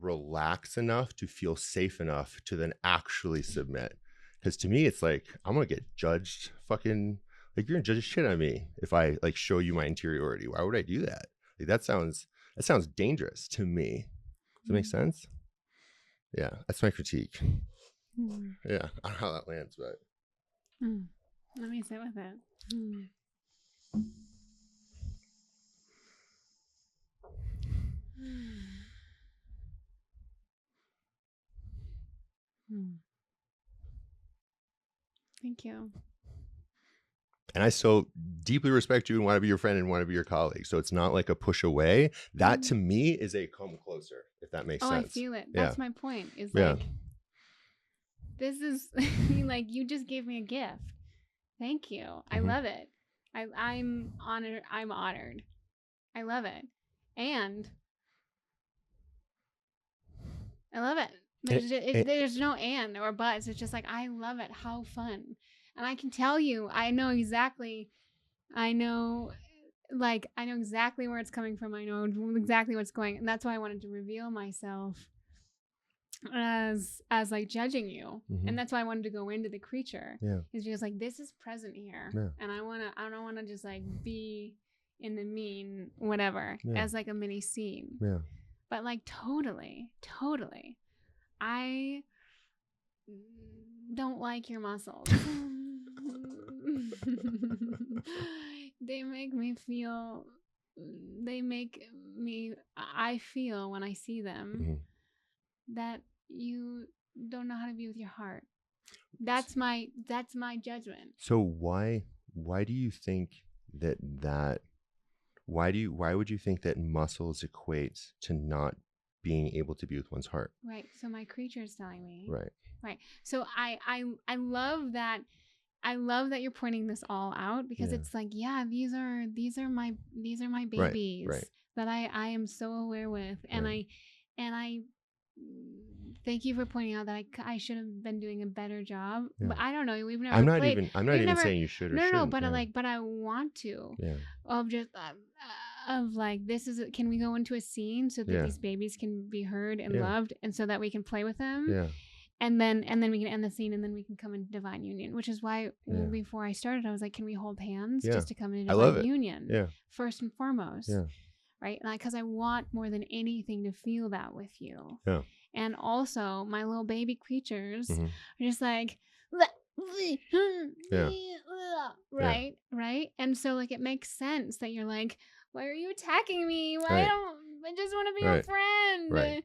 relax enough to feel safe enough to then actually submit. Because to me, it's like, I'm going to get judged fucking, like you're going to judge shit on me if I like show you my interiority. Why would I do that? Like that sounds dangerous to me. Does that make sense? Yeah, that's my critique. Yeah, I don't know how that lands, but let me sit with it. Thank you. And I so deeply respect you and want to be your friend and want to be your colleague. So it's not like a push away. That to me is a come closer, if that makes sense. I feel it. That's my point. Is like, this is like, you just gave me a gift. Thank you. I love it. I'm honored. I'm honored. I love it. And I love it. There's no and or buts. It's just like, I love it. How fun. And I can tell you, I know exactly where it's coming from. I know exactly what's going. And that's why I wanted to reveal myself as like judging you. And that's why I wanted to go into the creature. Is because like, this is present here. And I don't want to just like be in the mean whatever as like a mini scene. But like totally I don't like your muscles. They make me I feel when I see them that you don't know how to be with your heart. That's my judgment. So why do you think why would you think that muscles equate to not being able to be with one's heart? Right. So my creature is telling me. Right. So I love that. I love that you're pointing this all out because it's like, yeah, these are my babies that I am so aware with, and I thank you for pointing out that I should have been doing a better job. But I don't know. We've never. I'm not even saying you should or shouldn't. But I want to. Of just of like, this is. Can we go into a scene so that these babies can be heard and loved, and so that we can play with them? And then we can end the scene, and then we can come into divine union, which is why before I started, I was like, can we hold hands just to come into divine union first and foremost? Right. Because I want more than anything to feel that with you. And also my little baby creatures are just like, right. And so like, it makes sense that you're like, why are you attacking me? I just want to be your friend.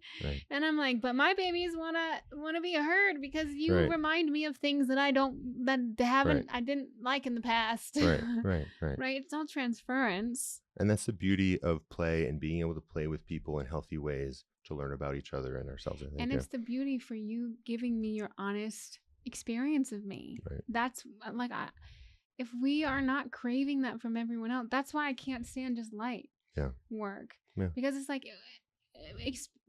And I'm like, but my babies want to be heard because you remind me of things that I didn't like in the past. Right. It's all transference. And that's the beauty of play and being able to play with people in healthy ways to learn about each other and ourselves. I think. And it's the beauty for you giving me your honest experience of me. Right. That's like, if we are not craving that from everyone else, that's why I can't stand just light work. Yeah. Because it's like,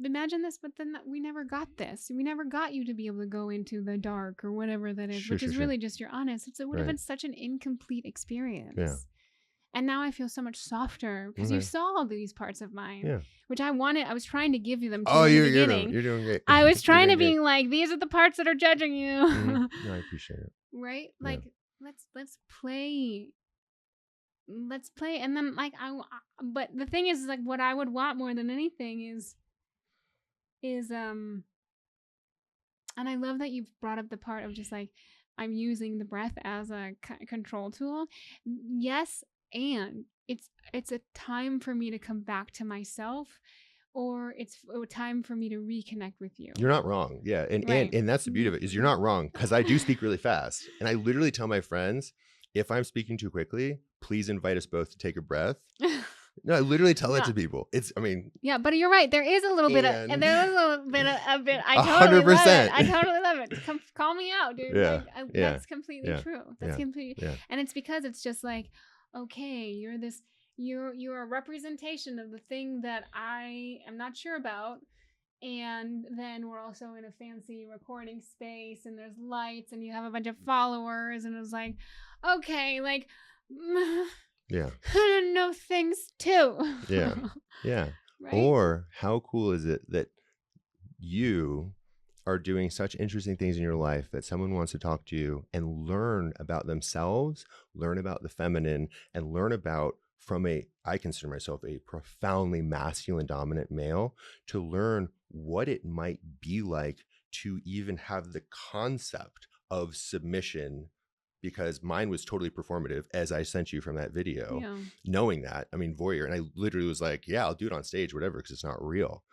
imagine this, but then we never got this. We never got you to be able to go into the dark or whatever that is, which is really just your honest. It would have been such an incomplete experience. Yeah. And now I feel so much softer because you saw all these parts of mine, which I was trying to give you them to in the beginning. You're doing great. I was trying to be like, these are the parts that are judging you. No, I appreciate it. Right? Like, let's play. Let's play. And then like, but the thing is like, what I would want more than anything is, and I love that you've brought up the part of just like, I'm using the breath as a control tool. Yes. And it's a time for me to come back to myself, or it's a time for me to reconnect with you. You're not wrong. Yeah. And that's the beauty of it, is you're not wrong, because I do speak really fast. And I literally tell my friends, if I'm speaking too quickly, please invite us both to take a breath. No, I literally tell that to people. Yeah, but you're right. There is a little bit of, a bit. I 100%. totally love it. I totally love it. Call me out, dude. Yeah. That's completely true. That's completely, and it's because it's just like, okay, you're a representation of the thing that I am not sure about. And then we're also in a fancy recording space and there's lights and you have a bunch of followers. And it was like, okay, like, I don't know things too. Yeah. Right? Or how cool is it that you are doing such interesting things in your life that someone wants to talk to you and learn about themselves, learn about the feminine, and learn about, I consider myself a profoundly masculine dominant male, to learn what it might be like to even have the concept of submission, because mine was totally performative, as I sent you from that video, knowing that, voyeur. And I literally was like, yeah, I'll do it on stage, whatever, because it's not real.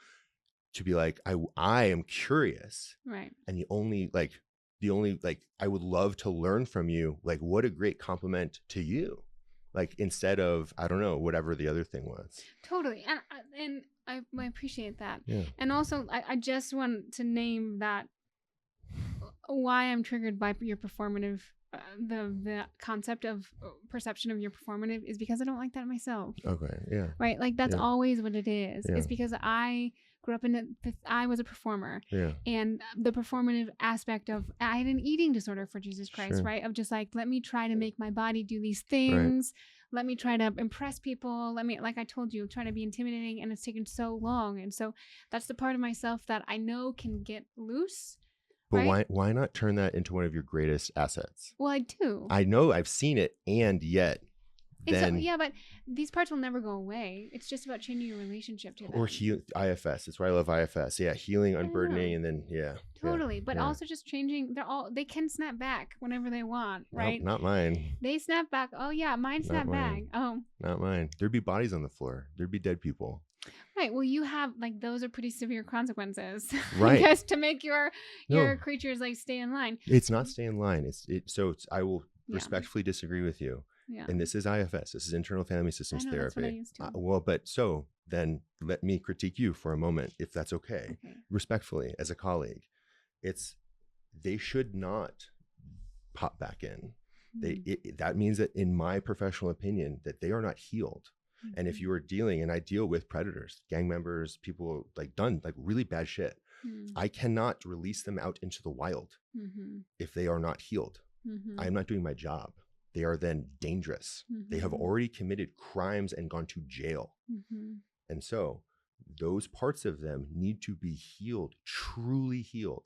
To be like, I am curious. Right. And the only I would love to learn from you, like, what a great compliment to you. Like, instead of, I don't know, whatever the other thing was. Totally. And I appreciate that. Yeah. And also, I just want to name that why I'm triggered by your performative, the concept of perception of your performative is because I don't like that myself. Okay. Yeah. Right. Like, that's always what it is. Yeah. It's because I grew up I was a performer. Yeah. And the performative aspect of, I had an eating disorder, for Jesus Christ, right? Of just like, let me try to make my body do these things. Right. Let me try to impress people. Like I told you, try to be intimidating. And it's taken so long. And so that's the part of myself that I know can get loose. But why not turn that into one of your greatest assets? Well, I do. I know, I've seen it, and yet then... but these parts will never go away. It's just about changing your relationship to them. Or IFS. That's why I love IFS. Yeah, healing, unburdening, and then, Totally. But also just changing, they can snap back whenever they want, right? Nope, not mine. They snap back. Oh, yeah, mine snap back. Oh. Not mine. There'd be bodies on the floor. There'd be dead people. Right. Well, you have, like, those are pretty severe consequences. Right. I guess, to make your creatures, like, stay in line. It's not stay in line. I will respectfully disagree with you. Yeah. And this is IFS. This is internal family systems therapy. That's what I used to. But so then let me critique you for a moment, if that's okay. Respectfully, as a colleague. They should not pop back in. That means that, in my professional opinion, that they are not healed. Mm-hmm. And if you are dealing, and I deal with predators, gang members, people done really bad shit, I cannot release them out into the wild if they are not healed. I am not doing my job. They are then dangerous. They have already committed crimes and gone to jail. And so those parts of them need to be healed, truly healed.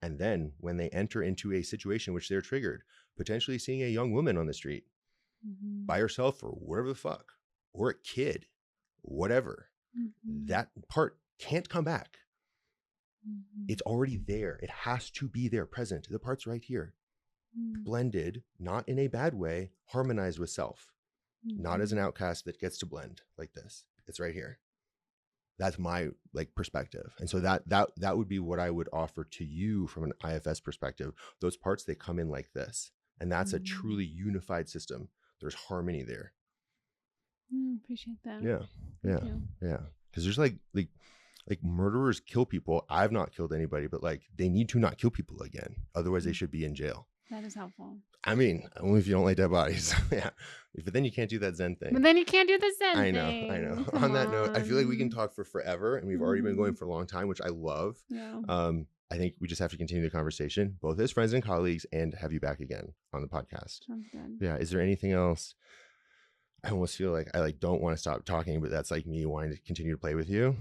And then when they enter into a situation which they're triggered, potentially seeing a young woman on the street by herself or whatever the fuck, or a kid, whatever, that part can't come back. It's already there. It has to be there, present. The part's right here. Blended, not in a bad way, harmonized with self, not as an outcast that gets to blend like this. It's right here. That's my perspective. And so that would be what I would offer to you from an IFS perspective. Those parts, they come in like this. And that's a truly unified system. There's harmony there. Appreciate that. Yeah. Because there's like murderers kill people. I've not killed anybody, but like they need to not kill people again. Otherwise they should be in jail. That is helpful. I mean, only if you don't like dead bodies. Yeah. But then you can't do that Zen thing. But then you can't do the Zen I thing. know. Come On that note, I feel like we can on. talk for forever, and we've already been going for a long time, which I love. Yeah. I think we just have to continue the conversation, both as friends and colleagues, and have you back again on the podcast. Sounds good. Yeah. Is there anything else? I almost feel like I like don't want to stop talking, but that's like me wanting to continue to play with you.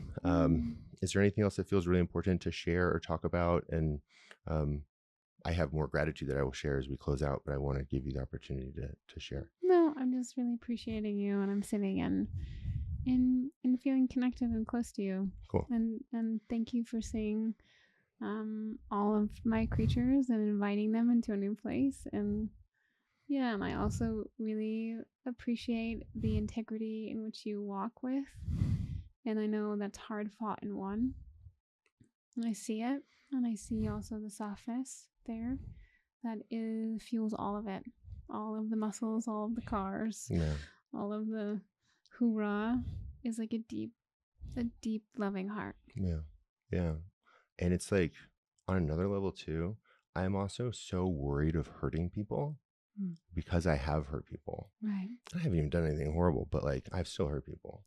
Is there anything else that feels really important to share or talk about? And I have more gratitude that I will share as we close out, but I want to give you the opportunity to share. No, I'm just really appreciating you, and I'm sitting and feeling connected and close to you. Cool. And thank you for seeing all of my creatures and inviting them into a new place. And yeah, and I also really appreciate the integrity in which you walk with. And I know that's hard fought and won. And I see it. And I see also the softness there that fuels all of it. All of the muscles, all of the cars, all of the hoorah is like a deep loving heart. Yeah. Yeah. And it's like on another level too, I'm also so worried of hurting people because I have hurt people. Right. I haven't even done anything horrible, but like I've still hurt people.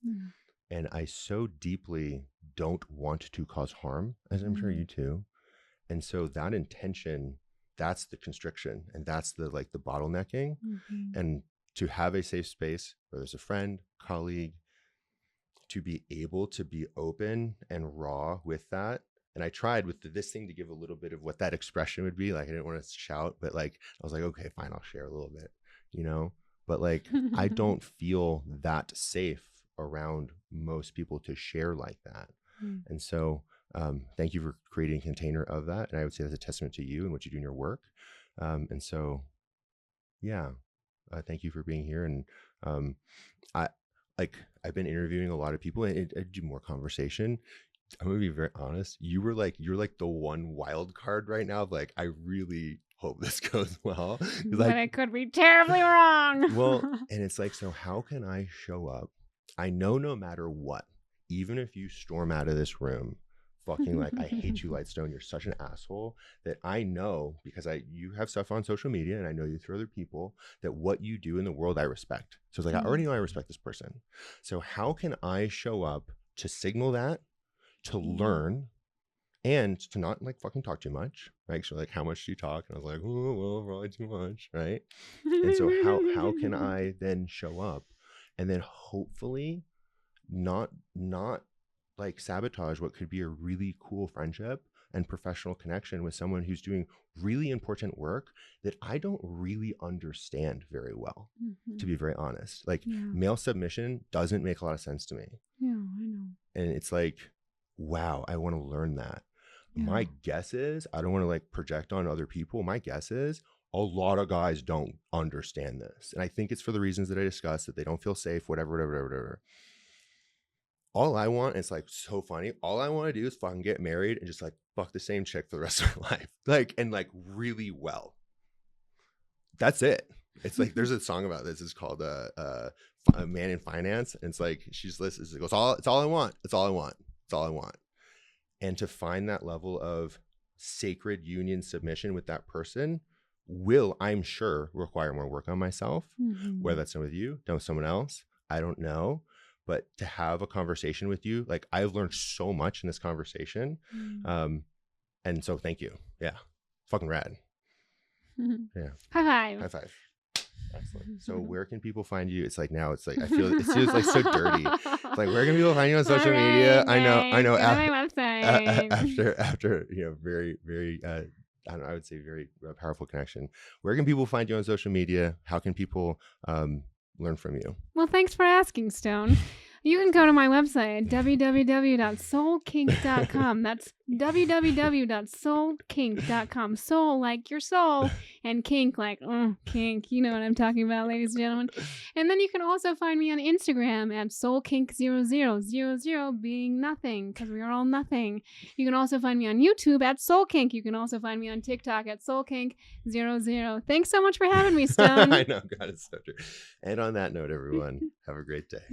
And I so deeply don't want to cause harm, as I'm sure you too. And so that intention, that's the constriction, and that's the like the bottlenecking. And to have a safe space, whether it's a friend, colleague, to be able to be open and raw with that. And I tried with this thing to give a little bit of what that expression would be. Like I didn't want to shout, but like I was like, okay, fine, I'll share a little bit, you know? But like I don't feel that safe around most people to share like that. And so thank you for creating a container of that. And I would say that's a testament to you and what you do in your work. And so, yeah, thank you for being here. And I've been interviewing a lot of people, and I do more conversation. I'm gonna be very honest. You're like the one wild card right now. Like, I really hope this goes well. But it could be terribly wrong. Well, and it's like, so how can I show up? I know no matter what, even if you storm out of this room, fucking like, I hate you, Lightstone, you're such an asshole, that I know, because you have stuff on social media and I know you through other people, that what you do in the world I respect. So it's like, I already know I respect this person. So how can I show up to signal that, to learn, and to not like fucking talk too much, right? So like, how much do you talk? And I was like, oh, well, probably too much, right? And so how can I then show up and then hopefully not like sabotage what could be a really cool friendship and professional connection with someone who's doing really important work that I don't really understand very well, to be very honest. Like male submission doesn't make a lot of sense to me. Yeah, I know. And it's like, wow, I want to learn that. My guess is, I don't want to like project on other people. My guess is a lot of guys don't understand this. And I think it's for the reasons that I discussed, that they don't feel safe, whatever. All I want, it's like so funny, all I want to do is fucking get married and just like fuck the same chick for the rest of my life. Like, and like really well. That's it. It's like, there's a song about this. It's called a Man in Finance. And it's like, she's listening. It goes, it's all I want. It's all I want. It's all I want. And to find that level of sacred union submission with that person will, I'm sure, require more work on myself, whether that's done with you, done with someone else, I don't know. But to have a conversation with you, like I've learned so much in this conversation. And so thank you. Yeah. Fucking rad. Yeah. High five. High five. Excellent. So where can people find you? It's like, now it's like, I feel it feels like so dirty. It's like, where can people find you on social media? I know. After very, very, I don't know, I would say very powerful connection. Where can people find you on social media? How can people learn from you? Well, thanks for asking, Stone. You can go to my website, www.soulkink.com. That's www.soulkink.com. Soul like your soul, and kink like kink. You know what I'm talking about, ladies and gentlemen. And then you can also find me on Instagram at soulkink0000, being nothing, because we are all nothing. You can also find me on YouTube at soulkink. You can also find me on TikTok at soulkink00. Thanks so much for having me, Stone. I know, God, it's so true. And on that note, everyone, have a great day.